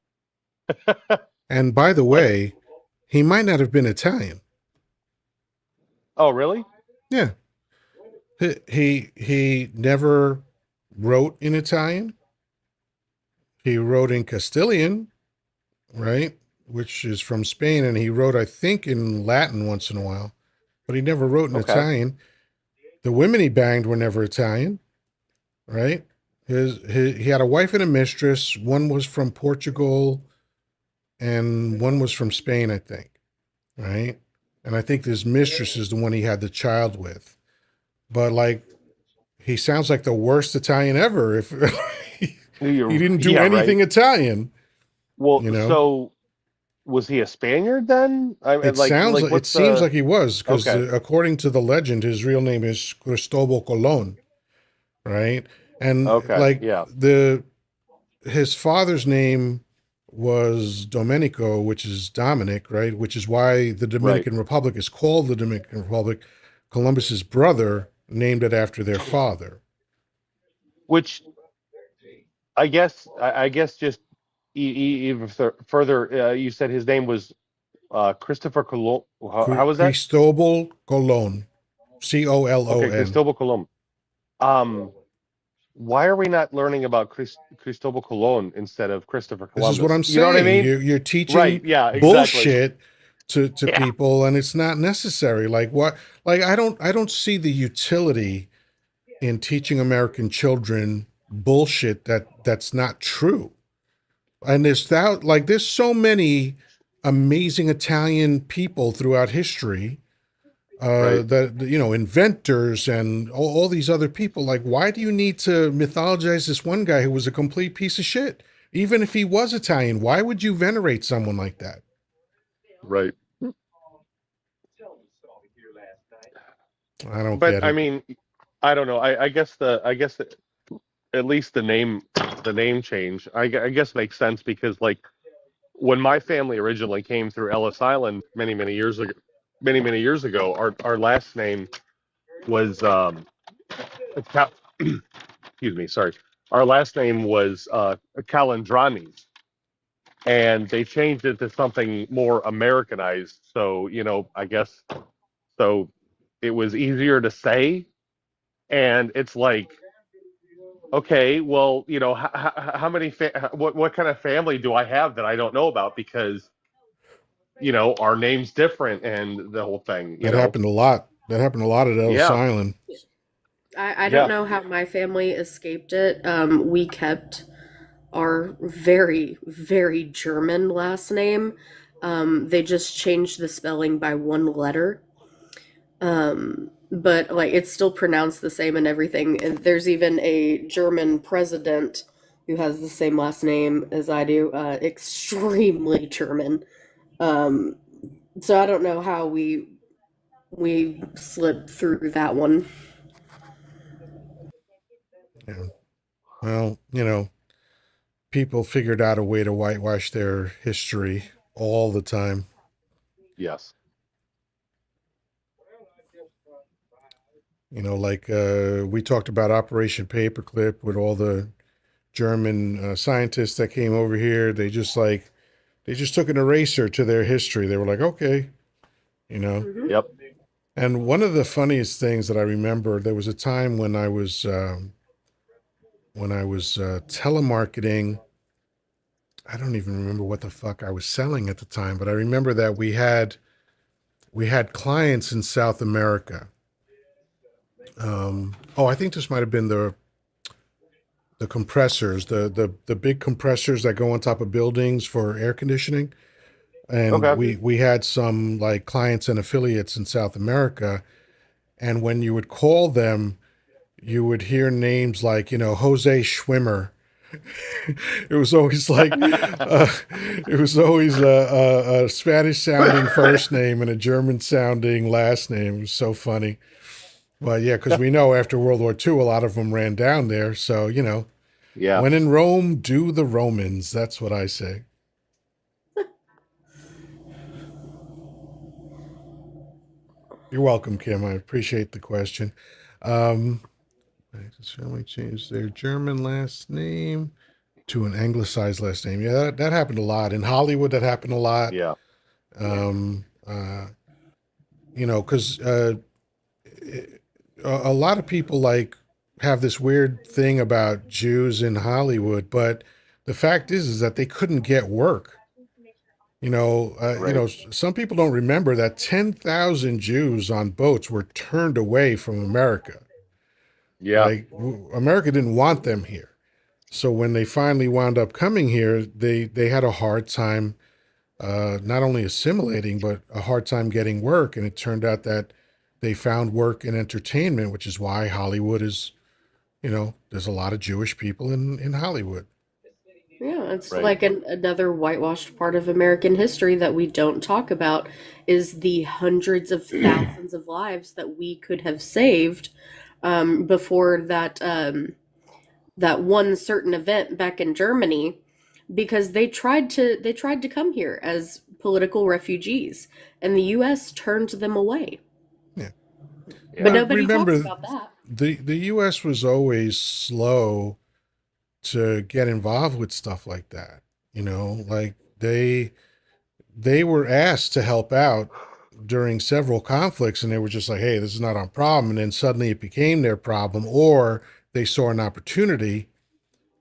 And by the Like, way, he might not have been Italian. oh, really? Yeah, he never wrote in Italian. He wrote in Castilian, right, which is from Spain, and he wrote, I think, in Latin once in a while, but he never wrote in Okay, Italian. The women he banged were never Italian, right? He had a wife and a mistress. One was from Portugal, and one was from Spain, I think, right? And I think this mistress is the one he had the child with. But like, he sounds like the worst Italian ever. If he didn't do yeah, right. anything Italian, Well, you know. so was he a Spaniard then? I mean, like It what's seems the like he was because okay, according to the legend, his real name is Cristobal Colon, right? And okay, like yeah, the his father's name was Domenico, which is Dominic, right? Which is why the right. Dominican Republic is called the Dominican Republic. Columbus's brother named it after their father. Which I guess just even further, you said his name was Christopher Colon. How was that? Cristobal Colon, Okay, Colon. Cristobal Colon. Um, why are we not learning about Cristobal Colon instead of Christopher This is what Columbus? I'm You know what I saying. mean? You're Right. teaching Yeah. Exactly. bullshit to Yeah. people, and it's not necessary. Like what? Like I don't see the utility in teaching American children bullshit that's not true. And there's so many amazing Italian people throughout history, Right. that inventors and all these other people. Like, why do you need to mythologize this one guy who was a complete piece of shit? Even if he was Italian, why would you venerate someone like that? Right. I don't But get I it. mean, I don't know. I guess at least the name change. I guess makes sense because like when my family originally came through Ellis Island many years ago, our last name was excuse me, sorry. Our last name was Calandrani, and they changed it to something more Americanized. So I guess so it was easier to say, and it's like, okay, well, how many what kind of family do I have that I don't know about because our name's different and the whole thing. That happened a lot. That happened a lot at Ellis Yeah, Island. I don't yeah, know how my family escaped it. We kept our very, very German last name. They just changed the spelling by one letter. But like it's still pronounced the same and everything. And there's even a German president who has the same last name as I do. Extremely German. Um, so I don't know how we slipped through that one. Yeah. Well, people figured out a way to whitewash their history all the time. yes, Like we talked about Operation Paperclip with all the German scientists that came over here. They just took an eraser to their history. They were like, okay, you know. Hmm. yep, And one of the funniest things that I remember, there was a time when I was telemarketing. I don't even remember what the fuck I was selling at the time, but I remember that we had clients in South America. I think this might have been the compressors, the big compressors that go on top of buildings for air conditioning. And okay. we had some like clients and affiliates in South America. And when you would call them, you would hear names like, Jose Schwimmer. It was always like, it was always a Spanish sounding first name and a German sounding last name. It was so funny. Well, yeah, because we know after World War II, a lot of them ran down there. So, Yeah, when in Rome, do the Romans. That's what I say. You're welcome, Kim. I appreciate the question. Um, his family changed their German last name to an anglicized last name. Yeah, that happened a lot. In Hollywood, that happened a lot. yeah, Um, uh, because a lot of people like have this weird thing about Jews in Hollywood, but the fact is that they couldn't get work. right. Some people don't remember that 10,000 Jews on boats were turned away from America. Yeah, Like America didn't want them here. So when they finally wound up coming here, they had a hard time not only assimilating, but a hard time getting work. And it turned out that they found work in entertainment, which is why Hollywood is, there's a lot of Jewish people in Hollywood. Yeah, it's right. like another whitewashed part of American history that we don't talk about is the hundreds of thousands of lives that we could have saved before that one certain event back in Germany because they tried to come here as political refugees and the US turned them away. Yeah. But Yeah, But nobody talks remember, about that. the U.S. was always slow to get involved with stuff like that. Like they were asked to help out during several conflicts, and they were just like, hey, this is not our problem. And then suddenly it became their problem, or they saw an opportunity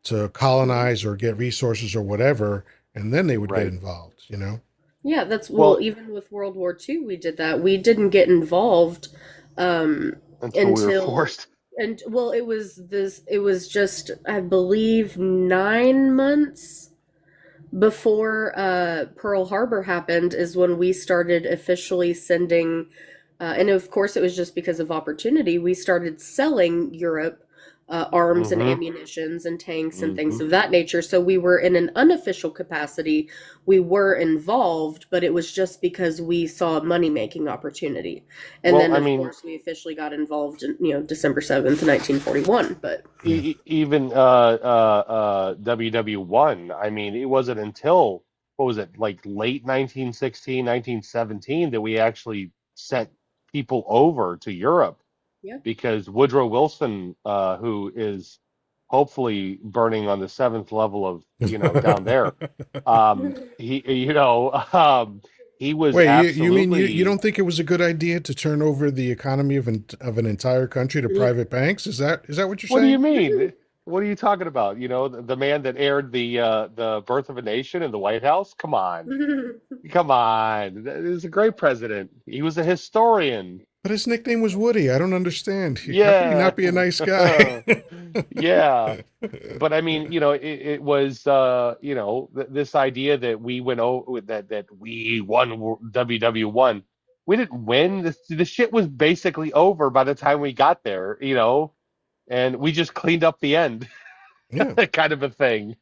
to colonize or get resources or whatever, and then they would get Right. involved, you know? Yeah, that's well, Well, even with World War II, we did that. We didn't get involved um until we were until forced. and well, it was just I believe 9 months before Pearl Harbor happened is when we started officially sending, and of course it was just because of opportunity. We started selling Europe arms and Mm-hmm. ammunitions and tanks and things Mm-hmm. of that nature. So we were in an unofficial capacity. We were involved, but it was just because we saw a money making opportunity. And Well, then, I of mean, course, we officially got involved in December 7th, 1941. But Yeah. even WW1. I mean, it wasn't until what was it, like late 1916, 1917, that we actually sent people over to Europe yeah. because Woodrow Wilson, who is hopefully burning on the seventh level of, down there, he, he was Wait, you mean you absolutely. don't think it was a good idea to turn over the economy of an entire country to private banks? Is that what you're What do you saying? mean? What are you talking about? The man that aired the Birth of a Nation in the White House? Come on. Come on. He was a great president. He was a historian. But his nickname was Woody. I don't understand. How could he Yeah. not be a nice guy? Yeah. But I mean, it was this idea that we went over that we won WW1. We didn't win. The shit was basically over by the time we got there, and we just cleaned up the end. Yeah. Kind of a thing,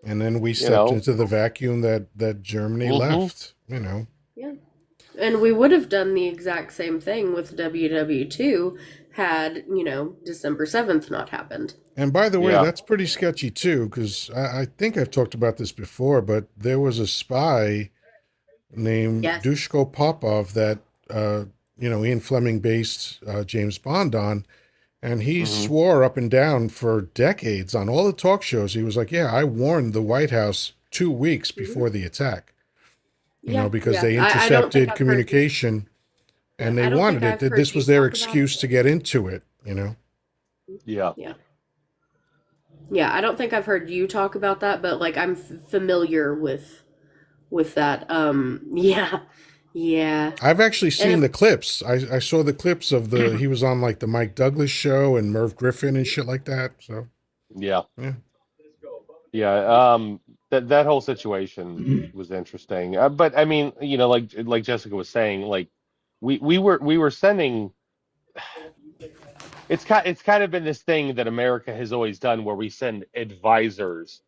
And then we you stepped know. into the vacuum that Germany Hmm. left, you know. Yeah. And we would have done the exact same thing with WW2 had, December 7th not happened. And by the way, Yeah. that's pretty sketchy too, because I think I've talked about this before, but there was a spy named Yes. Dushko Popov that Ian Fleming based James Bond on, and he Hmm. swore up and down for decades on all the talk shows. He was like, "Yeah, I warned the White House 2 weeks Hmm. before the attack, Yeah, because yeah. they I don't think intercepted I've heard you. communication Yeah, and they I don't think wanted it. I've That heard this you was their talk about it. excuse to get into it, you know." Yeah. Yeah. Yeah, I don't think I've heard you talk about that, but like I'm familiar with that. Yeah. Yeah. I've actually And seen the clips. I saw the clips of he was on like the Mike Douglas show and Merv Griffin and shit like that. So Yeah. yeah, Yeah. That whole situation was interesting. But I mean, like Jessica was saying, like we were sending. It's kind of been this thing that America has always done, where we send advisors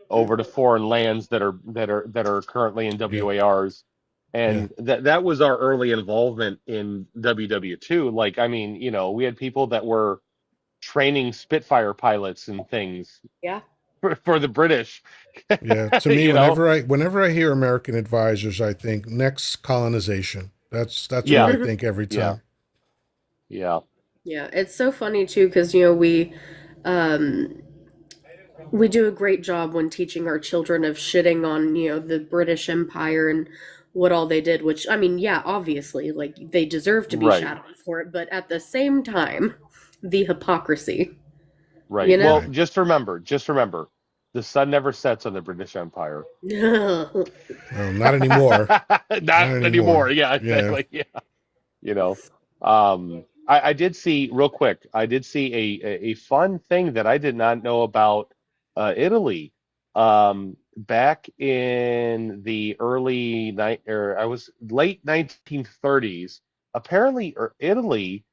over to foreign lands that are currently in yeah, WARs, yeah, and that was our early involvement in WW2. Like, I mean, we had people that were training Spitfire pilots and things yeah. for the British. yeah. To me, you know? whenever I hear American advisors, I think next colonization. That's what Yeah, I think every yeah, time. yeah. Yeah, it's so funny too because um we do a great job when teaching our children of shitting on, the British Empire and what all they did, which I mean, yeah, obviously, like they deserve to be Right, shat on for it, but at the same time, the hypocrisy, right. you know? Well, Right. just remember, the sun never sets on the British Empire. Well, not anymore. Not Not anymore. anymore. Yeah, Yeah. exactly. Yeah. You know, I did see real quick. I did see a fun thing that I did not know about Italy. Back in the early night, or I was late 1930s. Apparently, Italy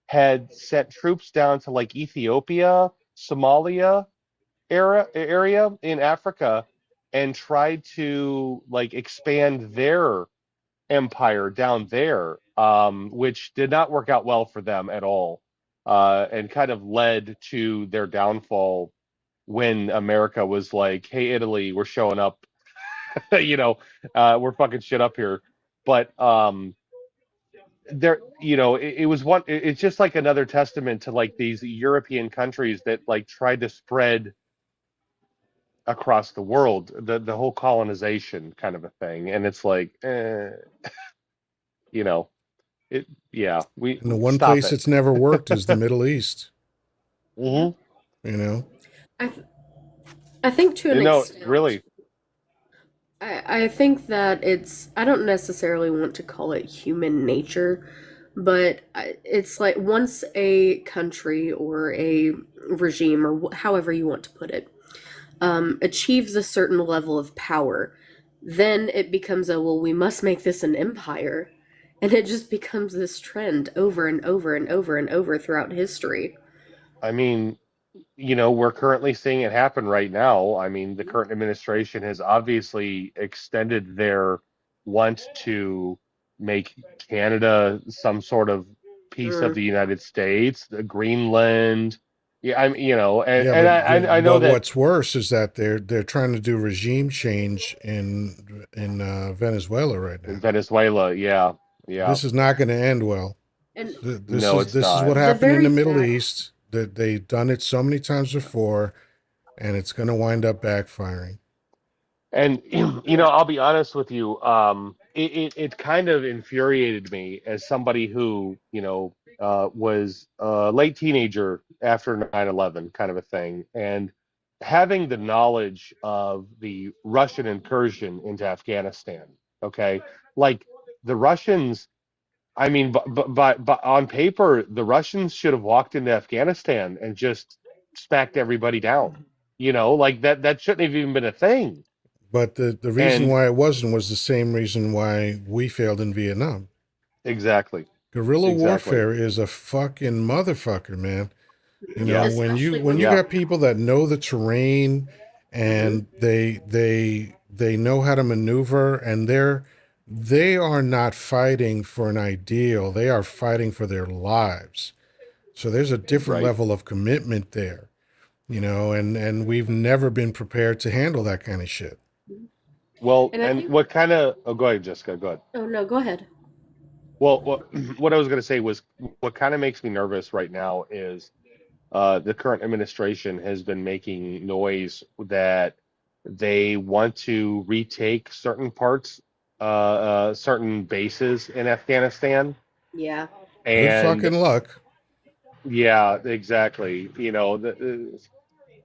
had sent troops down to like Ethiopia, Somalia area in Africa, and tried to like expand their empire down there, which did not work out well for them at all, and kind of led to their downfall when America was like, "Hey, Italy, we're showing up. you know, we're fucking shit up here." But it was one. It's just like another testament to like these European countries that like tried to spread across the world, the whole colonization kind of a thing, and it's like, you know, it. Yeah, we And the one stop place it. it's never worked is the Middle East. Yeah. Hmm. You know, I th- I think to an You know, extent, really. I think that I don't necessarily want to call it human nature, but it's like once a country or a regime or however you want to put it achieves a certain level of power, then it becomes well, we must make this an empire. And it just becomes this trend over and over and over and over throughout history. I mean, we're currently seeing it happen right now. I mean, the current administration has obviously extended their want to make Canada some sort of piece of Mm. the United States, the Greenland. Yeah, and, yeah, and but I know but that what's worse is that they're trying to do regime change in Venezuela right in now. Venezuela, yeah, yeah, This is not going to end well. And This no, is it's this is not. what the happened in very the Middle fact, East. That they've done it so many times before, and it's going to wind up backfiring. And yeah, I'll be honest with you. It kind of infuriated me as somebody who was a late teenager after 9/11, kind of a thing, and having the knowledge of the Russian incursion into Afghanistan. Okay, like the Russians. I mean, but on paper, the Russians should have walked into Afghanistan and just smacked everybody down. Like that shouldn't have even been a thing. But the reason And why it wasn't was the same reason why we failed in Vietnam. exactly, Guerrilla exactly. warfare is a fucking motherfucker, man. You know, Yeah, especially when when you yeah, got people that know the terrain mhm, and they know how to maneuver, and they are not fighting for an ideal. They are fighting for their lives. So there's a different right. level of commitment there, and we've never been prepared to handle that kind of shit. Well, and I and think what kind of? Oh, go ahead, Jessica. Go ahead. oh no, go ahead. Well, what I was going to say was what kind of makes me nervous right now is the current administration has been making noise that they want to retake certain parts, certain bases in Afghanistan, Yeah. Good and fucking luck. yeah, exactly.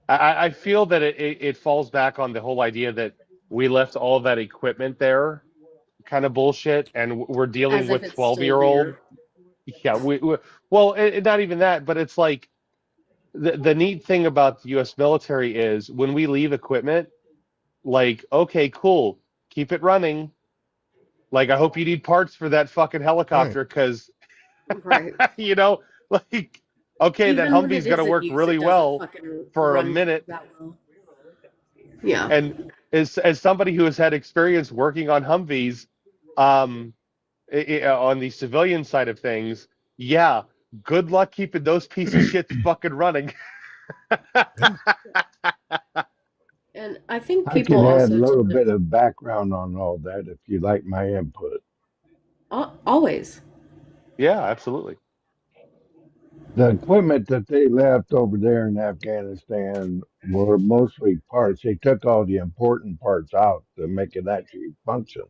I feel that it falls back on the whole idea that we left all that equipment there, kind of bullshit, and we're dealing As if with it's still 12-year-old. there. Yeah, well, not even that, but it's like the neat thing about the U.S. military is when we leave equipment, like, okay, cool, keep it running. Like, I hope you need parts for that fucking Right. helicopter, because Right. you know, like, okay, that Even when Humvee's it gonna isn't work used, really it doesn't well fucking for a run minute. that well. Yeah. And as somebody who has had experience working on Humvees, um, on the civilian side of things, yeah, good luck keeping those piece of shits fucking running. Yeah. And I think I people can add a also little tend to bit of background on all that if you like my input. always. Yeah, absolutely. The equipment that they left over there in Afghanistan were mostly parts. They took all the important parts out to make it actually function.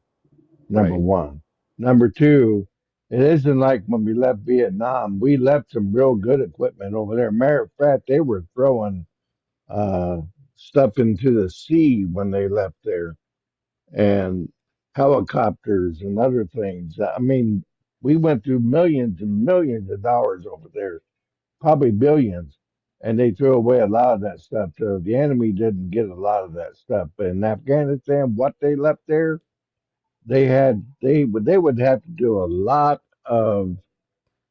Number Right. one. Number two, it isn't like when we left Vietnam. We left some real good equipment over there. Matter of fact, they were throwing uh, stuff into the sea when they left there, and helicopters and other things. I mean, we went through millions and millions of dollars over there, probably billions, and they threw away a lot of that stuff. So the enemy didn't get a lot of that stuff. But in Afghanistan, what they left there, they would have to do a lot of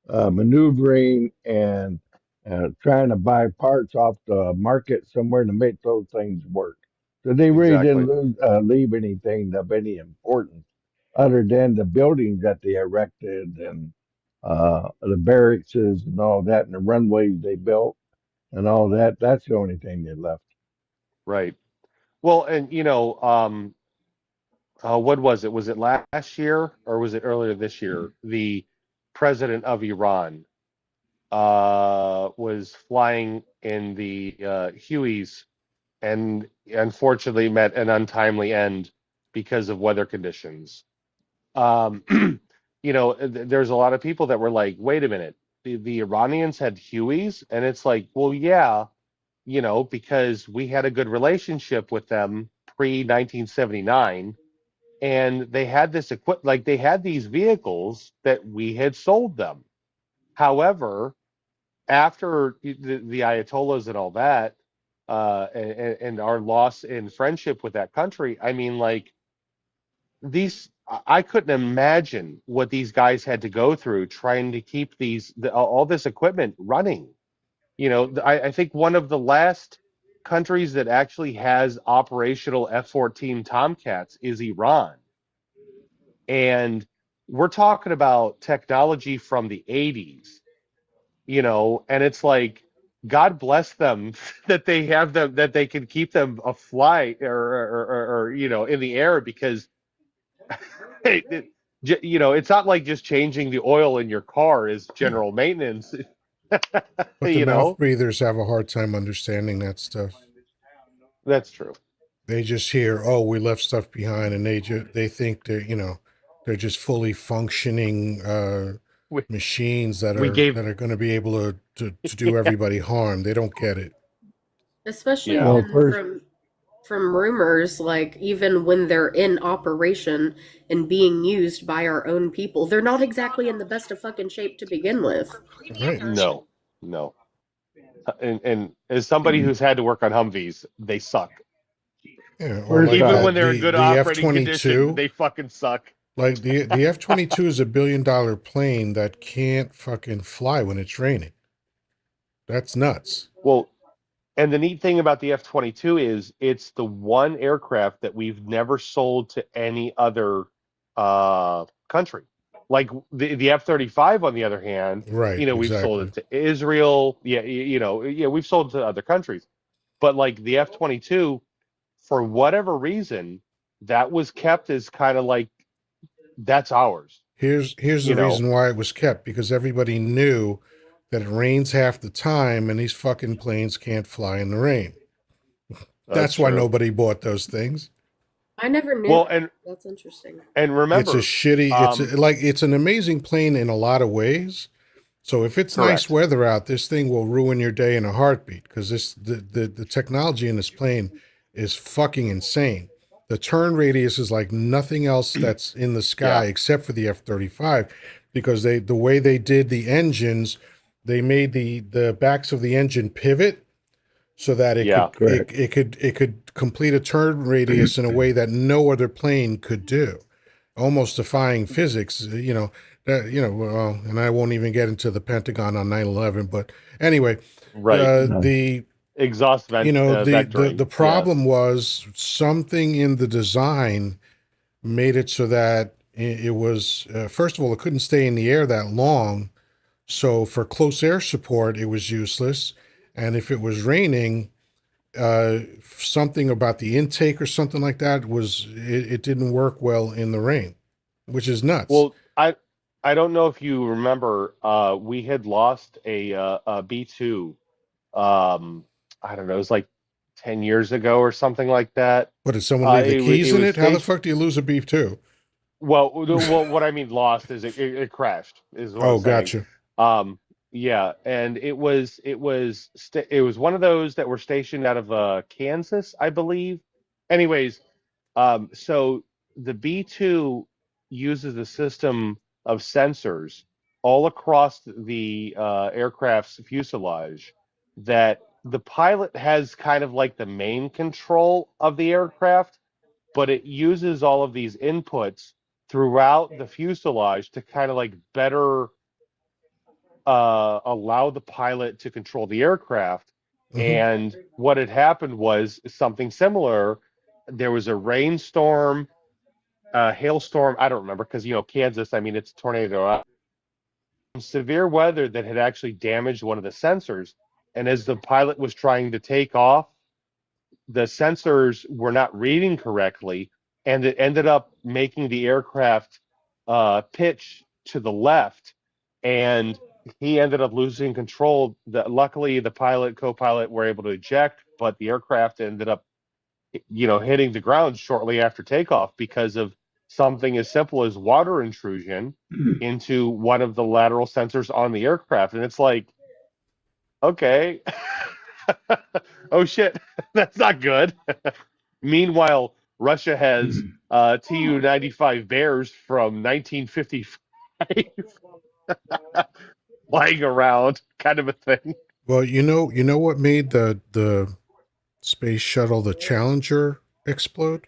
maneuvering and trying to buy parts off the market somewhere to make those things work. So they really didn't Exactly. leave anything of any importance other than the buildings that they erected and the barracks and all that and the runways they built and all that. That's the only thing they left. Right. Well, and what was it? Was it last year or was it earlier this year? The president of Iran was flying in the Hueys and unfortunately met an untimely end because of weather conditions. Um, there's a lot of people that were like, wait a minute, the Iranians had Hueys, and it's like, well, yeah, because we had a good relationship with them pre 1979, and they had this like they had these vehicles that we had sold them. However, after the Ayatollahs and all that, and our loss in friendship with that country, I mean, like these, I couldn't imagine what these guys had to go through trying to keep all this equipment running. I think one of the last countries that actually has operational F-14 Tomcats is Iran. And we're talking about technology from the 80s, and it's like, God bless them that they have them, that they can keep them afloat or in the air, because it's not like just changing the oil in your car is Yeah. general maintenance. But the you mouth know breathers have a hard time understanding that stuff. that's true. They just hear, "Oh, we left stuff behind," and they think they're just fully functioning we, machines that we are gave that are going to be able to do everybody harm. They don't get it. Especially yeah. Well, when first, from rumors, like even when they're in operation and being used by our own people, they're not exactly in the best of fucking shape to begin with. Right. No, no. And as somebody who's had to work on Humvees, they suck. Yeah. Or first like Even off, when they're in good the F operating twenty condition, two. they fucking suck. Like the F-22 is $1 billion plane that can't fucking fly when it's raining. That's nuts. Well, and the neat thing about the F-22 is it's the one aircraft that we've never sold to any other country. Like the F-35, on the other hand, Right. we've sold Exactly. it to Israel. Yeah, yeah, we've sold it to other countries. But like the F-22, for whatever reason, that was kept as kind of like, that's ours. Here's the You know, reason why it was kept, because everybody knew that it rains half the time and these fucking planes can't fly in the rain. that's That's why true. nobody bought those things. I never knew Well, that. That's interesting. and It's a remember, shitty. um, It's an amazing plane in a lot of ways. So if it's nice correct. weather out, this thing will ruin your day in a heartbeat, because the technology in this plane is fucking insane. The turn radius is like nothing else that's in the Yeah, sky except for the F-35, because the way they did the engines, they made the backs of the engine pivot so that yeah, correct. it could complete a turn radius in a way that no other plane could do, almost defying physics. Well, and I won't even get into the Pentagon on 9/11. But anyway, right. No. the Exhaust the vectoring. problem Yes. was something in the design made it so that it was first of all, it couldn't stay in the air that long. So for close air support, it was useless. And if it was raining, something about the intake or something like that it didn't work well in the rain, which is nuts. Well, I don't know if you remember, we had lost a B2. Um, I don't know, it was like 10 years ago or something like that. But did someone leave the It keys in was it? How the stationed. fuck do you lose a beep too? Well, what I mean lost is it crashed, is what I'm Oh, saying. gotcha. Um, yeah, and it was one of those that were stationed out of Kansas, I believe. Anyways, so the B2 uses a system of sensors all across the aircraft's fuselage, that the pilot has kind of like the main control of the aircraft, but it uses all of these inputs throughout the fuselage to kind of like better allow the pilot to control the aircraft. Hmm. And what had happened was something similar. There was a rainstorm, hailstorm. I don't remember, because Kansas. I mean, it's a tornado. Severe weather that had actually damaged one of the sensors. And as the pilot was trying to take off, the sensors were not reading correctly, and it ended up making the aircraft pitch to the left. And he ended up losing control. Luckily, the pilot, co-pilot were able to eject, but the aircraft ended up, hitting the ground shortly after takeoff because of something as simple as water intrusion into one of the lateral sensors on the aircraft. And it's like, okay, oh shit, that's not good. Meanwhile, Russia has Tu-95 Bears from 1955 flying around, kind of a thing. Well, you know what made the space shuttle, the Challenger, explode?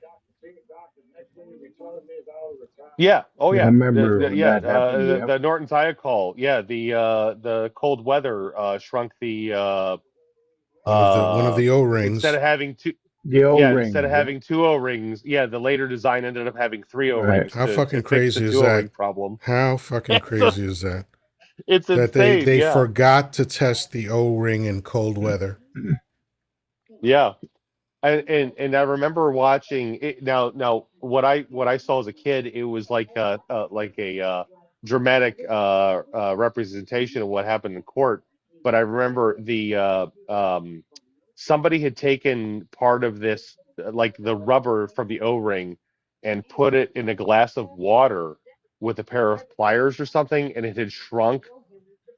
Yeah. Oh, Yeah, I yeah. remember when Yeah. that happened. Yep. The Norton Thiokol. Yeah. The cold weather shrunk the One of uh the instead O-rings. of having two. The Yeah, instead of O-rings. Yep. having two O-rings, yeah, the later design ended up having three Right. O-rings How to fucking fix the crazy is two that? O-ring problem. How fucking It's crazy is that? it's That insane. they Yeah. forgot to test the O-ring in cold weather. Yeah. And I remember watching it. Now what I saw as a kid, it was like a dramatic representation of what happened in court. But I remember somebody had taken part of this, like the rubber from the O-ring, and put it in a glass of water with a pair of pliers or something, and it had shrunk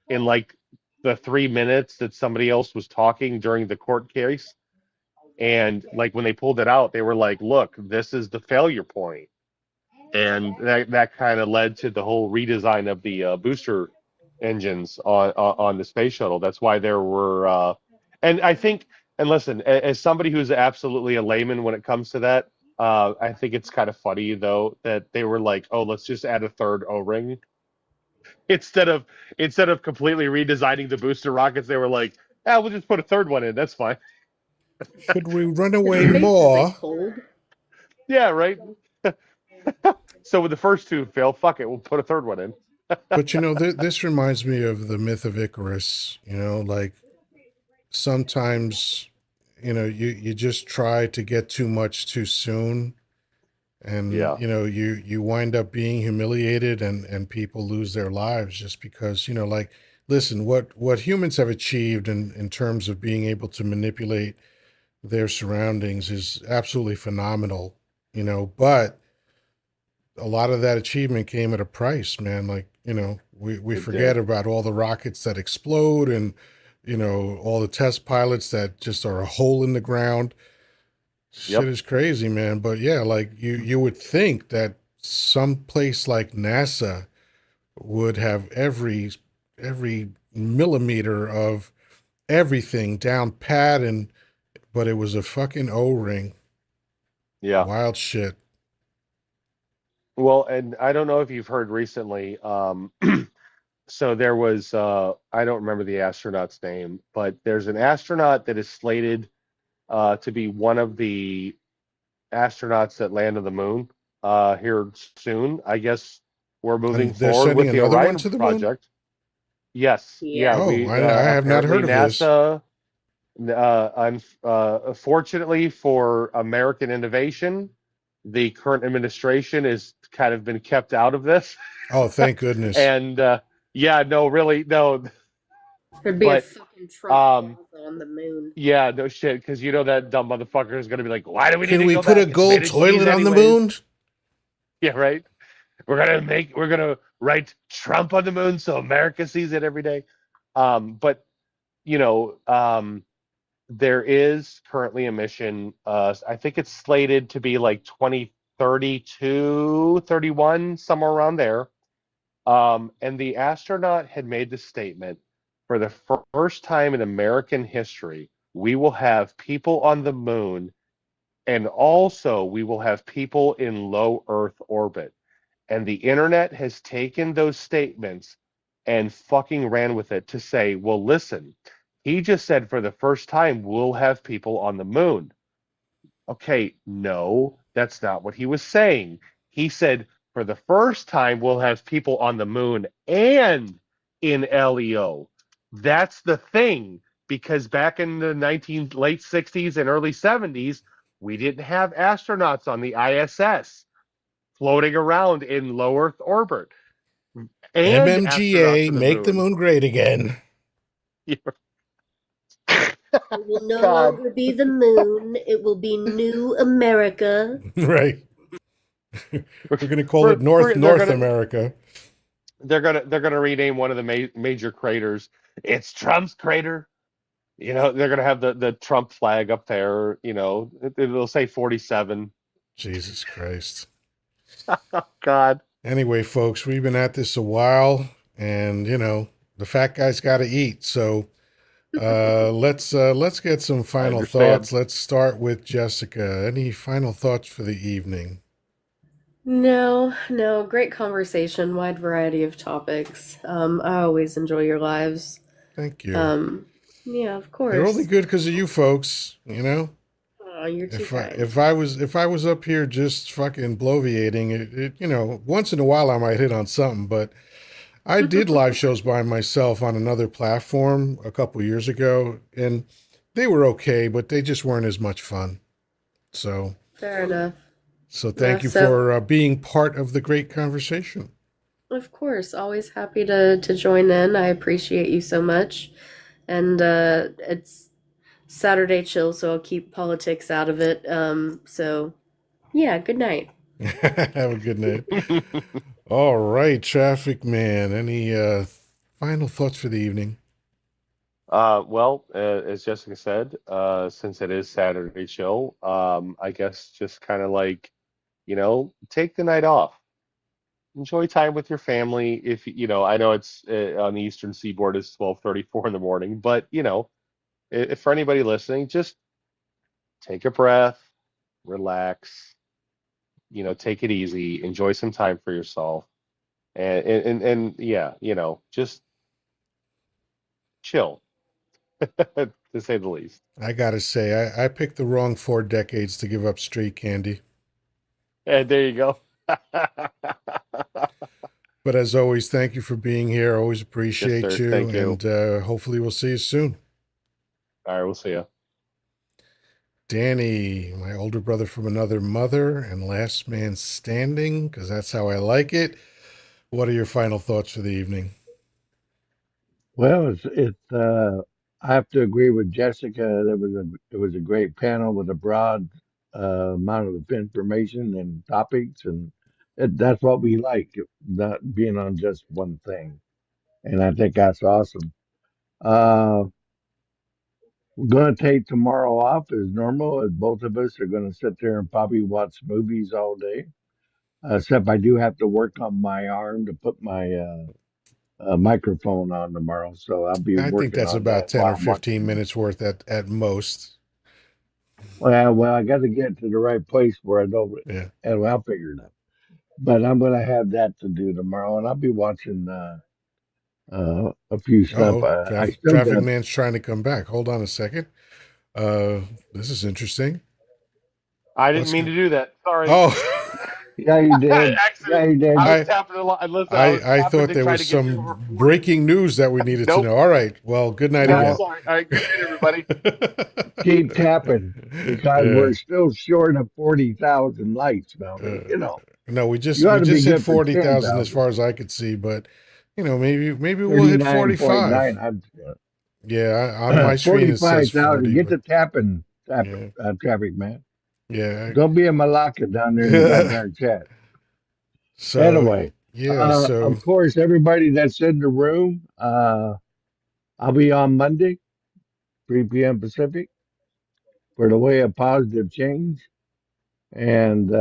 in like the 3 minutes that somebody else was talking during the court case. And like when they pulled it out, they were like, "Look, this is the failure point," and that kind of led to the whole redesign of the booster engines on the space shuttle. That's why there were, and I think, and listen, as somebody who's absolutely a layman when it comes to that, I think it's kind of funny though that they were like, "Oh, let's just add a third O-ring," instead of completely redesigning the booster rockets. They were like, "Ah, we'll just put a third one in. That's fine." Could we run away Because space isn't more? cold. Yeah, right. So with the first two fail, fuck it, we'll put a third one in. But this reminds me of the myth of Icarus. Like sometimes, you just try to get too much too soon, and Yeah. you wind up being humiliated, and people lose their lives just because, like, listen, what humans have achieved in terms of being able to manipulate their surroundings is absolutely phenomenal, but a lot of that achievement came at a price, man. Like, we It forget did. about all the rockets that explode, and, all the test pilots that just are a hole in the ground. Shit Yep. is crazy, man. But yeah, like you would think that some place like NASA would have every millimeter of everything down pat, but it was a fucking O-ring. Yeah. Wild shit. Well, and I don't know if you've heard recently. So there was, I don't remember the astronaut's name, but there's an astronaut that is slated to be one of the astronauts that land on the moon here soon. I guess we're moving And they're forward sending with the another one Orion to the moon? project. Yes. Yeah. Yeah. Oh, We I have not apparently heard of this. NASA. Unfortunately for American innovation, the current administration is kind of been kept out of this. Oh, thank goodness. And yeah, no, really, no. There'd be a But fucking Trump um, plaza on the moon. yeah, no shit, because you know that dumb motherfucker is going to be like, "Why do we need Can to we go put a back? It's made gold of cheese toilet on the anyways." moon? Yeah, right. We're gonna write Trump on the moon so America sees it every day. But you know, there is currently a mission. I think it's slated to be like 2032, 31, somewhere around there. And the astronaut had made the statement, for the first time in American history, we will have people on the moon, and also we will have people in low Earth orbit. And the internet has taken those statements and fucking ran with it to say, well, listen, he just said for the first time we'll have people on the moon. Okay, no, that's not what he was saying. He said for the first time we'll have people on the moon and in LEO. That's the thing, because back in the late 60s and early 70s, we didn't have astronauts on the ISS floating around in low Earth orbit. and astronauts MMGA, to the make the moon. moon great again. It will no God, longer be the moon. It will be New America. Right. We're going to call it we're North America. they're gonna rename one of the major craters. It's Trump's crater. You know, they're gonna have the Trump flag up there. You know, it'll say 47. Jesus Christ. God. Anyway, folks, we've been at this a while, and the fat guy's got to eat. So let's get some I final understand. thoughts. Let's start with Jessica. Any final thoughts for the evening? No, no, great conversation, wide variety of topics. I always enjoy your lives. Thank you. Um, yeah, of They're only course. good because of you folks. Oh, you're too If I kind. if I was if I was up here just fucking bloviating, once in a while I might hit on something, but I did live shows by myself on another platform a couple years ago, and they were okay, but they just weren't as much fun. So, Fair enough. so Yeah, thank you so for being part of the great conversation. of course, always happy to join in. I appreciate you so much. And it's Saturday chill, so I'll keep politics out of it. So yeah, good night. Have a good night. All right, Traffic Man. Any final thoughts for the evening? Well, as Jessica said, since it is Saturday show, I guess just kind of like, take the night off. Enjoy time with your family. If I know it's on the Eastern Seaboard, it's 12:34 in the morning, but if for anybody listening, just take a breath, relax, take it easy, enjoy some time for yourself, and yeah, just chill, to say the least. I gotta say, I picked the wrong 4 decades to give up street candy. And there you go. But as always, thank you for being here. Always Yes, appreciate sir. you, Thank you. and hopefully we'll see you soon. All right, we'll see you. Danny, my older brother from another mother, and last man standing, because that's how I like it. What are your final thoughts for the evening? Well, I have to agree with Jessica. It was a great panel with a broad amount of information and topics, and that's what we like, not being on just one thing. And I think that's awesome. Uh, we're going to take tomorrow off as normal, as both of us are going to sit there and probably watch movies all day. Except I do have to work on my arm to put my microphone on tomorrow, so I'll be I think working that's on about that 10 while or I'm 15 watching. minutes worth at most. Well, I got to get to the right place where I don't. Yeah. And I'll figure it out. But I'm going to have that to do tomorrow, and I'll be watching a few stuff. Oh, I still traffic got. man's trying to come back. Hold on a second. Uh, this is interesting. I didn't What's mean good? to do that. Sorry. Oh, Yeah, you did. Yeah, Accident. you I did. was I tapping a lot. Listen, I was I tapping thought to there try was to get you some over 40. breaking news that we needed to Nope. know. All right. Well, good night Nope. again. No, Sorry. All right. Good night, everybody. keep tapping because Yeah. we're still short of 40,000 likes, Uh, Melvin. no, we You just ought we to be just hit good for 40,000 as 10,000. far as I could see, but maybe we'll hit 39.9. 45. Yeah, on my screen it says 45,000. 40, Get but the tapping, yeah. traffic man. Yeah. Don't be a malaka down there in the goddamn chat. So, Anyway, yeah, so of course, everybody that's in the room, I'll be on Monday, 3 p.m. Pacific, for the way of positive change. And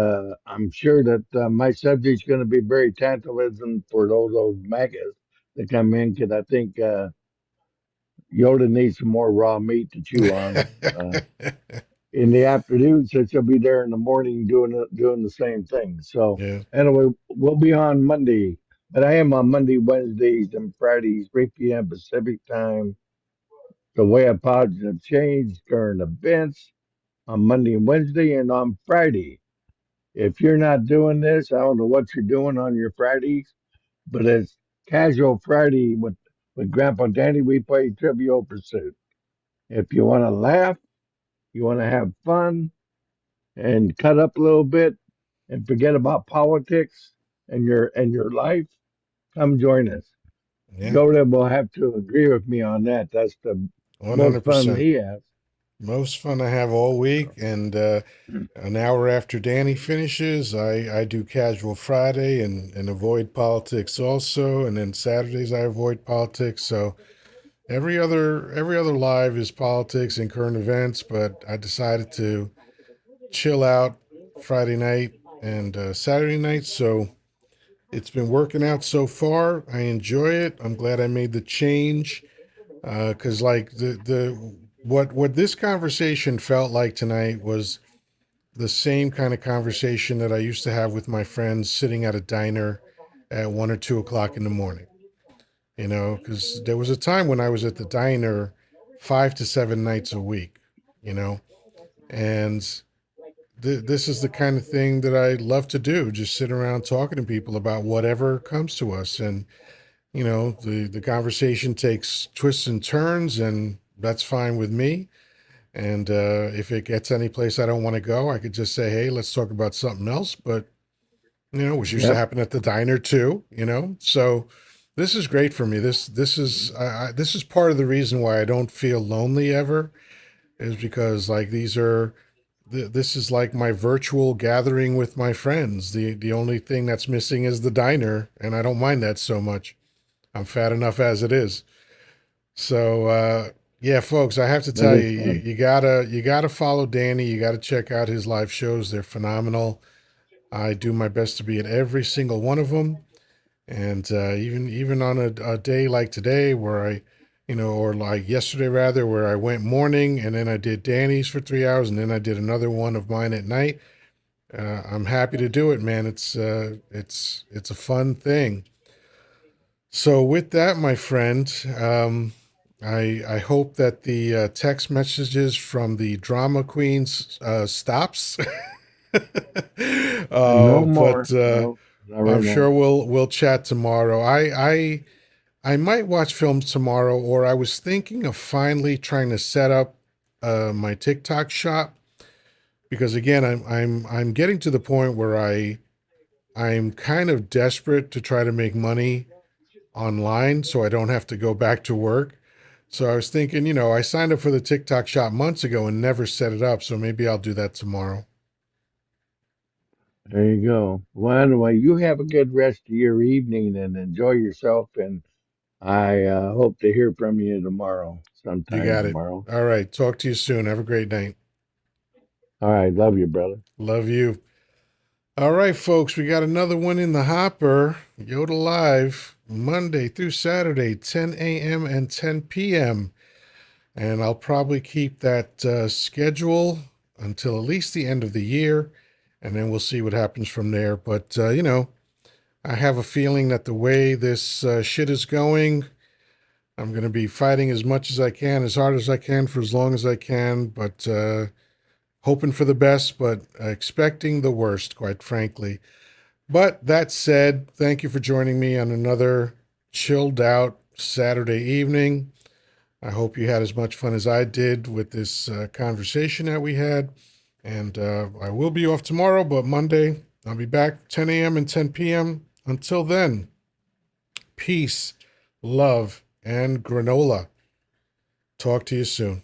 I'm sure that my subject's going to be very tantalizing for those MAGAs that come in, because I think Yoda needs some more raw meat to chew on. In the afternoon, since he'll be there in the morning doing the same thing. So yeah. anyway, we'll be on Monday, but I am on Monday, Wednesdays, and Fridays, 3 p.m. Pacific time. The way of positive change, current events on Monday and Wednesday, and on Friday. If you're not doing this, I don't know what you're doing on your Fridays, but it's Casual Friday with Grandpa Danny. We play Trivial Pursuit. If you want to laugh, you want to have fun, and cut up a little bit and forget about politics and your life, come join us. Yeah, Yoda will have to agree with me on that. That's the most fun 100%. he has. Most fun I have all week. And an hour after Danny finishes, I do Casual Friday and avoid politics also. And then Saturdays I avoid politics. So every other live is politics and current events. But I decided to chill out Friday night and Saturday night. So it's been working out so far. I enjoy it. I'm glad I made the change because like the what this conversation felt like tonight was the same kind of conversation that I used to have with my friends sitting at a diner at 1 or 2 o'clock in the morning. You know, because there was a time when I was at the diner 5 to 7 nights a week. You know, and this is the kind of thing that I love to do. Just sit around talking to people about whatever comes to us, and the conversation takes twists and turns, and that's fine with me. And if it gets any place I don't want to go, I could just say, hey, let's talk about something else. But, which used to Yep. happen at the diner too, So this is great for me. This is part of the reason why I don't feel lonely ever, is because like this is like my virtual gathering with my friends. The only thing that's missing is the diner, and I don't mind that so much. I'm fat enough as it is. So yeah, folks, I have to That tell you, is you, fun. you gotta you gotta follow Danny. You gotta check out his live shows. They're phenomenal. I do my best to be at every single one of them, and even on a day like today, where or like yesterday rather, where I went morning and then I did Danny's for 3 hours, and then I did another one of mine at night. I'm happy to do it, man. It's a fun thing. So with that, my friend, I hope that the text messages from the drama queens stops. No But more. No, not I'm right sure now. we'll chat tomorrow. I might watch films tomorrow, or I was thinking of finally trying to set up my TikTok shop, because again, I'm getting to the point where I'm kind of desperate to try to make money online so I don't have to go back to work. So I was thinking, I signed up for the TikTok shop months ago and never set it up. So maybe I'll do that tomorrow. There you go. Well, anyway, you have a good rest of your evening and enjoy yourself. And I hope to hear from you tomorrow, You sometime got it. tomorrow. All right. Talk to you soon. Have a great night. All right. Love you, brother. Love you. All right, folks. We got another one in the hopper. Yoda Live, Monday through Saturday, 10 a.m. and 10 p.m. And I'll probably keep that schedule until at least the end of the year. And then we'll see what happens from there. But, I have a feeling that the way this shit is going, I'm going to be fighting as much as I can, as hard as I can, for as long as I can, but hoping for the best, but expecting the worst, quite frankly. But that said, thank you for joining me on another chilled out Saturday evening. I hope you had as much fun as I did with this conversation that we had. And I will be off tomorrow, but Monday I'll be back 10 a.m. and 10 p.m. Until then, peace, love, and granola. Talk to you soon.